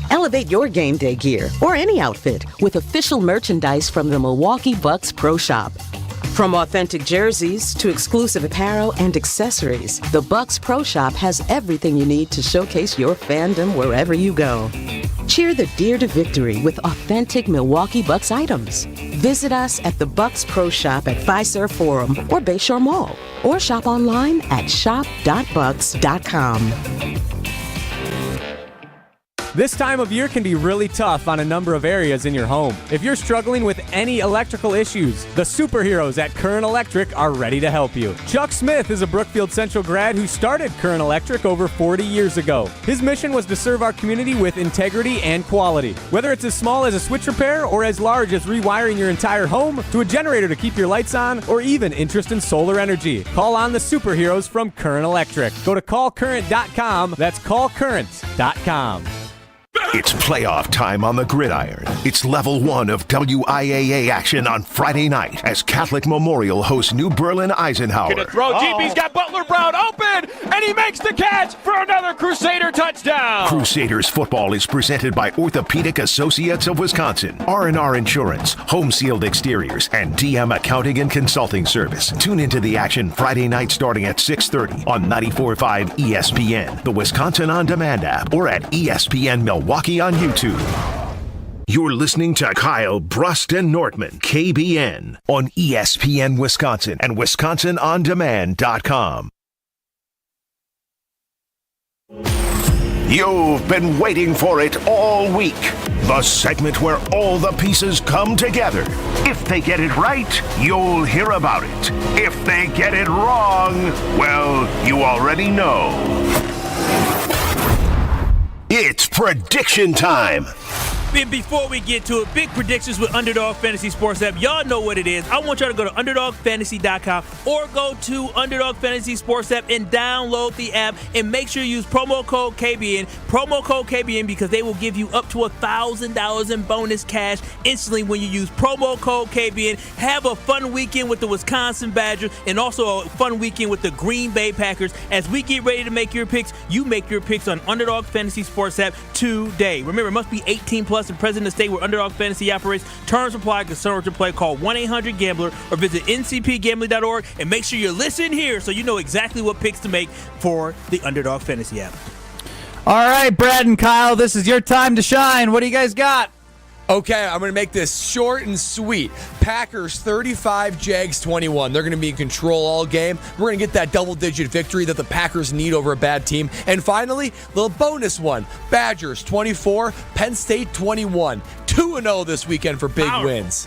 Elevate your game day gear or any outfit with official merchandise from the Milwaukee Bucks Pro Shop. From authentic jerseys to exclusive apparel and accessories, the Bucks Pro Shop has everything you need to showcase your fandom wherever you go. Cheer the deer to victory with authentic Milwaukee Bucks items. Visit us at the Bucks Pro Shop at Fiserv Forum or Bayshore Mall, or shop online at shop.bucks.com. This time of year can be really tough on a number of areas in your home. If you're struggling with any electrical issues, the superheroes at Current Electric are ready to help you. Chuck Smith is a Brookfield Central grad who started Current Electric over 40 years ago. His mission was to serve our community with integrity and quality. Whether it's as small as a switch repair or as large as rewiring your entire home, to a generator to keep your lights on, or even interest in solar energy, call on the superheroes from Current Electric. Go to callcurrent.com. That's callcurrent.com. It's playoff time on the gridiron. It's level 1 of WIAA action on Friday night as Catholic Memorial hosts New Berlin Eisenhower. Gonna throw deep. He's got Butler Brown open, and he makes the catch for another Crusader touchdown. Crusaders football is presented by Orthopedic Associates of Wisconsin, R&R Insurance, Home Sealed Exteriors, and DM Accounting and Consulting Service. Tune into the action Friday night starting at 6:30 on 94.5 ESPN, the Wisconsin On Demand app, or at ESPN Milwaukee on YouTube. You're listening to Kyle, Brust, and Nortman, KBN, on ESPN Wisconsin and WisconsinOnDemand.com. You've been waiting for it all week. The segment where all the pieces come together. If they get it right, you'll hear about it. If they get it wrong, well, you already know. It's prediction time. And before we get to it, big predictions with Underdog Fantasy Sports app. Y'all know what it is. I want y'all to go to UnderdogFantasy.com or go to Underdog Fantasy Sports app and download the app and make sure you use promo code KBN. Promo code KBN because they will give you up to $1,000 in bonus cash instantly when you use promo code KBN. Have a fun weekend with the Wisconsin Badgers and also a fun weekend with the Green Bay Packers. As we get ready to make your picks, you make your picks on Underdog Fantasy Sports app today. Remember, it must be 18 plus and present in the state where Underdog Fantasy operates. Terms apply. Concern to play. Call 1-800-GAMBLER or visit ncpgambling.org and make sure you listen here so you know exactly what picks to make for the Underdog Fantasy app. All right, Brad and Kyle, this is your time to shine. What do you guys got? Okay, I'm going to make this short and sweet. Packers 35, Jags 21. They're going to be in control all game. We're going to get that double-digit victory that the Packers need over a bad team. And finally, little bonus one. Badgers 24, Penn State 21. 2-0 this weekend for big wins.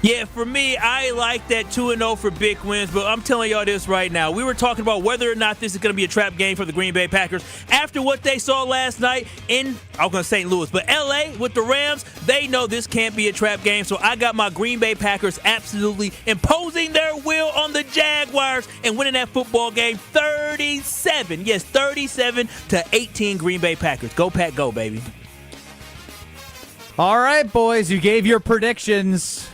Yeah, for me, I like that 2-0 for big wins, but I'm telling y'all this right now. We were talking about whether or not this is going to be a trap game for the Green Bay Packers. After what they saw last night in, I was going to say St. Louis, but L.A. with the Rams, they know this can't be a trap game, so I got my Green Bay Packers absolutely imposing their will on the Jaguars and winning that football game 37-18 Green Bay Packers. Go Pack, go, baby. All right, boys, you gave your predictions.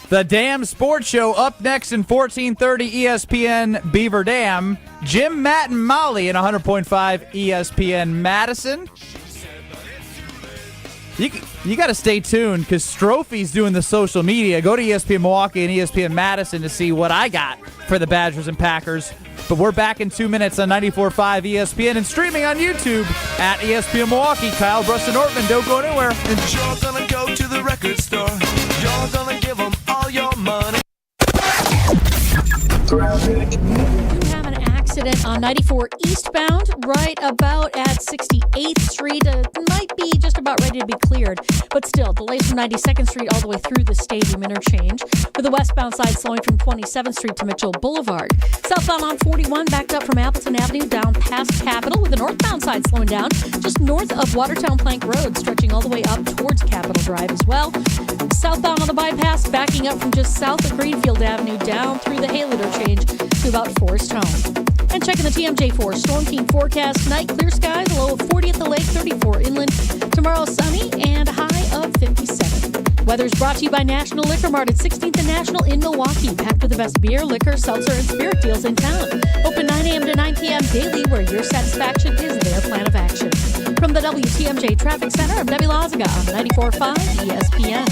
The Dam Sports Show up next in 1430 ESPN Beaver Dam. Jim, Matt, and Molly in 100.5 ESPN Madison. You got to stay tuned because Strophy's doing the social media. Go to ESPN Milwaukee and ESPN Madison to see what I got for the Badgers and Packers. But we're back in 2 minutes on 94.5 ESPN and streaming on YouTube at ESPN Milwaukee. Kyle, Brust, and Nortman, don't go anywhere. And you're gonna go to the record store. You're gonna give them all your money. We have an accident on 94 eastbound, right about at 68th Street. Might be just about ready to be cleared, but still, delays from 92nd Street all the way through the stadium interchange, with the westbound side slowing from 27th Street to Mitchell Boulevard. Southbound on 41, backed up from Appleton Avenue down past Capitol, with the northbound side slowing down just north of Watertown Plank Road, stretching all the way up towards Capitol Drive as well. Southbound on the bypass, backing up from just south of Greenfield Avenue down through the Hale interchange to about Forest Home. And checking the TMJ4 Storm Team forecast tonight, clear skies, a low of 40 at the lake, 34 inland. Tomorrow sunny and a high of 57. Weather's brought to you by National Liquor Mart at 16th and National in Milwaukee, packed with the best beer, liquor, seltzer, and spirit deals in town. Open 9 a.m. to 9 p.m. daily, where your satisfaction is their plan of action. From the WTMJ Traffic Center, I'm Debbie Loziga on 94.5 ESPN.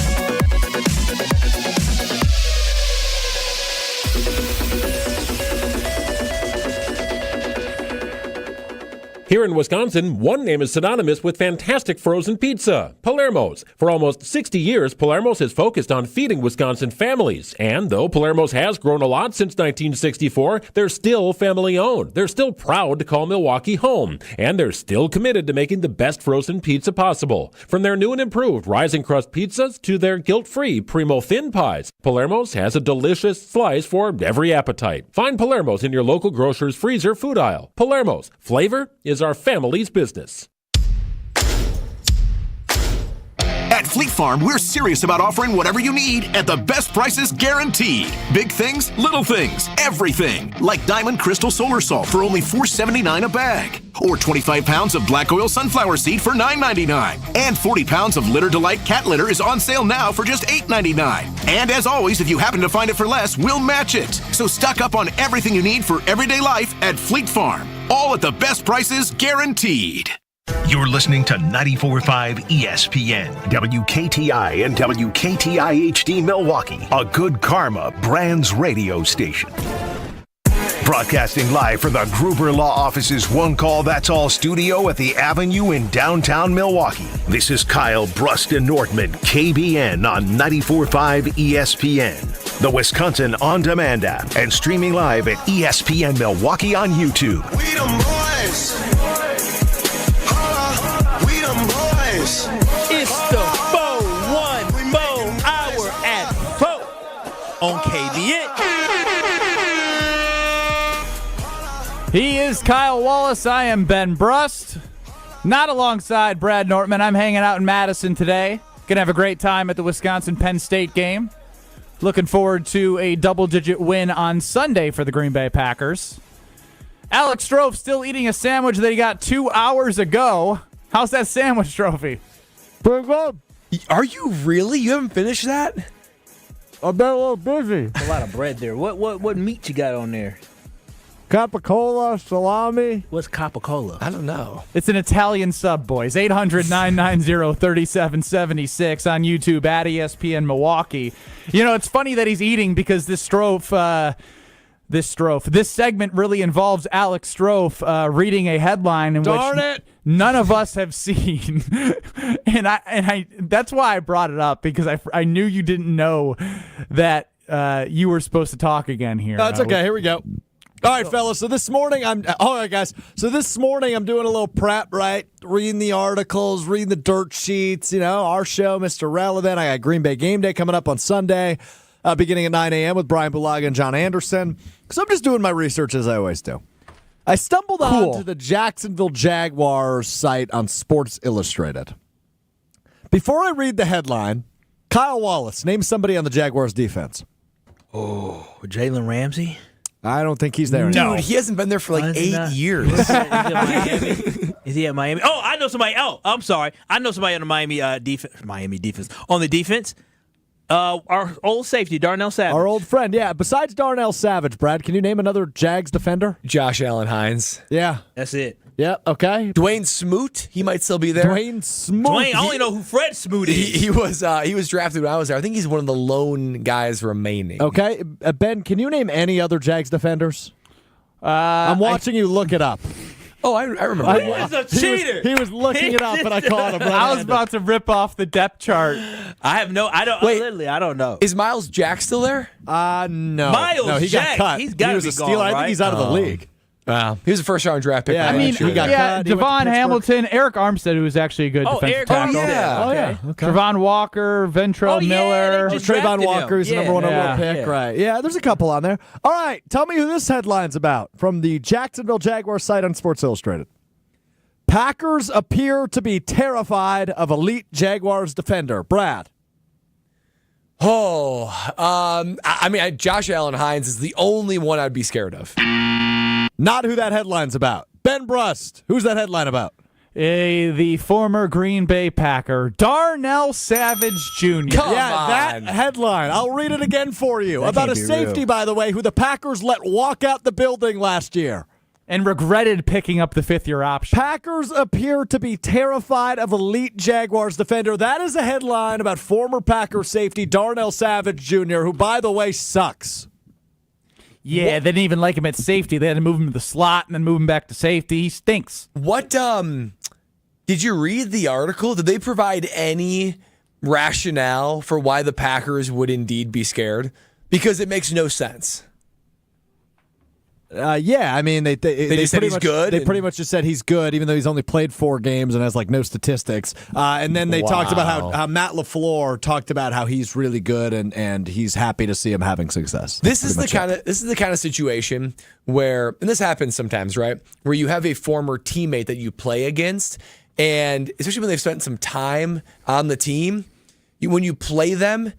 Here in Wisconsin, one name is synonymous with fantastic frozen pizza, Palermo's. For almost 60 years, Palermo's has focused on feeding Wisconsin families. And though Palermo's has grown a lot since 1964, they're still family-owned. They're still proud to call Milwaukee home. And they're still committed to making the best frozen pizza possible. From their new and improved rising crust pizzas to their guilt-free Primo thin pies, Palermo's has a delicious slice for every appetite. Find Palermo's in your local grocer's freezer food aisle. Palermo's. Flavor is our family's business. At Fleet Farm, we're serious about offering whatever you need at the best prices guaranteed. Big things, little things, everything. Like Diamond Crystal Solar Salt for only $4.79 a bag. Or 25 pounds of black oil sunflower seed for $9.99. And 40 pounds of Litter Delight cat litter is on sale now for just $8.99. And as always, if you happen to find it for less, we'll match it. So stock up on everything you need for everyday life at Fleet Farm. All at the best prices guaranteed. You're listening to 94.5 ESPN, WKTI and WKTI HD Milwaukee, a Good Karma Brands radio station. Broadcasting live from the Gruber Law Office's One Call That's All studio at the Avenue in downtown Milwaukee. This is Kyle, Brust, and Nortman, KBN on 94.5 ESPN, the Wisconsin On Demand app, and streaming live at ESPN Milwaukee on YouTube. We them boys. We them boys. It's the 4-1 hour at 4 on KBN. He is Kyle Wallace. I am Ben Brust. Not alongside Brad Nortman. I'm hanging out in Madison today. Gonna have a great time at the Wisconsin-Penn State game. Looking forward to a double-digit win on Sunday for the Green Bay Packers. Alex Strofe still eating a sandwich that he got 2 hours ago. How's that sandwich, Trophy? Pretty good. Are you really? You haven't finished that? I've been a little busy. A lot of bread there. What meat you got on there? Capicola, salami. What's capicola? I don't know. It's an Italian sub, boys. 800-990-3776 on YouTube at ESPN Milwaukee. You know, it's funny that he's eating because this segment really involves Alex Strofe reading a headline in which none of us have seen. and I that's why I brought it up, because I knew you didn't know that you were supposed to talk again here. No, it's okay. Here we go. All right, fellas. So this morning I'm doing a little prep, right? Reading the articles, reading the dirt sheets, our show, Mr. Relevant. I got Green Bay Game Day coming up on Sunday, beginning at 9 a.m. with Brian Bulaga and John Anderson. So I'm just doing my research as I always do. I stumbled onto the Jacksonville Jaguars site on Sports Illustrated. Before I read the headline, Kyle Wallace, name somebody on the Jaguars defense. Oh, Jalen Ramsey? I don't think he's there anymore. Dude, he hasn't been there for like 8 years. Is he at Miami? Oh, I know somebody. Oh, I'm sorry. I know somebody on the Miami defense. On the defense. Our old safety, Darnell Savage. Our old friend, yeah. Besides Darnell Savage, Brad, can you name another Jags defender? Josh Allen Hines. Yeah. That's it. Yeah, okay. Dwayne Smoot, he might still be there. Dwayne Smoot. Dwayne, I only know who Fred Smoot is. He was drafted when I was there. I think he's one of the lone guys remaining. Okay. Ben, can you name any other Jags defenders? I'm watching you look it up. Oh, I remember. He was a cheater. He was looking it up, and I caught him. I was about to rip off the depth chart. I don't know. Is Miles Jack still there? No. Miles no, he Jack, got cut. he's gotta he was be a steal. gone, I think right? he's out of the league. Wow. He was a first-round draft pick. Yeah, I mean, he got cut. He went to Devon Pittsburgh. Hamilton, Eric Armstead, who was actually a good defensive Eric tackle. Armstead. Okay. Trevon Walker, Ventrell Miller. they just Trayvon drafted Walker is the him. number one Yeah. overall pick, Yeah. right? Yeah, there's a couple on there. All right, tell me who this headline's about from the Jacksonville Jaguars site on Sports Illustrated. Packers appear to be terrified of elite Jaguars defender. Brad. I mean, Josh Allen Hines is the only one I'd be scared of. Not who that headline's about. Ben Brust. Who's that headline about? The former Green Bay Packer, Darnell Savage Jr. That headline. I'll read it again for you. That About can't a be safety, real. by the way, who the Packers let walk out the building last year. And regretted picking up the fifth-year option. Packers appear to be terrified of elite Jaguars defender. That is a headline about former Packer safety Darnell Savage Jr., who, by the way, sucks. Yeah, they didn't even like him at safety. They had to move him to the slot and then move him back to safety. He stinks. What, did you read the article? Did they provide any rationale for why the Packers would indeed be scared? Because it makes no sense. Yeah, I mean, they just said pretty he's much, good, They and- pretty much just said he's good, even though he's only played 4 games and has like no statistics. And then they talked about how Matt LaFleur talked about how he's really good and he's happy to see him having success. This is the kind of situation where, and this happens sometimes, right? Where you have a former teammate that you play against, and especially when they've spent some time on the team, when you play them.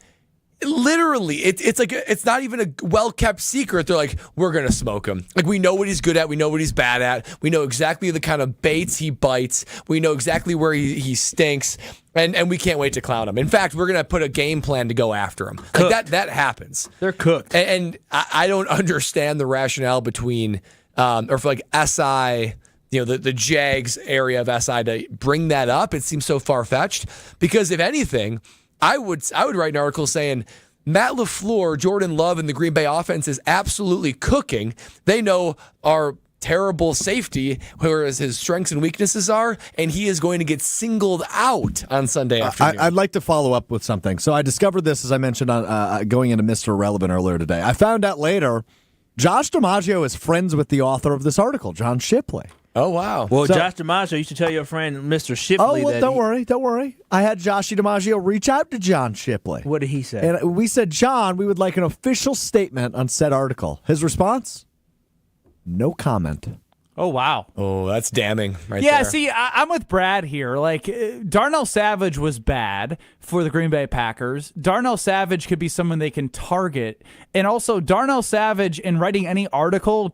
Literally, it's like it's not even a well-kept secret. They're like, we're going to smoke him. Like, we know what he's good at. We know what he's bad at. We know exactly the kind of baits he bites. We know exactly where he stinks. And we can't wait to clown him. In fact, we're going to put a game plan to go after him. Like that happens. They're cooked. And I don't understand the rationale between, or for like SI, the Jags area of SI to bring that up. It seems so far-fetched. Because if anything, I would write an article saying Matt LaFleur, Jordan Love, and the Green Bay offense is absolutely cooking. They know our terrible safety, whereas his strengths and weaknesses are, and he is going to get singled out on Sunday afternoon. I'd like to follow up with something. So I discovered this, as I mentioned, on going into Mr. Irrelevant earlier today. I found out later, Josh DiMaggio is friends with the author of this article, John Shipley. Oh, wow. Well, Josh DiMaggio used to tell your friend, Mr. Shipley, that don't worry. I had Joshy DiMaggio reach out to John Shipley. What did he say? And we said, John, we would like an official statement on said article. His response? No comment. Oh, wow. Oh, that's damning right yeah, there. see, I'm with Brad here. Like, Darnell Savage was bad for the Green Bay Packers. Darnell Savage could be someone they can target. And also, Darnell Savage, in writing any article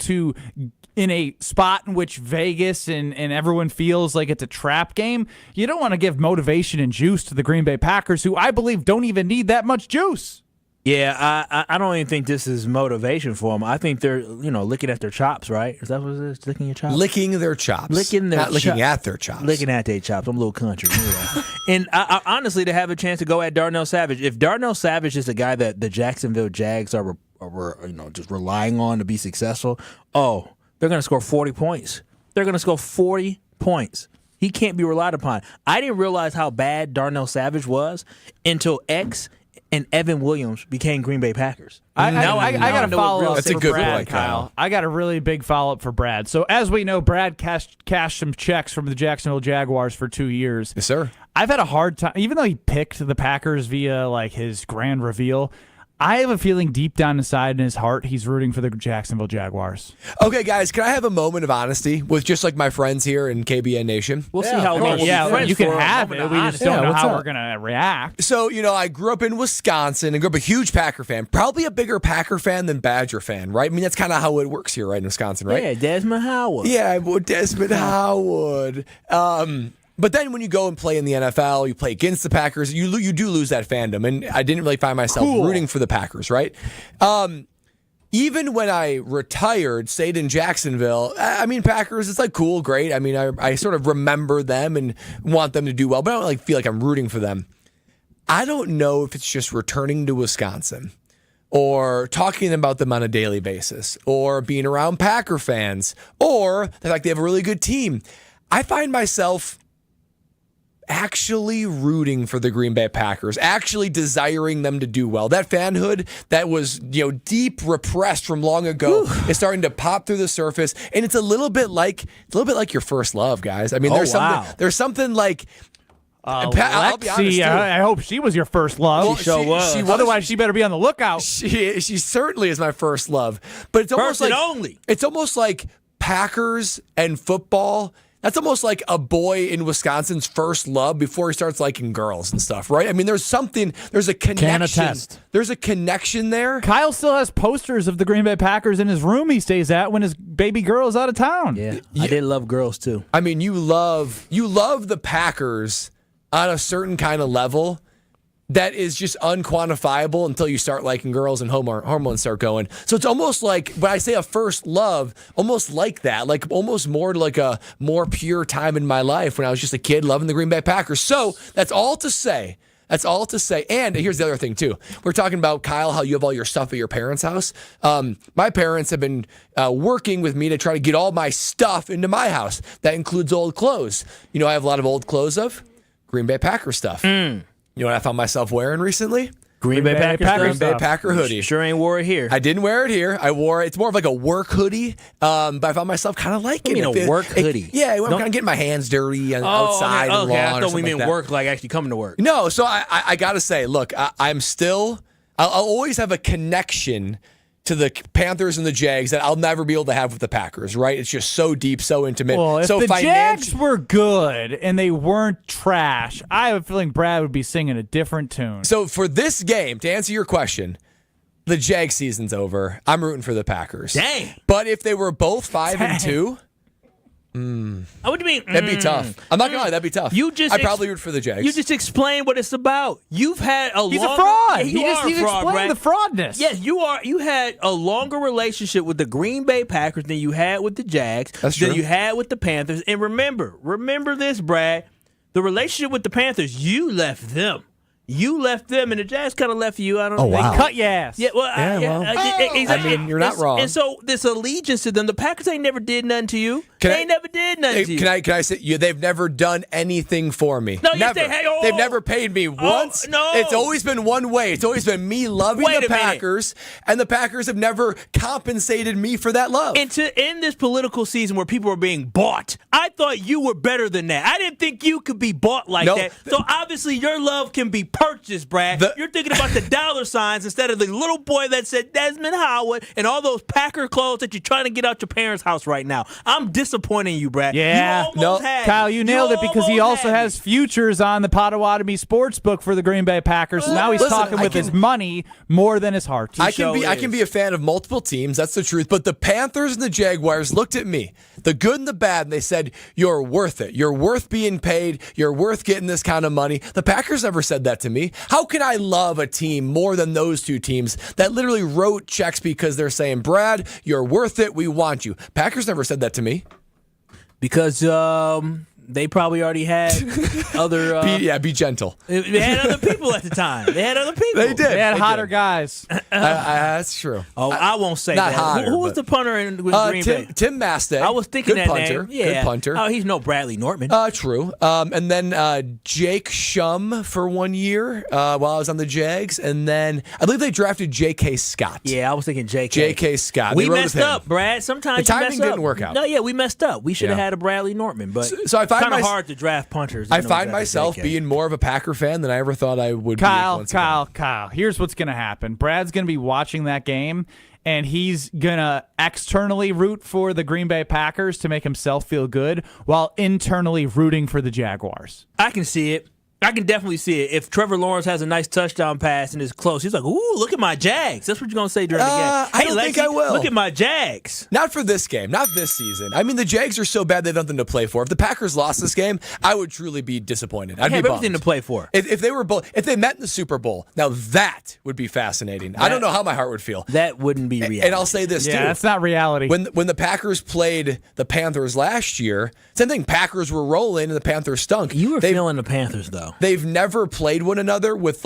in a spot in which Vegas and everyone feels like it's a trap game, you don't want to give motivation and juice to the Green Bay Packers, who I believe don't even need that much juice. Yeah, I don't even think this is motivation for them. I think they're, licking at their chops, right? Is that what it is? Licking your chops? Licking their chops. Not looking at their chops. Licking at their chops. I'm a little country. And I honestly, to have a chance to go at Darnell Savage, if Darnell Savage is the guy that the Jacksonville Jags are just relying on to be successful, they're going to score 40 points. They're going to score 40 points. He can't be relied upon. I didn't realize how bad Darnell Savage was until X and Evan Williams became Green Bay Packers. I got to follow up. That's a good Brad, point, Kyle. I got a really big follow up for Brad. So as we know, Brad cashed some checks from the Jacksonville Jaguars for 2 years. Yes, sir. I've had a hard time, even though he picked the Packers via like his grand reveal. I have a feeling deep down inside in his heart, he's rooting for the Jacksonville Jaguars. Okay, guys, can I have a moment of honesty with just like my friends here in KBN Nation? We'll see how long. Yeah, you can have it. We just don't know how up? we're going to react. So, I grew up in Wisconsin and grew up a huge Packer fan. Probably a bigger Packer fan than Badger fan, right? I mean, that's kind of how it works here, right, in Wisconsin, right? Yeah, Desmond Howard. Yeah, Desmond Howard. But then when you go and play in the NFL, you play against the Packers, you do lose that fandom. And I didn't really find myself rooting for the Packers, right? Even when I retired, stayed in Jacksonville, I mean, Packers, it's like cool, great. I mean, I sort of remember them and want them to do well, but I don't feel like I'm rooting for them. I don't know if it's just returning to Wisconsin or talking about them on a daily basis or being around Packer fans or the fact they have a really good team. I find myself actually rooting for the Green Bay Packers, actually desiring them to do well. That fanhood that was, deep repressed from long ago is starting to pop through the surface, and it's a little bit like your first love, guys. I mean, there's something like I'll be honest, I hope she was your first love. Well, she was. Otherwise, she better be on the lookout. She certainly is my first love. But it's almost it's almost like Packers and football. That's almost like a boy in Wisconsin's first love before he starts liking girls and stuff, right? I mean, there's a connection. Can attest. There's a connection there. Kyle still has posters of the Green Bay Packers in his room he stays at when his baby girl is out of town. Yeah, I did love girls too. I mean, you love the Packers on a certain kind of level that is just unquantifiable until you start liking girls and hormones start going. So it's almost like, when I say a first love, almost like that, like almost more like a more pure time in my life when I was just a kid loving the Green Bay Packers. So that's all to say. And here's the other thing, too. We're talking about, Kyle, how you have all your stuff at your parents' house. My parents have been working with me to try to get all my stuff into my house. That includes old clothes. I have a lot of old clothes of Green Bay Packer stuff. You know what I found myself wearing recently? Green Bay Packer hoodie. Sure ain't wore it here. I didn't wear it here. I wore it. It's more of like a work hoodie, but I found myself kind of liking it. A work hoodie? Yeah, I'm kind of getting my hands dirty and outside and lawn. I thought we meant work, like actually coming to work. No, so I got to say, look, I'll always have a connection to the Panthers and the Jags that I'll never be able to have with the Packers, right? It's just so deep, so intimate. Well, if so the Jags were good and they weren't trash, I have a feeling Brad would be singing a different tune. So for this game, to answer your question, the Jag season's over. I'm rooting for the Packers. Dang. But if they were both 5-2... What do you mean? That'd be tough. I'm not gonna lie, that'd be tough. I'd probably root for the Jags. You just explained what it's about. You've had He's a fraud. Yeah, He's explained the fraudness. Yes, you are. You had a longer relationship with the Green Bay Packers than you had with the Jags. That's true. Than you had with the Panthers. And remember this, Brad. The relationship with the Panthers, you left them. You left them, and the Jags kind of left you. I don't know. Wow. They cut your ass. Yeah, well, I mean, you're not wrong. And so this allegiance to them, the Packers ain't never did nothing to you. They never did nothing to you. Can I say they've never done anything for me? No, never. Yes, They've never paid me once. No. It's always been one way. It's always been me loving the Packers, and the Packers have never compensated me for that love. And to end this political season where people are being bought, I thought you were better than that. I didn't think you could be bought like that. So obviously your love can be purchased, Brad. You're thinking about the dollar signs instead of the little boy that said Desmond Howard and all those Packer clothes that you're trying to get out your parents' house right now. I'm disappointing you, Brad. Yeah. Kyle, you nailed it because he also has futures on the Potawatomi Sportsbook for the Green Bay Packers. So now he's talking with his money more than his heart. I can be a fan of multiple teams. That's the truth. But the Panthers and the Jaguars looked at me, the good and the bad, and they said, you're worth it. You're worth being paid. You're worth getting this kind of money. The Packers never said that to me. How can I love a team more than those two teams that literally wrote checks because they're saying, Brad, you're worth it. We want you. Packers never said that to me. Because they probably already had other... be gentle. They had other people at the time. They did. They had hotter guys. That's true. Oh, I won't say not that. Hotter, who was the punter with Green Bay? Tim Mastay. I was thinking good that punter. name. Yeah. Good punter. Oh, he's no Bradley Nortman. True. And then Jake Shum for 1 year while I was on the Jags. And then I believe they drafted J.K. Scott. Yeah, I was thinking J.K. J.K. Scott. We messed up, Brad. Sometimes the timing didn't work out. No, yeah, we messed up. We should have had a Bradley Nortman. But so I find kind of hard to draft punters. I find myself being more of a Packer fan than I ever thought I would be. Kyle, here's what's going to happen. Brad's going to be watching that game, and he's going to externally root for the Green Bay Packers to make himself feel good while internally rooting for the Jaguars. I can see it. I can definitely see it. If Trevor Lawrence has a nice touchdown pass and is close, he's like, "Ooh, look at my Jags." That's what you're gonna say during the game. I don't think I will. Look at my Jags. Not for this game, not this season. I mean, the Jags are so bad they have nothing to play for. If the Packers lost this game, I would truly be disappointed. I'd They be have bummed. everything to play for. If they met in the Super Bowl, now that would be fascinating. I don't know how my heart would feel. That wouldn't be reality. And I'll say this too. Yeah, that's not reality. When the Packers played the Panthers last year, same thing. Packers were rolling and the Panthers stunk. You were feeling the Panthers though. They've never played one another with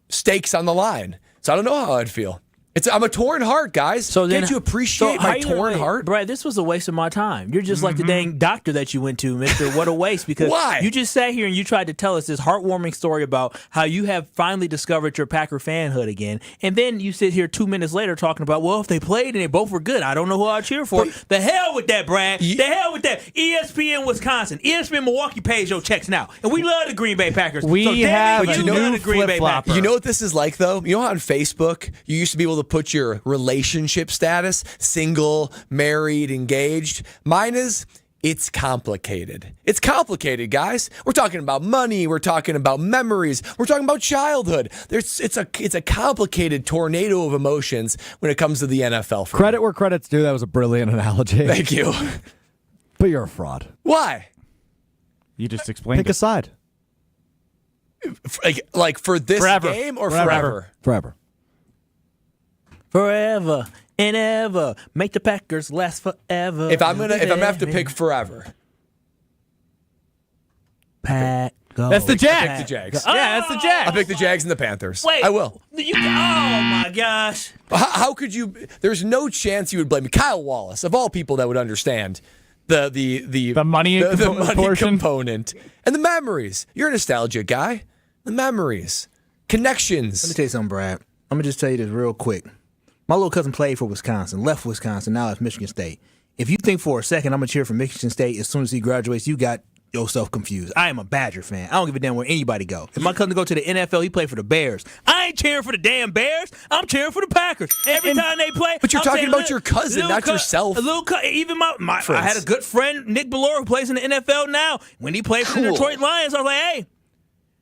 stakes on the line. So I don't know how I'd feel. I'm a torn heart, guys. So Can't you appreciate my torn heart? Brad, this was a waste of my time. You're just like the dang doctor that you went to, mister. What a waste. Because Why? You just sat here and you tried to tell us this heartwarming story about how you have finally discovered your Packer fanhood again. And then you sit here 2 minutes later talking about, well, if they played and they both were good, I don't know who I'd cheer for. The hell with that, Brad. The hell with that. ESPN Wisconsin. ESPN Milwaukee pays your checks now. And we love the Green Bay Packers. We have you a love new the Green Bay flip-flopper. Packers. You know what this is like, though? You know how on Facebook, you used to be able to put your relationship status, single, married, engaged? Mine is, it's complicated. It's complicated, guys. We're talking about money. We're talking about memories. We're talking about childhood. It's a complicated tornado of emotions when it comes to the NFL. Credit where credit's due. That was a brilliant analogy. Thank you. But you're a fraud. Why? You just explained Pick a side. Like for this Forever. game or Forever. Forever. Forever and ever. Make the Packers last forever. If I'm gonna have to pick forever, Pack. Go. That's the Jags. I pick the Jags. Yeah, that's the Jags. I'll pick the Jags and the Panthers. Wait, I will. oh my gosh. How could you? There's no chance you would blame me. Kyle Wallace, of all people that would understand the money portion? component and the memories. You're a nostalgia guy. The memories, connections. Let me tell you something, Brad. I'm gonna just tell you this real quick. My little cousin played for Wisconsin, left Wisconsin, now it's Michigan State. If you think for a second I'm gonna cheer for Michigan State as soon as he graduates, you got yourself confused. I am a Badger fan. I don't give a damn where anybody go. If my cousin go to the NFL, he played for the Bears. I ain't cheering for the damn Bears. I'm cheering for the Packers. Every time they play. But you're I'm talking saying, about your cousin, not yourself. Even I had a good friend, Nick Bellore, who plays in the NFL now. When he played for the Detroit Lions, I was like, hey,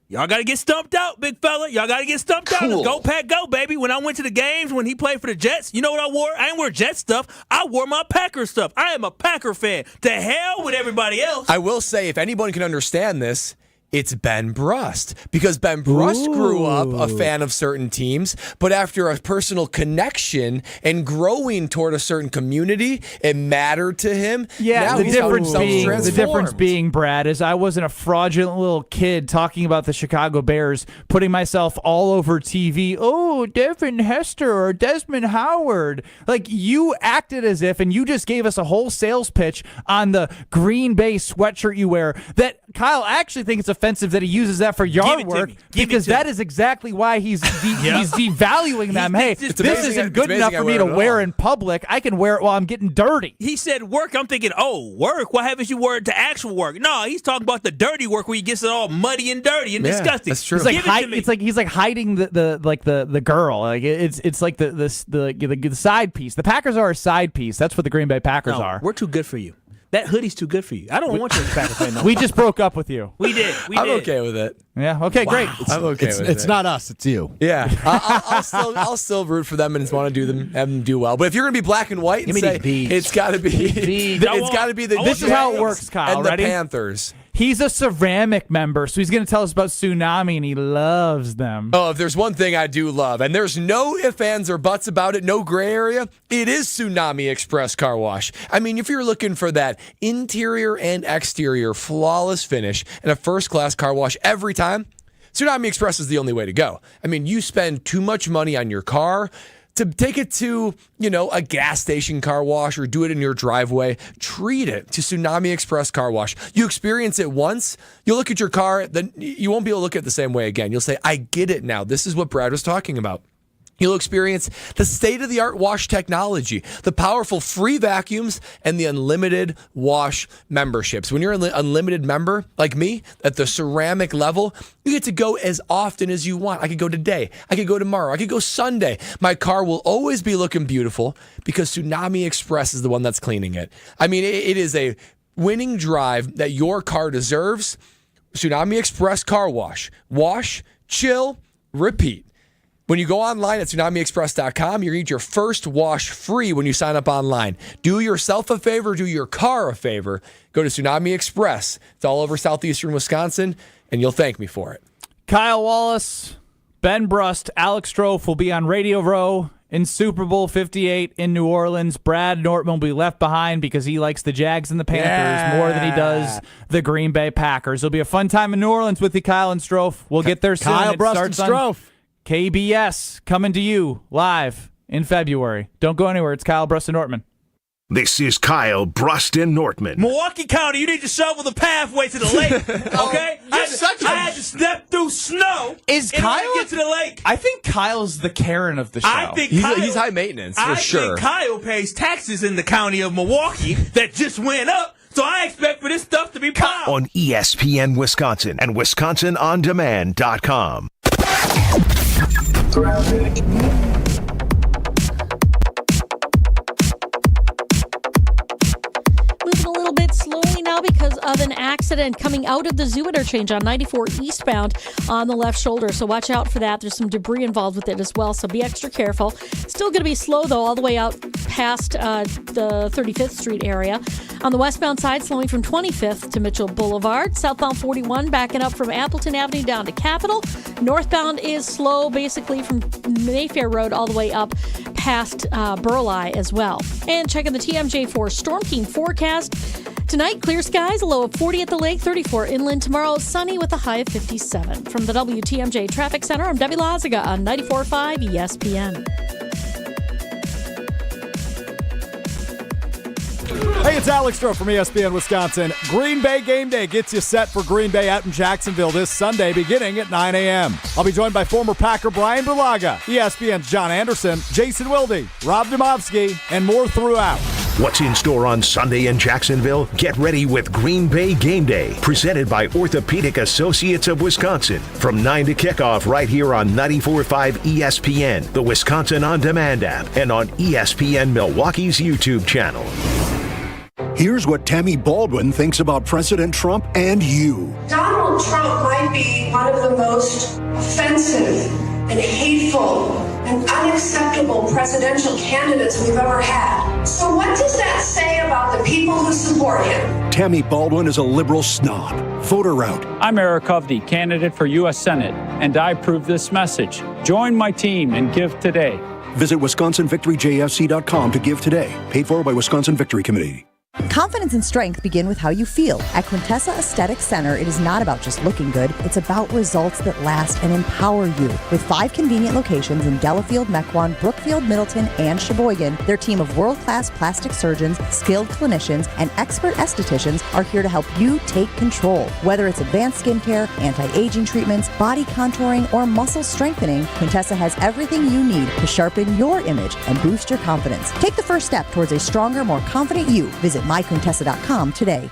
y'all got to get stumped out, big fella. Y'all got to get stumped out. Let's go, Pack, go, baby. When I went to the games, when he played for the Jets, you know what I wore? I didn't wear Jet stuff. I wore my Packer stuff. I am a Packer fan. To hell with everybody else. I will say, if anyone can understand this, it's Ben Brust. Because Ben Brust grew up a fan of certain teams, but after a personal connection and growing toward a certain community, it mattered to him. Yeah, now the he's found difference himself being transformed. Brad, is I wasn't a fraudulent little kid talking about the Chicago Bears, putting myself all over TV. Oh, Devin Hester or Desmond Howard. Like, you acted as if, and you just gave us a whole sales pitch on the Green Bay sweatshirt you wear that Kyle actually thinks it's offensive that he uses that for yard work because that is exactly why he's devaluing them. Hey, this isn't good enough for me to wear in public. I can wear it while I'm getting dirty. He said work. I'm thinking, oh, work? Why haven't you wore it to actual work? No, he's talking about the dirty work where he gets it all muddy and dirty and disgusting. That's true. It's like he's like hiding the girl. Like it's like the side piece. The Packers are a side piece. That's what the Green Bay Packers are. We're too good for you. That hoodie's too good for you. I don't want you as a Packer fan. No. We just broke up with you. We did. I'm okay with it. Yeah. Okay. Great. I'm okay with it. It's not us. It's you. Yeah, I'll still root for them and just want to have them do well. But if you're gonna be black and white and say it's got to be, This is how it works, Kyle. And Ready? the Panthers. He's a ceramic member, so he's going to tell us about Tsunami, and he loves them. Oh, if there's one thing I do love, and there's no ifs, ands, or buts about it, no gray area, it is Tsunami Express Car Wash. I mean, if you're looking for that interior and exterior flawless finish and a first-class car wash every time, Tsunami Express is the only way to go. I mean, you spend too much money on your car. To take it to, a gas station car wash or do it in your driveway, treat it to Tsunami Express Car Wash. You experience it once, you'll look at your car, then you won't be able to look at it the same way again. You'll say, I get it now. This is what Brad was talking about. You'll experience the state-of-the-art wash technology, the powerful free vacuums, and the unlimited wash memberships. When you're an unlimited member, like me, at the ceramic level, you get to go as often as you want. I could go today. I could go tomorrow. I could go Sunday. My car will always be looking beautiful because Tsunami Express is the one that's cleaning it. I mean, it is a winning drive that your car deserves Tsunami Express Car Wash. Wash, chill, repeat. When you go online at tsunamiexpress.com, you're going to get your first wash free when you sign up online. Do yourself a favor, do your car a favor. Go to Tsunami Express. It's all over southeastern Wisconsin, and you'll thank me for it. Kyle Wallace, Ben Brust, Alex Strofe will be on Radio Row in Super Bowl 58 in New Orleans. Brad Nortman will be left behind because he likes the Jags and the Panthers more than he does the Green Bay Packers. It'll be a fun time in New Orleans with you, Kyle and Strofe. We'll get there soon. Kyle, Brust, and Strofe. KBS coming to you live in February. Don't go anywhere. It's Kyle, Brust, and Nortman. This is Kyle, Brust, and Nortman. Milwaukee County, you need to shovel the pathway to the lake, okay? I had to step through snow in order to get to the lake. I think Kyle's the Karen of the show. I think He's high maintenance, for sure. I think Kyle pays taxes in the county of Milwaukee that just went up, so I expect for this stuff to be piled. On ESPN Wisconsin and WisconsinOnDemand.com. Moving a little bit slowly now because of an accident coming out of the zoo interchange on 94 eastbound on the left shoulder. So watch out for that. There's some debris involved with it as well, so be extra careful. Still going to be slow, though, all the way out past the 35th Street area. On the westbound side, slowing from 25th to Mitchell Boulevard. Southbound 41 backing up from Appleton Avenue down to Capitol. Northbound is slow, basically from Mayfair Road all the way up past Burleigh as well. And checking the TMJ4 Storm King forecast. Tonight, clear skies, a low of 40 at the lake, 34 inland. Tomorrow, sunny with a high of 57. From the WTMJ Traffic Center, I'm Debbie Lazaga on 94.5 ESPN. Hey, it's Alex Stroh from ESPN Wisconsin. Green Bay Game Day gets you set for Green Bay out in Jacksonville this Sunday beginning at 9 a.m. I'll be joined by former Packer Brian Bulaga, ESPN's John Anderson, Jason Wilde, Rob Demovsky, and more throughout. What's in store on Sunday in Jacksonville? Get ready with Green Bay Game Day, presented by Orthopedic Associates of Wisconsin. From 9 to kickoff right here on 94.5 ESPN, the Wisconsin On Demand app, and on ESPN Milwaukee's YouTube channel. Here's what Tammy Baldwin thinks about President Trump and you. Donald Trump might be one of the most offensive and hateful and unacceptable presidential candidates we've ever had. So what does that say about the people who support him? Tammy Baldwin is a liberal snob. Voter out. I'm Eric Hovde, candidate for U.S. Senate, and I approve this message. Join my team and give today. Visit WisconsinVictoryJFC.com to give today. Paid for by Wisconsin Victory Committee. Confidence and strength begin with how you feel. At Quintessa Aesthetic Center, it is not about just looking good. It's about results that last and empower you. With 5 convenient locations in Delafield, Mequon, Brookfield, Middleton, and Sheboygan, their team of world-class plastic surgeons, skilled clinicians, and expert estheticians are here to help you take control. Whether it's advanced skincare, anti-aging treatments, body contouring, or muscle strengthening, Quintessa has everything you need to sharpen your image and boost your confidence. Take the first step towards a stronger, more confident you. Visit myquintessa.com today.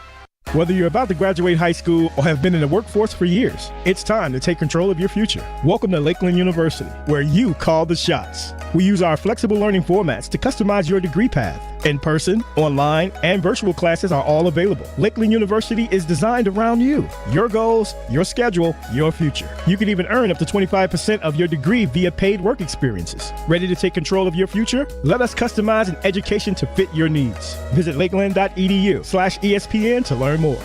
Whether you're about to graduate high school or have been in the workforce for years, it's time to take control of your future. Welcome to Lakeland University, where you call the shots. We use our flexible learning formats to customize your degree path. In-person, online, and virtual classes are all available. Lakeland University is designed around you, your goals, your schedule, your future. You can even earn up to 25% of your degree via paid work experiences. Ready to take control of your future? Let us customize an education to fit your needs. Visit lakeland.edu/ESPN to learn more.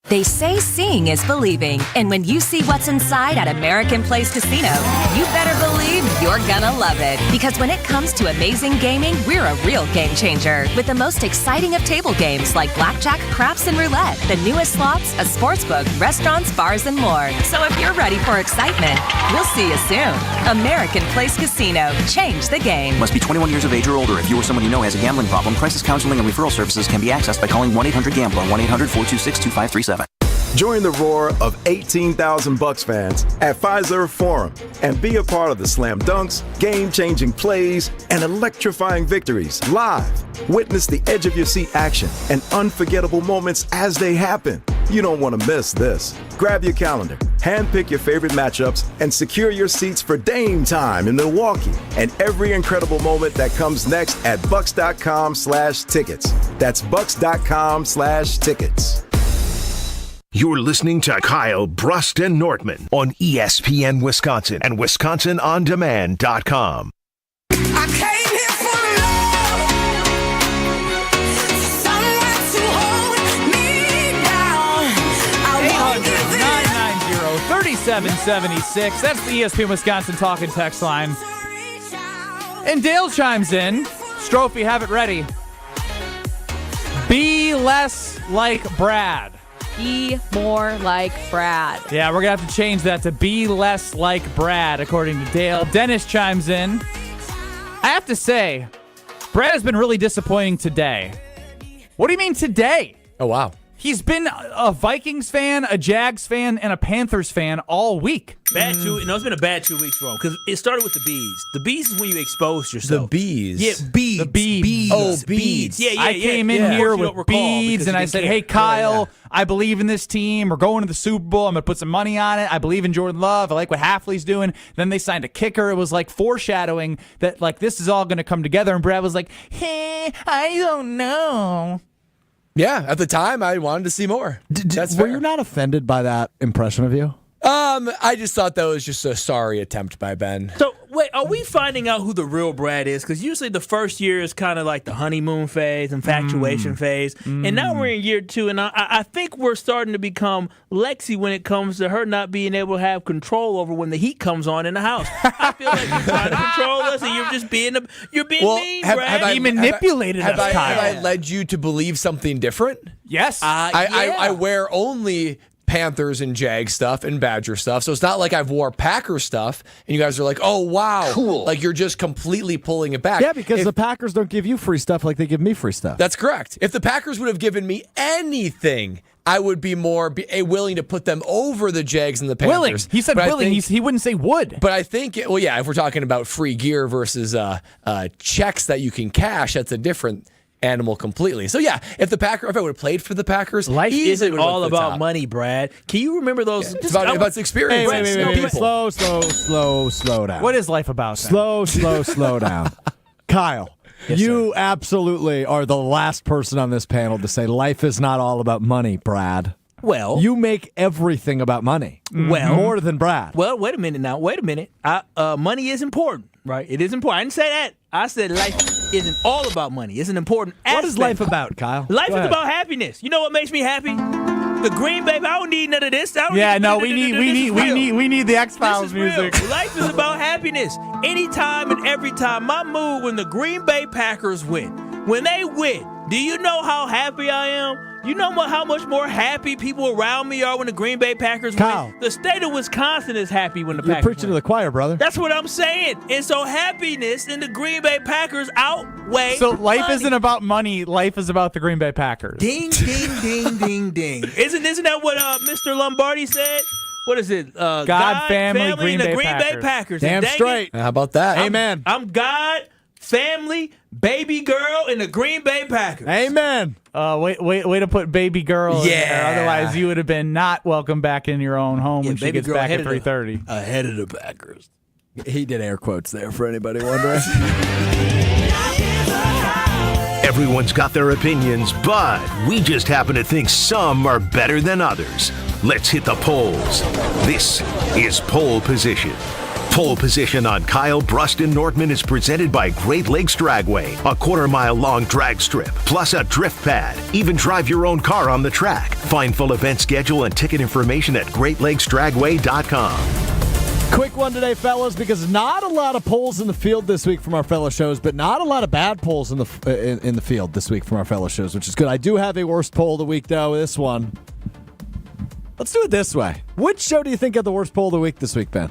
They say seeing is believing, and when you see what's inside at American Place Casino, you better believe you're gonna love it. Because when it comes to amazing gaming, we're a real game changer. With the most exciting of table games like blackjack, craps, and roulette, the newest slots, a sportsbook, restaurants, bars, and more. So if you're ready for excitement, we'll see you soon. American Place Casino. Change the game. Must be 21 years of age or older. If you or someone you know has a gambling problem, crisis counseling and referral services can be accessed by calling 1-800-GAMBLER, 1-800-426-2537. Join the roar of 18,000 Bucs fans at Fiserv Forum and be a part of the slam dunks, game-changing plays, and electrifying victories live. Witness the edge-of-your-seat action and unforgettable moments as they happen. You don't want to miss this. Grab your calendar, handpick your favorite matchups, and secure your seats for Dame time in Milwaukee and every incredible moment that comes next at Bucs.com/tickets. That's Bucs.com/tickets. You're listening to Kyle, Brust, and Nortman on ESPN Wisconsin and WisconsinOnDemand.com. I came here for love, someone to hold me down. I won't give it 800-990-3776. That's the ESPN Wisconsin talk and text line. And Dale chimes in. Strophe, have it ready. Be less like Brad. Be more like Brad. Yeah, we're going to have to change that to be less like Brad, according to Dale. Dennis chimes in. I have to say, Brad has been really disappointing today. What do you mean today? Oh, wow. He's been a Vikings fan, a Jags fan, and a Panthers fan all week. It's been a bad 2 weeks for him because it started with the bees. The bees is when you expose yourself. The bees? Yeah, beads. The beads. Oh, beads. Yeah. I came in here with beads, and I said, hey, Kyle, I believe in this team. We're going to the Super Bowl. I'm going to put some money on it. I believe in Jordan Love. I like what Halfley's doing. Then they signed a kicker. It was like foreshadowing that like this is all going to come together. And Brad was like, hey, I don't know. Yeah, at the time, I wanted to see more. Were you not offended by that impression of you? I just thought that was just a sorry attempt by Ben. So, wait, are we finding out who the real Brad is? Because usually the first year is kind of like the honeymoon phase, infatuation phase. And now we're in year 2, and I think we're starting to become Lexi when it comes to her not being able to have control over when the heat comes on in the house. I feel like you're trying to control us, and you're just being mean, Brad. He manipulated us, Kyle. Have I led you to believe something different? Yes. I wear only Panthers and Jag stuff and Badger stuff. So it's not like I've wore Packer stuff and you guys are like, oh, wow. Cool. Like you're just completely pulling it back. Yeah, because the Packers don't give you free stuff like they give me free stuff. That's correct. If the Packers would have given me anything, I would be more willing to put them over the Jags and the Panthers. Willing. He said willing. He wouldn't say would. But I think, if we're talking about free gear versus checks that you can cash, that's a different animal completely. So yeah, if I would have played for the Packers, life isn't all about money, Brad. Can you remember those? Yeah, it's about experience. Wait. Slow down. What is life about? Slow down. Kyle, you absolutely are the last person on this panel to say life is not all about money, Brad. Well, you make everything about money. Well, more than Brad. Well, wait a minute now. Money is important, right? It is important. I didn't say that. I said life isn't all about money. It's an important aspect. What is life about, Kyle? Life is about happiness. You know what makes me happy? The Green Bay. I don't need none of this. We need the X-Files music. Real. Life is about happiness. Anytime and every time. My mood when the Green Bay Packers win. When they win, do you know how happy I am? You know how much more happy people around me are when the Green Bay Packers win? The state of Wisconsin is happy when the Packers win. You're preaching to the choir, brother. That's what I'm saying. And so happiness in the Green Bay Packers outweigh So life money. isn't about money. Life is about the Green Bay Packers. Ding, ding, ding, ding, ding. Isn't that what Mr. Lombardi said? What is it? God, family, Green and the Bay Green Bay Packers. Damn straight. How about that? Amen. I'm God, family, baby girl, and the Green Bay Packers. Amen. Way to put baby girl in there. Otherwise, you would have been not welcome back in your own home when she gets back at 3:30. Ahead of the Packers. He did air quotes there for anybody wondering. Everyone's got their opinions, but we just happen to think some are better than others. Let's hit the polls. This is Pole Position. Pole Position on Kyle, Brust, and Nortman is presented by Great Lakes Dragway, a 1/4-mile long drag strip, plus a drift pad. Even drive your own car on the track. Find full event schedule and ticket information at GreatLakesDragway.com. Quick one today, fellas, because not a lot of polls in the field this week from our fellow shows, but not a lot of bad polls in the field this week from our fellow shows, which is good. I do have a worst poll of the week, though. This one. Let's do it this way. Which show do you think had the worst poll of the week this week, Ben?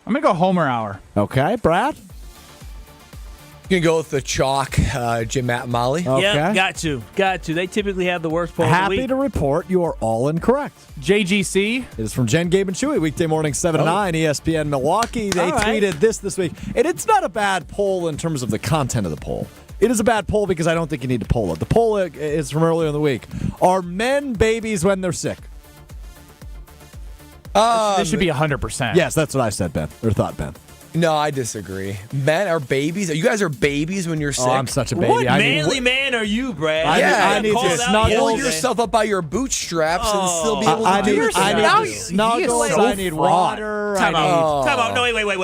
I'm going to go Homer Hour. Okay, Brad? You can go with the chalk, Jim, Matt, and Molly. Okay. Yep, got to. They typically have the worst poll of the week. Happy to report you are all incorrect. JGC. It is from Jen, Gabe, and Chewy, weekday morning, 7 to 9, ESPN Milwaukee. They tweeted this week. And it's not a bad poll in terms of the content of the poll. It is a bad poll because I don't think you need to poll it. The poll is from earlier in the week. Are men babies when they're sick? This should be 100%. Yes, that's what I said, Ben. Or thought, Ben. No, I disagree. Men are babies. You guys are babies when you're sick. Oh, I'm such a baby. What manly man are you, Brad? I need to snuggle Pull yourself up by your bootstraps and still be able to do it. I need snuggles. I need water. Time out. No,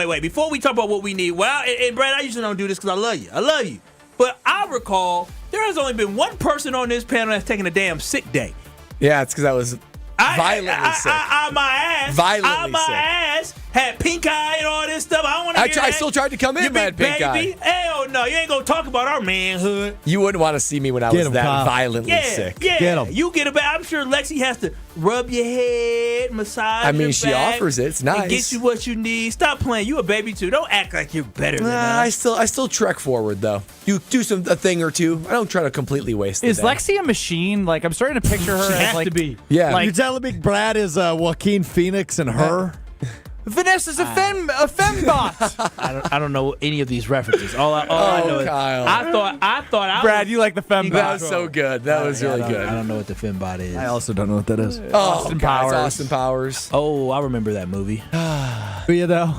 wait. Before we talk about what we need, and Brad, I usually don't do this because I love you. But I recall there has only been one person on this panel that's taken a damn sick day. Yeah, it's because I was violently sick. My ass had pink eye and all this stuff. I don't want to hear that. I still tried to come in, man. Pink eye. Hell no, you ain't gonna talk about our manhood. You wouldn't want to see me when I was that violently sick. Yeah, Get him. You get it back. I'm sure Lexi has to rub your head, massage. I mean, your she back, offers it. It's nice. And get you what you need. Stop playing. You a baby too. Don't act like you're better than us. I still trek forward though. You do a thing or two. I don't try to completely waste. Is the day. Lexi a machine? Like I'm starting to picture her as like to be. Yeah. You're telling me Brad is Joaquin Phoenix and her? Vanessa's a fembot. I don't know any of these references. All I know is Kyle. I thought Brad, you like the fembot. That was so good. That was really good. I don't know what the fembot is. I also don't know what that is. Austin Powers. Austin Powers. Oh, I remember that movie. Do you though?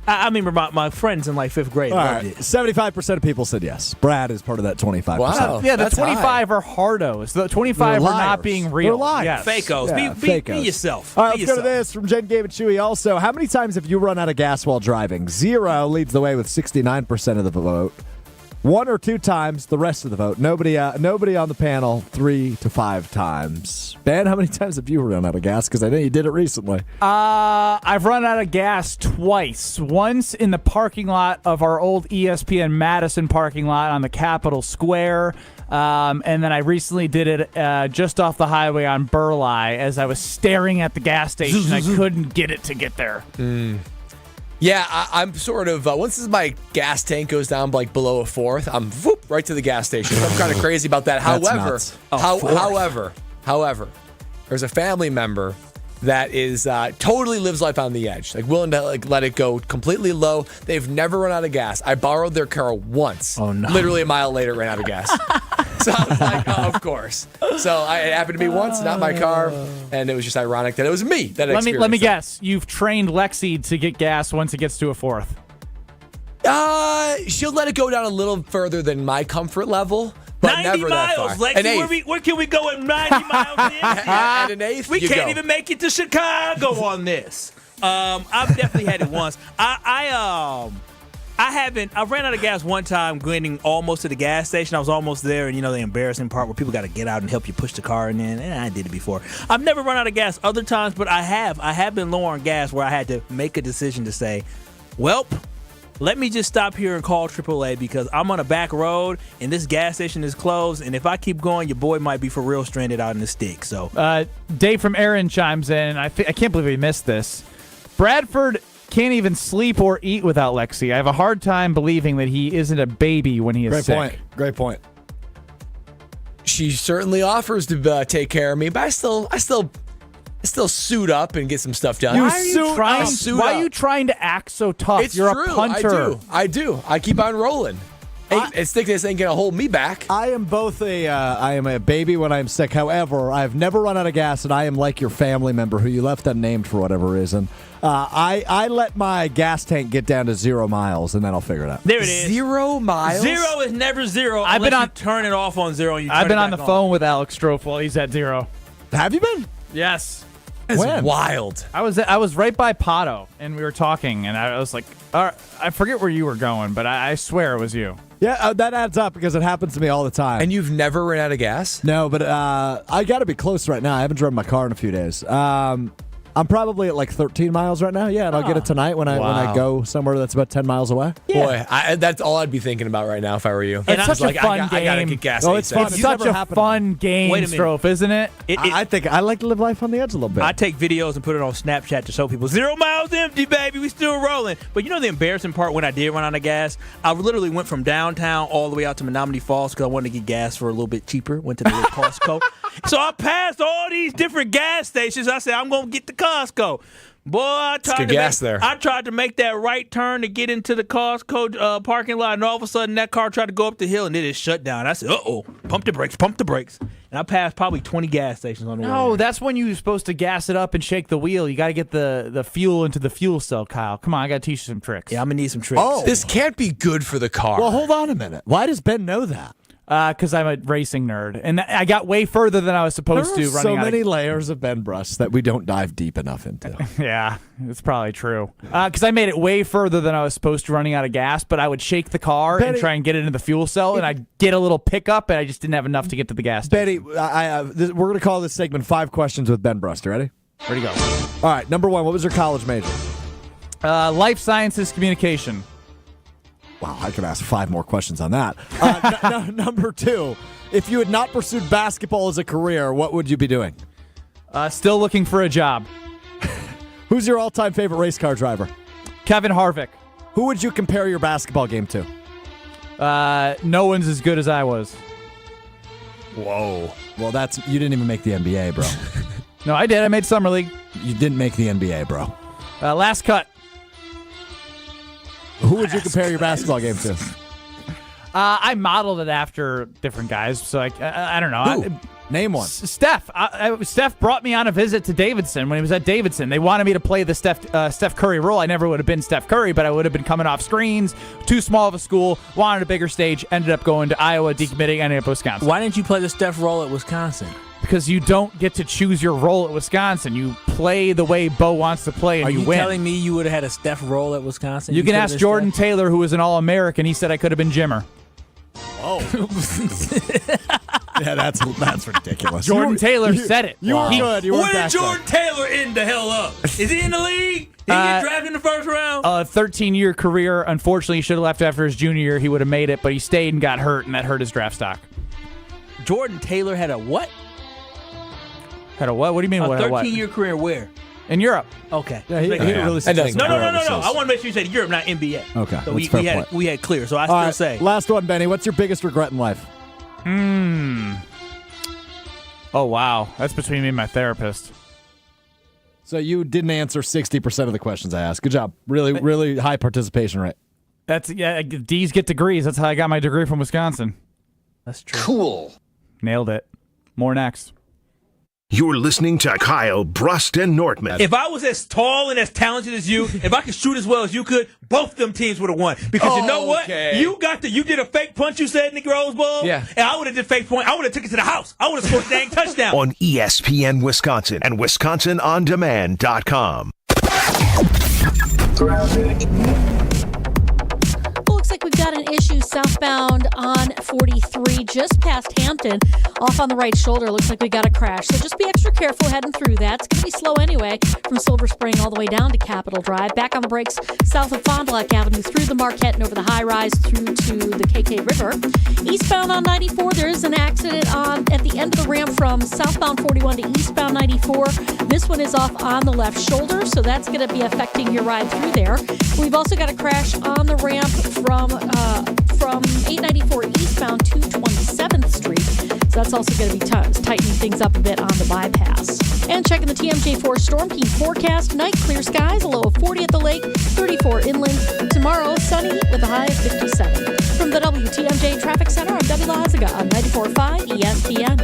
I remember my friends in like 5th grade loved it. 75% of people said yes. Brad is part of that 25%. Wow. Yeah, the That's 25 are hardos. The 25 are not liars. being real. They're liars. Yes. Fakos. Yeah, Be fakos. yourself. All right, Be let's go to yourself. this from Jen, Gabe, and Chewy. Also, how many times have you run out of gas while driving? 0 leads the way with 69% of the vote. 1 or 2 times, the rest of the vote. Nobody on the panel, 3 to 5 times. Ben, how many times have you run out of gas? Because I know you did it recently. I've run out of gas twice. Once in the parking lot of our old ESPN Madison parking lot on the Capitol Square. And then I recently did it just off the highway on Burleigh as I was staring at the gas station. I couldn't get it to get there. Yeah, I'm sort of once my gas tank goes down like below a fourth, I'm right to the gas station. I'm kind of crazy about that. That's However, there's a family member that is totally lives life on the edge, like willing to let it go completely low. They've never run out of gas. I borrowed their car once. Oh no! Literally a mile later, ran out of gas. So I was like, oh, of course. So it happened to be once, not my car, and it was just ironic that it was me that experienced Let me that. guess. You've trained Lexi to get gas once it gets to a fourth. She'll let it go down a little further than my comfort level, but 90 never that miles, far. Lexi. Where can we go at 90 miles in? At an eighth, we you can't go. even make it to Chicago on this. I've definitely had it once. I ran out of gas one time getting almost to the gas station. I was almost there, and the embarrassing part where people got to get out and help you push the car in. And I did it before. I've never run out of gas other times, but I have been low on gas where I had to make a decision to say, welp, let me just stop here and call AAA because I'm on a back road and this gas station is closed. And if I keep going, your boy might be for real stranded out in the stick. So, Dave from Aaron chimes in. I can't believe we missed this. Bradford can't even sleep or eat without Lexi. I have a hard time believing that he isn't a baby when he is sick. Great point. She certainly offers to take care of me, but I still suit up and get some stuff done. Why are you trying to act so tough? It's You're true. a punter. I do. I keep on rolling. Thickness ain't gonna hold me back. I am both I am a baby when I'm sick. However, I've never run out of gas, and I am like your family member who you left unnamed for whatever reason. I let my gas tank get down to 0 miles, and then I'll figure it out. There it is. 0 miles? 0 is never 0 I've been unless you turn it off on 0 and you turn I've been it on back the phone with Alex Strofe while he's at 0. Have you been? Yes. It's When? wild. I was right by Pato, and we were talking, and I was like, all right, I forget where you were going, but I swear it was you. Yeah, that adds up because it happens to me all the time. And you've never run out of gas? No, but I got to be close right now. I haven't driven my car in a few days. I'm probably at like 13 miles right now. Yeah, and I'll get it tonight when I go somewhere that's about 10 miles away. Yeah. Boy, that's all I'd be thinking about right now if I were you. It's such a fun game. I gotta get gas. Oh, it's fun. It's such a fun game, Wait a minute. Strofe, isn't it? I think I like to live life on the edge a little bit. I take videos and put it on Snapchat to show people 0 miles empty, baby. We still rolling. But the embarrassing part when I did run out of gas, I literally went from downtown all the way out to Menominee Falls because I wanted to get gas for a little bit cheaper. Went to the little Costco. So I passed all these different gas stations. I said, I'm going to get to Costco. Boy, I tried to make that right turn to get into the Costco parking lot, and all of a sudden that car tried to go up the hill, and it just shut down. I said, uh-oh, pump the brakes. And I passed probably 20 gas stations on the way. No, that's when you're supposed to gas it up and shake the wheel. You got to get the fuel into the fuel cell, Kyle. Come on, I got to teach you some tricks. Yeah, I'm going to need some tricks. Oh. This can't be good for the car. Well, hold on a minute. Why does Ben know that? Because I'm a racing nerd, and I got way further than I was supposed to. There are so many layers of Ben Brust that we don't dive deep enough into. Yeah, it's probably true. Because I made it way further than I was supposed to running out of gas, but I would shake the car and try and get it into the fuel cell, and I'd get a little pickup, and I just didn't have enough to get to the gas station. Betty, we're going to call this segment 5 Questions with Ben Brust. Ready? Ready to go. All right, number 1, what was your college major? Life sciences communication. Wow, I could ask 5 more questions on that. Number 2, if you had not pursued basketball as a career, what would you be doing? Still looking for a job. Who's your all-time favorite race car driver? Kevin Harvick. Who would you compare your basketball game to? No one's as good as I was. Whoa. Well, you didn't even make the NBA, bro. No, I did. I made Summer League. You didn't make the NBA, bro. Last cut. Who would you compare your basketball game to? I modeled it after different guys, so I don't know. Who? Name one. Steph. Steph brought me on a visit to Davidson when he was at Davidson. They wanted me to play the Steph Curry role. I never would have been Steph Curry, but I would have been coming off screens, too small of a school, wanted a bigger stage, ended up going to Iowa, decommitting, ended up Wisconsin. Why didn't you play the Steph role at Wisconsin? Because you don't get to choose your role at Wisconsin. You play the way Bo wants to play, and Are you win. telling me you would have had a Steph role at Wisconsin? You can ask Jordan Taylor, who was an All-American. He said I could have been Jimmer. Oh. Yeah, that's ridiculous. Jordan Taylor said it. You were good. You when did Jordan Taylor end the hell up? Is he in the league? Did he get drafted in the first round? A 13-year career. Unfortunately, he should have left after his junior year. He would have made it, but he stayed and got hurt, and that hurt his draft stock. Jordan Taylor had a what? Had a what? What do you mean? A what? 13-year career where? In Europe. Okay. Yeah, he really No. I want to make sure you said Europe, not NBA. Okay. So that's we had clear. So I All still right, say. last one, Benny. What's your biggest regret in life? Oh, wow. That's between me and my therapist. So you didn't answer 60% of the questions I asked. Good job. Really, really high participation rate. D's get degrees. That's how I got my degree from Wisconsin. That's true. Cool. Nailed it. More next. You're listening to Kyle, Brust, and Nortman. If I was as tall and as talented as you, if I could shoot as well as you could, both them teams would have won. Because you know what? You did a fake punch, you said, in the Rose Bowl. Yeah. And I would have did fake point. I would have took it to the house. I would have scored a dang touchdown. On ESPN Wisconsin and WisconsinOnDemand.com. Looks like we've got an issue southbound on 43, just past Hampton, off on the right shoulder. Looks like we got a crash. So just be extra careful heading through that. It's going to be slow anyway from Silver Spring all the way down to Capitol Drive. Back on the brakes south of Fond du Lac Avenue through the Marquette and over the high rise through to the KK River. Eastbound on 94, there is an accident at the end of the ramp from southbound 41 to eastbound 94. This one is off on the left shoulder, so that's going to be affecting your ride through there. We've also got a crash on the ramp from 894 eastbound to 27th Street. So that's also going to be tightening things up a bit on the bypass. And checking the TMJ4 Storm King forecast. Tonight, clear skies, a low of 40 at the lake, 34 inland. Tomorrow, sunny with a high of 57. From the WTMJ Traffic Center, I'm Debbie Lazaga on 94.5 ESPN.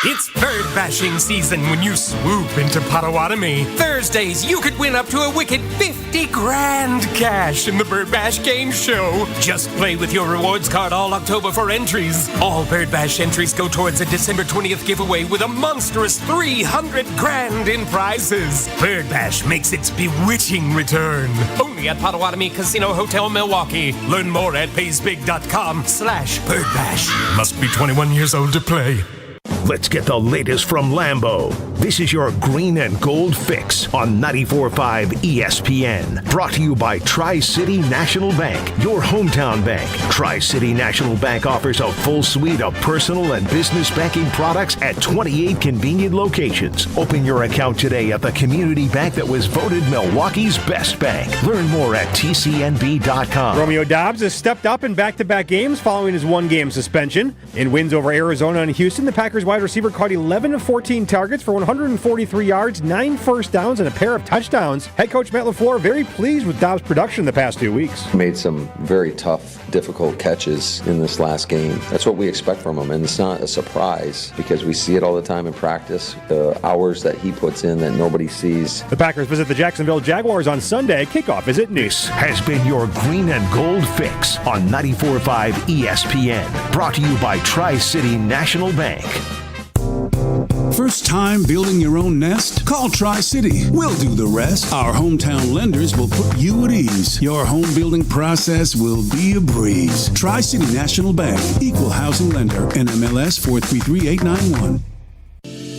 It's bird bashing season when you swoop into Potawatomi. Thursdays, you could win up to a wicked 50 grand cash in the Bird Bash Game Show. Just play with your rewards card all October for entries. All Bird Bash entries go towards a December 20th giveaway with a monstrous 300 grand in prizes. Bird Bash makes its bewitching return. Only at Potawatomi Casino Hotel, Milwaukee. Learn more at paysbig.com/birdbash. Must be 21 years old to play. Let's get the latest from Lambeau. This is your Green and Gold Fix on 94.5 ESPN. Brought to you by Tri-City National Bank, your hometown bank. Tri-City National Bank offers a full suite of personal and business banking products at 28 convenient locations. Open your account today at the community bank that was voted Milwaukee's best bank. Learn more at tcnb.com. Romeo Doubs has stepped up in back-to-back games following his one-game suspension. In wins over Arizona and Houston, the Packers wide receiver caught 11 of 14 targets for 143 yards, 9 first downs, and a pair of touchdowns. Head coach Matt LaFleur very pleased with Doubs' production the past 2 weeks. Made some very tough, difficult catches in this last game. That's what we expect from him, and it's not a surprise because we see it all the time in practice. The hours that he puts in that nobody sees. The Packers visit the Jacksonville Jaguars on Sunday. Kickoff is at noon. This has been your Green and Gold Fix on 94.5 ESPN. Brought to you by Tri-City National Bank. First time building your own nest? Call Tri-City. We'll do the rest. Our hometown lenders will put you at ease. Your home building process will be a breeze. Tri-City National Bank. Equal housing lender. NMLS 433891.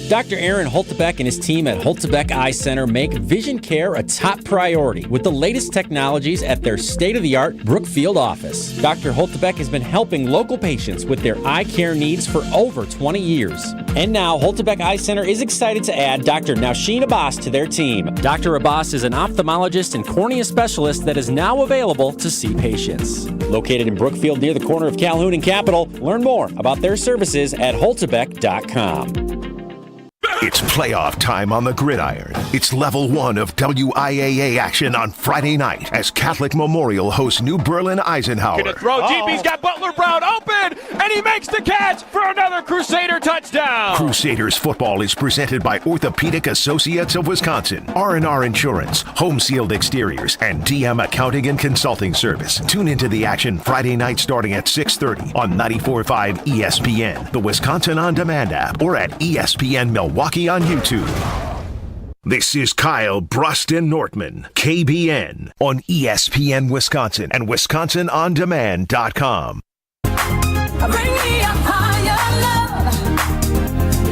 Dr. Aaron Holtebeck and his team at Holtebeck Eye Center make vision care a top priority with the latest technologies at their state-of-the-art Brookfield office. Dr. Holtebeck has been helping local patients with their eye care needs for over 20 years. And now, Holtebeck Eye Center is excited to add Dr. Nausheen Abbas to their team. Dr. Abbas is an ophthalmologist and cornea specialist that is now available to see patients. Located in Brookfield near the corner of Calhoun and Capitol, learn more about their services at holtebeck.com. It's playoff time on the gridiron. It's level 1 of WIAA action on Friday night as Catholic Memorial hosts New Berlin Eisenhower. Gonna throw deep. He's got Butler Brown open, and he makes the catch for another Crusader touchdown. Crusaders football is presented by Orthopedic Associates of Wisconsin, R&R Insurance, Home Sealed Exteriors, and DM Accounting and Consulting Service. Tune into the action Friday night starting at 6:30 on 94.5 ESPN, the Wisconsin On Demand app, or at ESPN Milwaukee on YouTube. This is Kyle, Brust, and Nortman, KBN, on ESPN Wisconsin and WisconsinOnDemand.com. Bring me a higher love.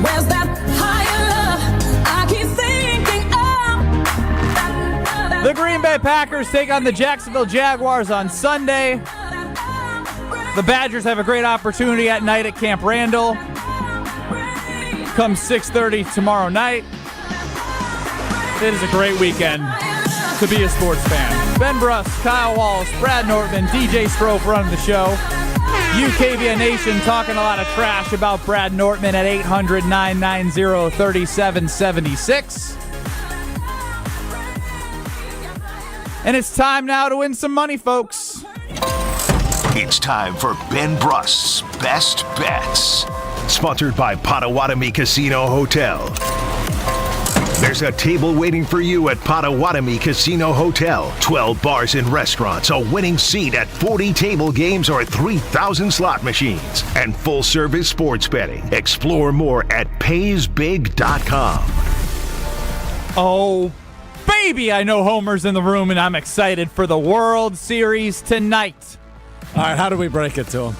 Where's that higher love? I keep thinking of. The Green Bay Packers take on the Jacksonville Jaguars on Sunday. The Badgers have a great opportunity at night at Camp Randall. Come 6:30 tomorrow night. It is a great weekend to be a sports fan. Ben Brust, Kyle Wallace, Brad Nortman, DJ Strofe running the show. KBN Nation talking a lot of trash about Brad Nortman at 800-990-3776. And it's time now to win some money, folks. It's time for Ben Brust's Best Bets. Sponsored by Potawatomi Casino Hotel. There's a table waiting for you at Potawatomi Casino Hotel. 12 bars and restaurants, a winning seat at 40 table games or 3,000 slot machines, and full-service sports betting. Explore more at paysbig.com. Oh, baby, I know Homer's in the room, and I'm excited for the World Series tonight. All right, how do we break it to him?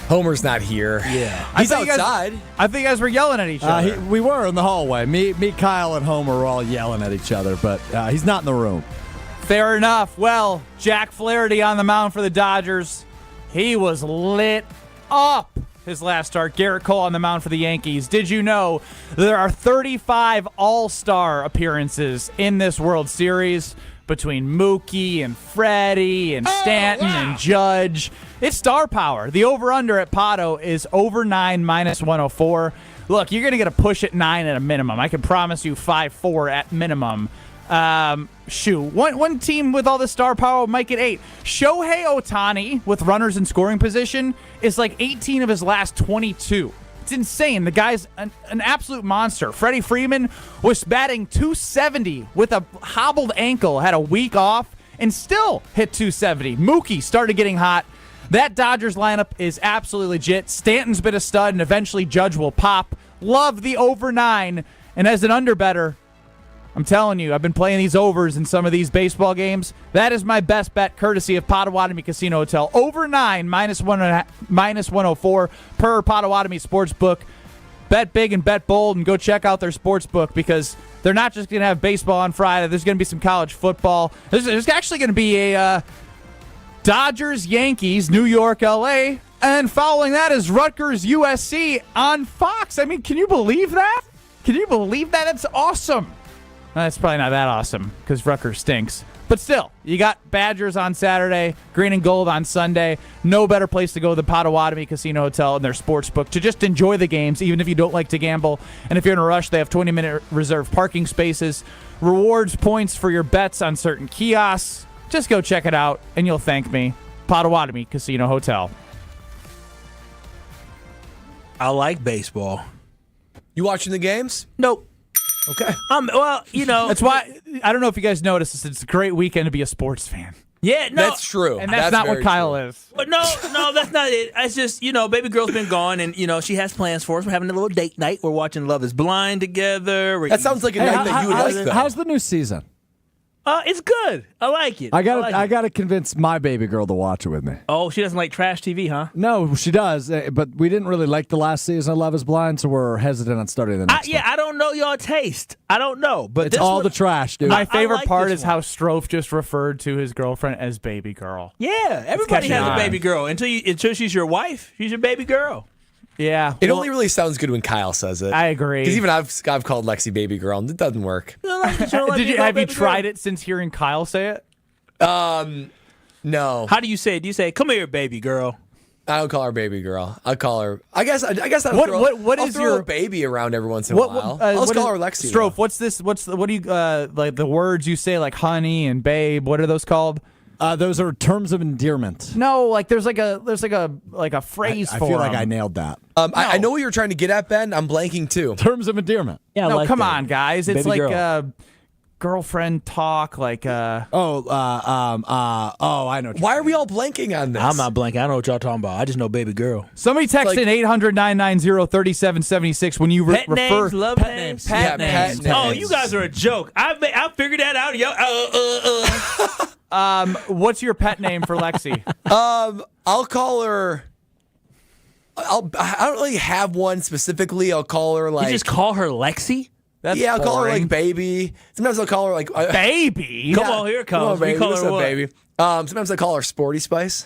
Homer's not here. Yeah. He's outside. I think you guys were yelling at each other. We were in the hallway. Me, Kyle, and Homer were all yelling at each other, but he's not in the room. Fair enough. Well, Jack Flaherty on the mound for the Dodgers. He was lit up his last start. Garrett Cole on the mound for the Yankees. Did you know there are 35 All-Star appearances in this World Series? Between Mookie and Freddie and Stanton and Judge. It's star power. The over-under at Pato is over 9 minus 104. Look, you're going to get a push at 9 at a minimum. I can promise you 5-4 at minimum. One team with all the star power might get 8. Shohei Ohtani with runners in scoring position is like 18 of his last 22. It's insane. The guy's an absolute monster. Freddie Freeman was batting .270 with a hobbled ankle, had a week off, and still hit .270. Mookie started getting hot. That Dodgers lineup is absolutely legit. Stanton's been a stud, and eventually Judge will pop. Love the over 9. And as an underbetter, I'm telling you, I've been playing these overs in some of these baseball games. That is my best bet, courtesy of Potawatomi Casino Hotel. Over 9, minus 104 per Potawatomi Sportsbook. Bet big and bet bold and go check out their sports book because they're not just going to have baseball on Friday. There's going to be some college football. There's actually going to be a Dodgers, Yankees, New York, L.A., and following that is Rutgers, USC on Fox. I mean, can you believe that? Can you believe that? That's awesome. That's probably not that awesome because Rutgers stinks. But still, you got Badgers on Saturday, green and gold on Sunday. No better place to go than Potawatomi Casino Hotel and their sports book to just enjoy the games, even if you don't like to gamble. And if you're in a rush, they have 20-minute reserved parking spaces, rewards points for your bets on certain kiosks. Just go check it out, and you'll thank me. Potawatomi Casino Hotel. I like baseball. You watching the games? Nope. Okay. Well, That's why, I don't know if you guys noticed this. It's a great weekend to be a sports fan. Yeah, no. That's true. And that's not what Kyle is. But no, that's not it. It's just, baby girl's been gone, and, she has plans for us. We're having a little date night. We're watching Love is Blind together. That sounds like a night that you would like, though. How's the new season? It's good. I like it. I gotta convince my baby girl to watch it with me. Oh, she doesn't like trash TV, huh? No, she does, but we didn't really like the last season of Love is Blind, so we're hesitant on starting the next one. I don't know y'all taste. I don't know, but It's all the trash, dude. My favorite like part this is how Strofe just referred to his girlfriend as baby girl. Yeah, everybody catching has a on. baby girl until she's your wife. She's your baby girl. Yeah. It only really sounds good when Kyle says it. I agree. Because even I've called Lexi baby girl, and it doesn't work. Have you tried it since hearing Kyle say it? No. How do you say it? Do you say, "Come here, baby girl"? I don't call her baby girl. I call her. I guess I'll What is throw your a baby around every once in a while. I'll just call her Lexi. Strofe, what's this? What do you like the words you say like honey and babe? What are those called? Those are terms of endearment. No, like there's like a phrase I for feel like them. I nailed that. I know what you're trying to get at, Ben. I'm blanking too. Terms of endearment. Yeah, no, come on, guys. It's Baby like girl. girlfriend talk. Like I know. Why are we all blanking on this? I'm not blanking. I don't know what y'all talking about. I just know baby girl. Somebody text in 800-990-3776 when you Pet refer names, love names, Pet names. Oh, you guys are a joke. I figured that out. Yo, what's your pet name for Lexi? I'll call her. I don't really have one specifically. I'll call her like. You just call her Lexi? That's I'll call her boring. like baby. Sometimes I'll call her like baby. Come on, here it comes. Come on, baby. We call What's her up, what? baby? Sometimes I call her Sporty Spice.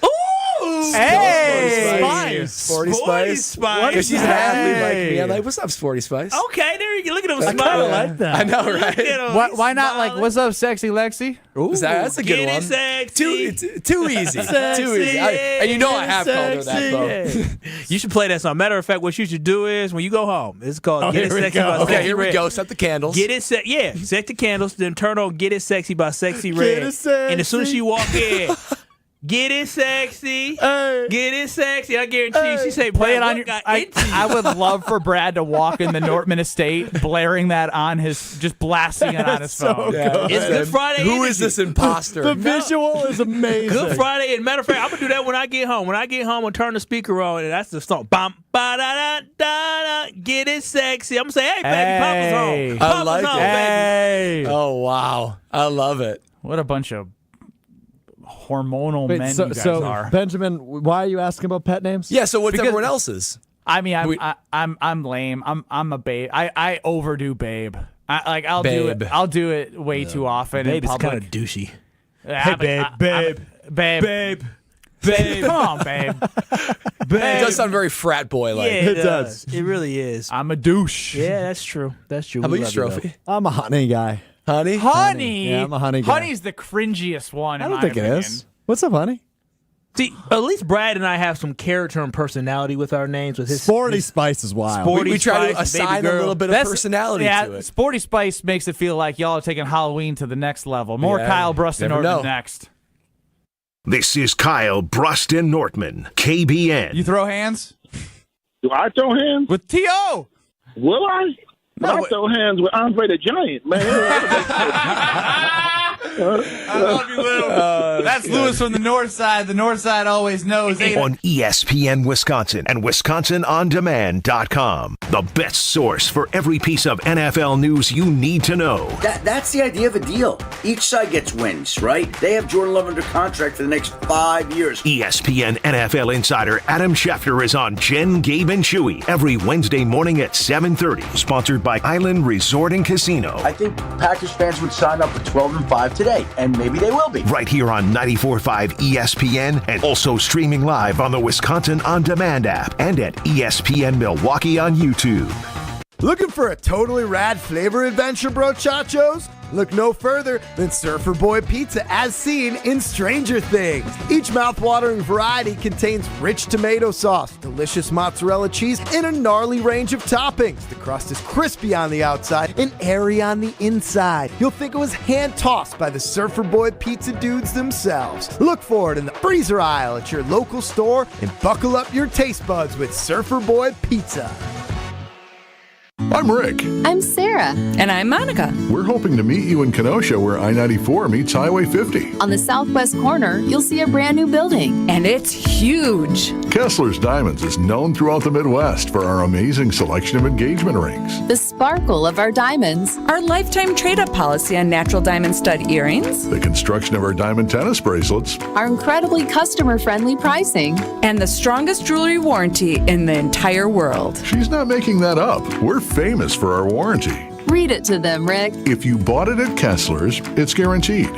Hey, Spice. Sporty Spice. Because she's an athlete like me. I'm like, what's up, Sporty Spice? Okay, there you go. Look at him I smiling. kinda like that. I know, right? Look at him. Why not like what's up, sexy Lexi? Ooh, that's a good Get one. it sexy. Too easy. Too easy. Sexy, And you know I have called her that, though. You should play that song. Matter of fact, what you should do is when you go home, it's called Get It Sexy by Okay, Sexy here we Red. go. Set the candles. Get it set, yeah. Set the candles, then turn on "Get It Sexy" by Sexy Red. Get it sexy. And as soon as she walk in, get it sexy, get it sexy. I guarantee you, she say, Play it "Brad, on what your. got into you?" I would love for Brad to walk in the Nortman estate, blaring that on his, just blasting it on his phone. Yeah. It's Good Friday. Who energy. is this imposter? The visual is amazing. Good Friday. And matter of fact, I'm gonna do that when I get home. When I get home, I'll turn the speaker on, and that's the song. Bam, ba da da da da. Get it sexy. I'm gonna say, "Hey, baby, Papa's home. I Papa's like home, it. baby." Hey, Oh, wow. I love it. what a bunch of hormonal Wait, men you guys so are. Benjamin, why are you asking about pet names? Yeah, so what's Because- everyone else's? I mean, I'm lame. I'm a babe. I overdo babe. I'll do it. Babe. I'll do it way too often Babe in is public. kind of douchey. Hey, babe. Babe. Come on, babe. It does sound very frat boy like. Yeah, it does. It really is. I'm a douche. Yeah, that's true. That's true. How We about you, love you, Strophe? I'm a honey guy. Honey? Honey. Yeah, I'm a honey guy. Honey's the cringiest one. I in don't my think it opinion. is. What's up, honey? See, at least Brad and I have some character and personality with our names. With his Sporty Spice is wild. Sporty We try to Spice, baby assign a girl. little bit of personality to it. Sporty Spice makes it feel like y'all are taking Halloween to the next level. More Yeah, Kyle, Brust, and never Nortman know. next. This is Kyle, Brust, and Nortman, KBN. You throw hands? Do I throw hands? With T.O. Will I? No, I throw hands with Andre the Giant, man. I love you, Lou. That's Lewis from the north side. The north side always knows. On ESPN Wisconsin and WisconsinOnDemand.com. The best source for every piece of NFL news you need to know. That's the idea of a deal. Each side gets wins, right? They have Jordan Love under contract for the next 5 years. ESPN NFL insider Adam Schefter is on Jen, Gabe, and Chewy every Wednesday morning at 7:30. Sponsored by Island Resort and Casino. I think Packers fans would sign up for 12-5 today, and maybe they will be. Right here on 94.5 ESPN and also streaming live on the Wisconsin On Demand app and at ESPN Milwaukee on YouTube. Looking for a totally rad flavor adventure, brochachos? Look no further than Surfer Boy Pizza as seen in Stranger Things. Each mouthwatering variety contains rich tomato sauce, delicious mozzarella cheese, and a gnarly range of toppings. The crust is crispy on the outside and airy on the inside. You'll think it was hand-tossed by the Surfer Boy Pizza dudes themselves. Look for it in the freezer aisle at your local store and buckle up your taste buds with Surfer Boy Pizza. I'm Rick. I'm Sarah. And I'm Monica. We're hoping to meet you in Kenosha where I-94 meets Highway 50. On the southwest corner, you'll see a brand new building. And it's huge. Kessler's Diamonds is known throughout the Midwest for our amazing selection of engagement rings. The sparkle of our diamonds. Our lifetime trade-up policy on natural diamond stud earrings. The construction of our diamond tennis bracelets. Our incredibly customer-friendly pricing. And the strongest jewelry warranty in the entire world. She's not making that up. We're famous for our warranty. Read it to them, Rick. If you bought it at Kessler's, it's guaranteed.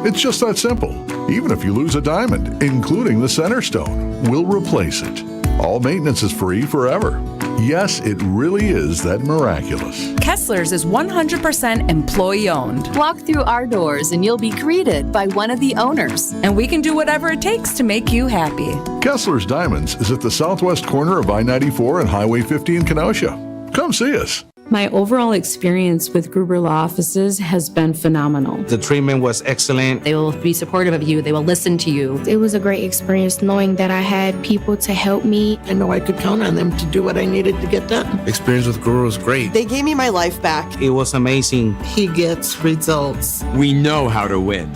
It's just that simple. Even if you lose a diamond, including the center stone, we'll replace it. All maintenance is free forever. Yes, it really is that miraculous. Kessler's is 100% employee-owned. Walk through our doors and you'll be greeted by one of the owners. And we can do whatever it takes to make you happy. Kessler's Diamonds is at the southwest corner of I-94 and Highway 50 in Kenosha. Come see us. My overall experience with Gruber Law Offices has been phenomenal. The treatment was excellent. They will be supportive of you. They will listen to you. It was a great experience knowing that I had people to help me. I know I could count on them to do what I needed to get done. Experience with Gruber was great. They gave me my life back. It was amazing. He gets results. We know how to win.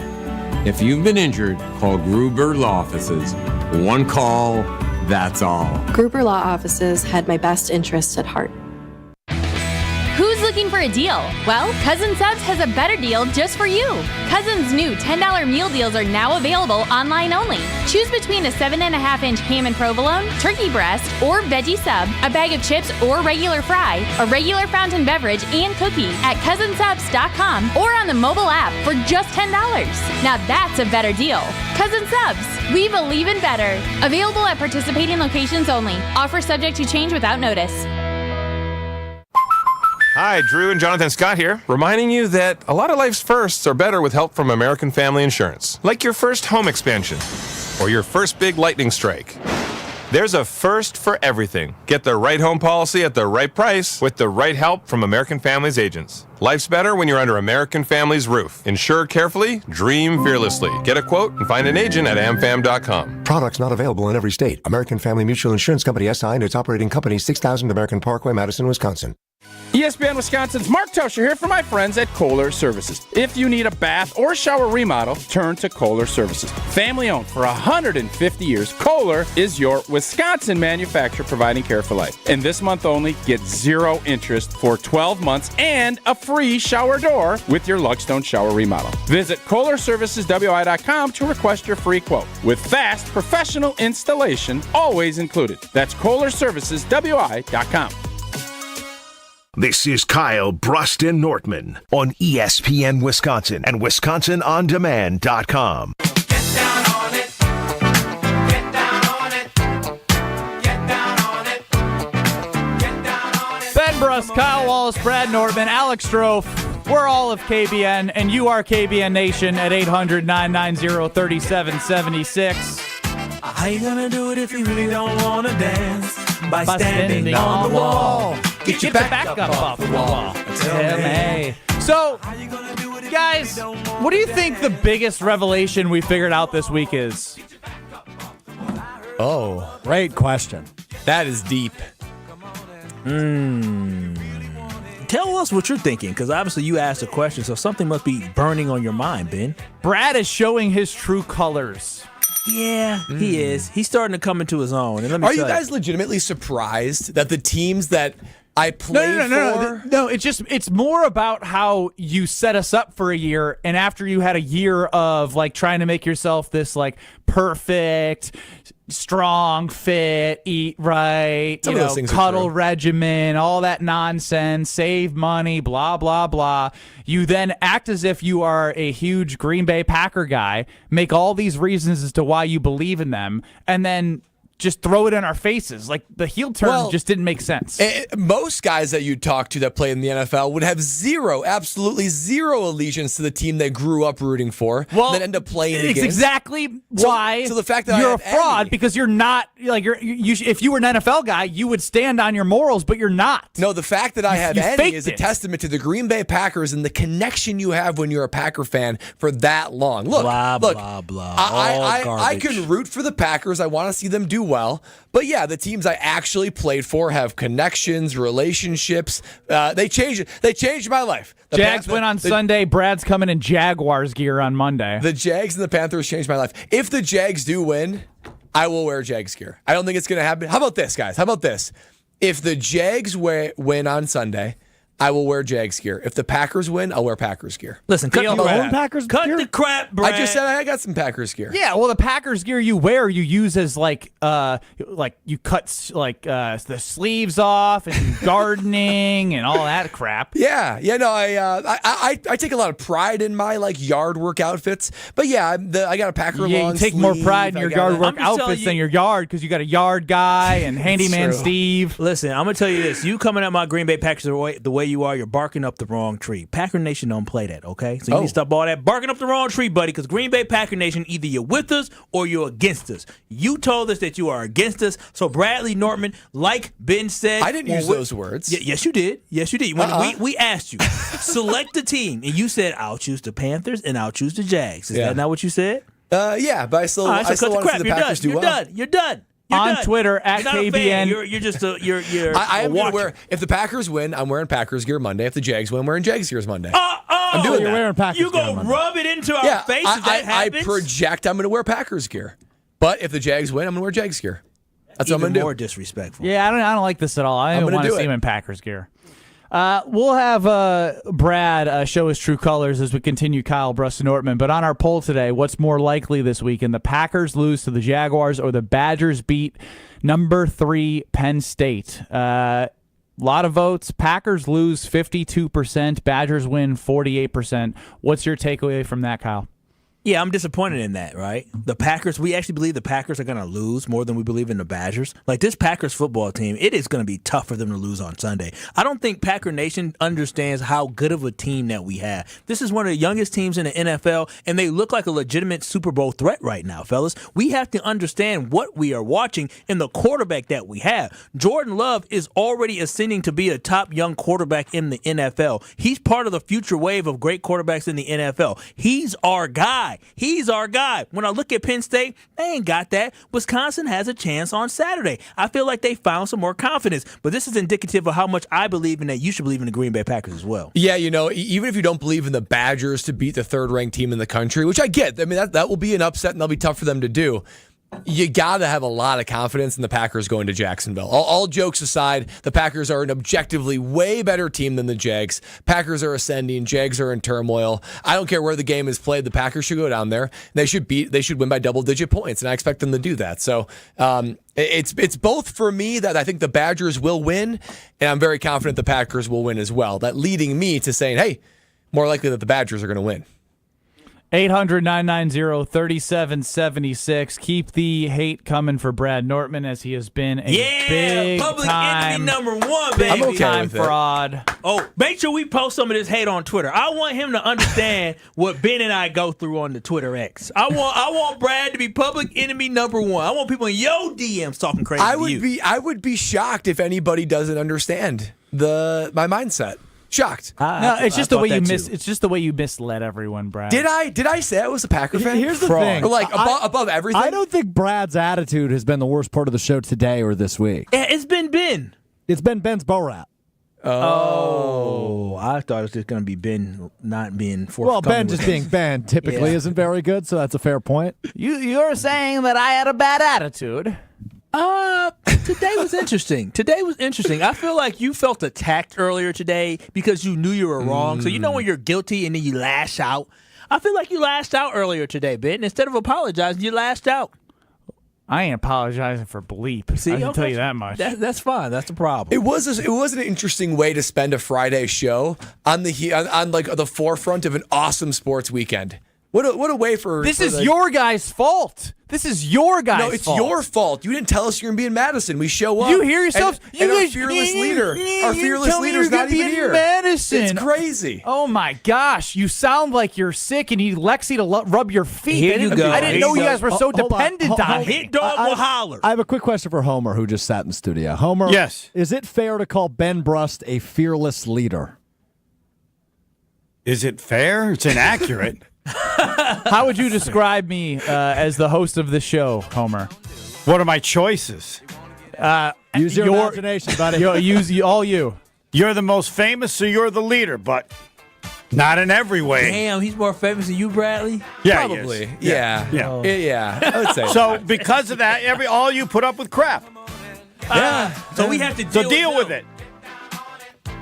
If you've been injured, call Gruber Law Offices. One call, that's all. Gruber Law Offices had my best interests at heart. Who's looking for a deal? Well, Cousin Subs has a better deal just for you. Cousin's new $10 meal deals are now available online only. Choose between a 7.5-inch ham and provolone, turkey breast, or veggie sub, a bag of chips or regular fry, a regular fountain beverage, and cookie at cousinsubs.com or on the mobile app for just $10. Now that's a better deal. Cousin Subs, we believe in better. Available at participating locations only. Offer subject to change without notice. Hi, Drew and Jonathan Scott here, reminding you that a lot of life's firsts are better with help from American Family Insurance. Like your first home expansion or your first big lightning strike. There's a first for everything. Get the right home policy at the right price with the right help from American Family's agents. Life's better when you're under American Family's roof. Insure carefully, dream fearlessly. Get a quote and find an agent at amfam.com. Products not available in every state. American Family Mutual Insurance Company SI and its operating company 6000 American Parkway, Madison, Wisconsin. ESPN Wisconsin's Mark Tosher here for my friends at Kohler Services. If you need a bath or shower remodel, turn to Kohler Services. Family owned for 150 years, Kohler is your Wisconsin manufacturer providing care for life. And this month only, get 0 interest for 12 months and a free shower door with your Lugstone shower remodel. Visit KohlerServicesWI.com to request your free quote. With fast, professional installation always included. That's KohlerServicesWI.com. This is Kyle, Brust, and Nortman on ESPN Wisconsin and WisconsinOnDemand.com. Ben Brust, Kyle Wallace, Brad Nortman, Alex Strofe. We're all of KBN, and you are KBN Nation at 800-990-3776. How you gonna do it if you really don't wanna dance? By standing on the wall. Get your back up off the wall. Tell me. So, guys, what do you think the biggest revelation we figured out this week is? Oh, great question. That is deep. tell us what you're thinking, because obviously you asked a question, so something must be burning on your mind, Ben. Brad is showing his true colors. Yeah, he is. He's starting to come into his own. And let me Are you tell guys legitimately surprised that the teams that I played for? No, it's more about how you set us up for a year, and after you had a year of like trying to make yourself this like perfect, strong, fit, eat right, cuddle regimen, all that nonsense, save money, blah, blah, blah. You then act as if you are a huge Green Bay Packer guy, make all these reasons as to why you believe in them, and then just throw it in our faces. Like, the heel turn just didn't make sense. Most guys that you talk to that play in the NFL would have absolutely zero allegiance to the team they grew up rooting for, and then end up playing the games. It's exactly why so the fact that you're a fraud, because you're not, like, if you were an NFL guy, you would stand on your morals, but you're not. No, the fact that I have any is a it. testament to the Green Bay Packers and the connection you have when you're a Packer fan for that long. Look, blah, blah. I can root for the Packers. I want to see them do well. But yeah, the teams I actually played for have connections, relationships. They changed my life. Jags win on Sunday. Brad's coming in Jaguars gear on Monday. The Jags and the Panthers changed my life. If the Jags do win, I will wear Jags gear. I don't think it's going to happen. How about this, guys? How about this? If the Jags win on Sunday, I will wear Jags gear. If the Packers win, I'll wear Packers gear. Listen, cut the crap, Brad. I just said I got some Packers gear. Yeah, well, the Packers gear you wear, you use as like you cut the sleeves off and gardening and all that crap. Yeah. No, I take a lot of pride in my like yard work outfits. But yeah, I got a Packer long you take sleeve. more pride in your yard work outfits than your yard, because you got a yard guy and handyman Steve. Listen, I'm gonna tell you this: you coming at my Green Bay Packers the way you are, you're barking up the wrong tree. Packer Nation don't play that, okay? So you need to stop all that barking up the wrong tree, buddy, because Green Bay Packer Nation, either you're with us or you're against us. You told us that you are against us, so Bradley Nortman, like Ben said... I didn't use those words. Yes, you did. Yes, you did. When we asked you, select the team, and you said, I'll choose the Panthers and I'll choose the Jags. Is that not what you said? Yeah, but I still want to see the Packers do well. You're done. On Twitter at KBN. You're just you're I am a watcher. wear. If the Packers win, I'm wearing Packers gear Monday. If the Jags win, I'm wearing Jags gear Monday. I'm doing you're that. wearing Packers You gear gonna Monday. rub it into our faces? I project I'm going to wear Packers gear. But if the Jags win, I'm going to wear Jags gear. That's what I'm going to do. More disrespectful. Yeah, I don't like this at all. I don't want to see him in Packers gear. We'll have Brad show his true colors as we continue Kyle, Brust, and Nortman. But on our poll today, what's more likely this weekend? The Packers lose to the Jaguars or the Badgers beat number 3 Penn State? Lot of votes. Packers lose 52%. Badgers win 48%. What's your takeaway from that, Kyle? Yeah, I'm disappointed in that, right? The Packers, we actually believe the Packers are going to lose more than we believe in the Badgers. Like, this Packers football team, it is going to be tough for them to lose on Sunday. I don't think Packer Nation understands how good of a team that we have. This is one of the youngest teams in the NFL, and they look like a legitimate Super Bowl threat right now, fellas. We have to understand what we are watching and the quarterback that we have. Jordan Love is already ascending to be a top young quarterback in the NFL. He's part of the future wave of great quarterbacks in the NFL. He's our guy. He's our guy. When I look at Penn State, they ain't got that. Wisconsin has a chance on Saturday. I feel like they found some more confidence. But this is indicative of how much I believe in that. You should believe in the Green Bay Packers as well. Yeah, even if you don't believe in the Badgers to beat the third-ranked team in the country, which I get. I mean, that will be an upset, and that'll be tough for them to do. You got to have a lot of confidence in the Packers going to Jacksonville. All jokes aside, the Packers are an objectively way better team than the Jags. Packers are ascending. Jags are in turmoil. I don't care where the game is played. The Packers should go down there. They should win by double-digit points, and I expect them to do that. So it's both for me that I think the Badgers will win, and I'm very confident the Packers will win as well. That leading me to saying, hey, more likely that the Badgers are going to win. 800-990-3776. Keep the hate coming for Brad Nortman, as he has been a big public time, enemy number one, baby. Big time fraud. Oh, make sure we post some of this hate on Twitter. I want him to understand what Ben and I go through on the Twitter X. I want Brad to be public enemy number one. I want people in your DMs talking crazy to you. I would be shocked if anybody doesn't understand my mindset. Shocked. No, it's just the way you It's just the way you misled everyone, Brad. Did I say I was a Packer fan? Here's the thing. Or like above everything? I don't think Brad's attitude has been the worst part of the show today or this week. Yeah, it's been Ben. It's been Ben's bow rap. Oh. I thought it was just going to be Ben not being forthcoming. Well, Ben with just us. being Ben typically isn't very good, so that's a fair point. You're saying that I had a bad attitude. Today was interesting. I feel like you felt attacked earlier today because you knew you were wrong. So you know when you're guilty and then you lash out. I feel like you lashed out earlier today, Ben. Instead of apologizing, you lashed out. I ain't apologizing for bleep. See, I can tell you that much. That's fine. That's the problem. It was an interesting way to spend a Friday show on the forefront of an awesome sports weekend. What a way for This is your guys' fault. This is your guys' fault. No, it's your fault. You didn't tell us you're going to be in Madison. We show up. You hear yourself? And our fearless leader's not even here. Madison. It's crazy. Oh my gosh! You sound like you're sick and you need Lexi to rub your feet. Here you go. I didn't know you guys were so dependent on me. Hit dog will holler. I have a quick question for Homer, who just sat in the studio. Homer, yes. Is it fair to call Ben Brust a fearless leader? Is it fair? It's inaccurate. How would you describe me as the host of this show, Homer? What are my choices? Use your imagination, buddy. All you. You're the most famous, so you're the leader, but not in every way. Damn, he's more famous than you, Bradley? Yeah, probably. he is. Yeah. Yeah. I would say so. Because of that, all you put up with crap. So we have to deal with it.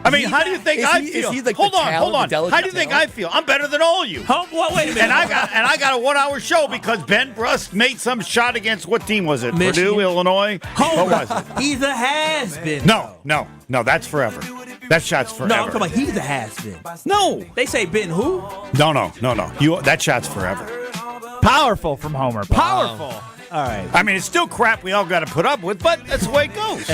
I mean, how do you think I feel? Is he like hold on. delicate How do you think I feel? I'm better than all you. Wait a minute. And I got a 1-hour show because Ben Brust made some shot against what team was it? Michigan. Purdue, Illinois. What was it? He's a has-been. No. That's forever. That shot's forever. No, I'm talking about he's a has-been. No. They say Ben who? No. That shot's forever. Powerful from Homer. Powerful. All right. I mean, it's still crap we all got to put up with, but that's the way it goes.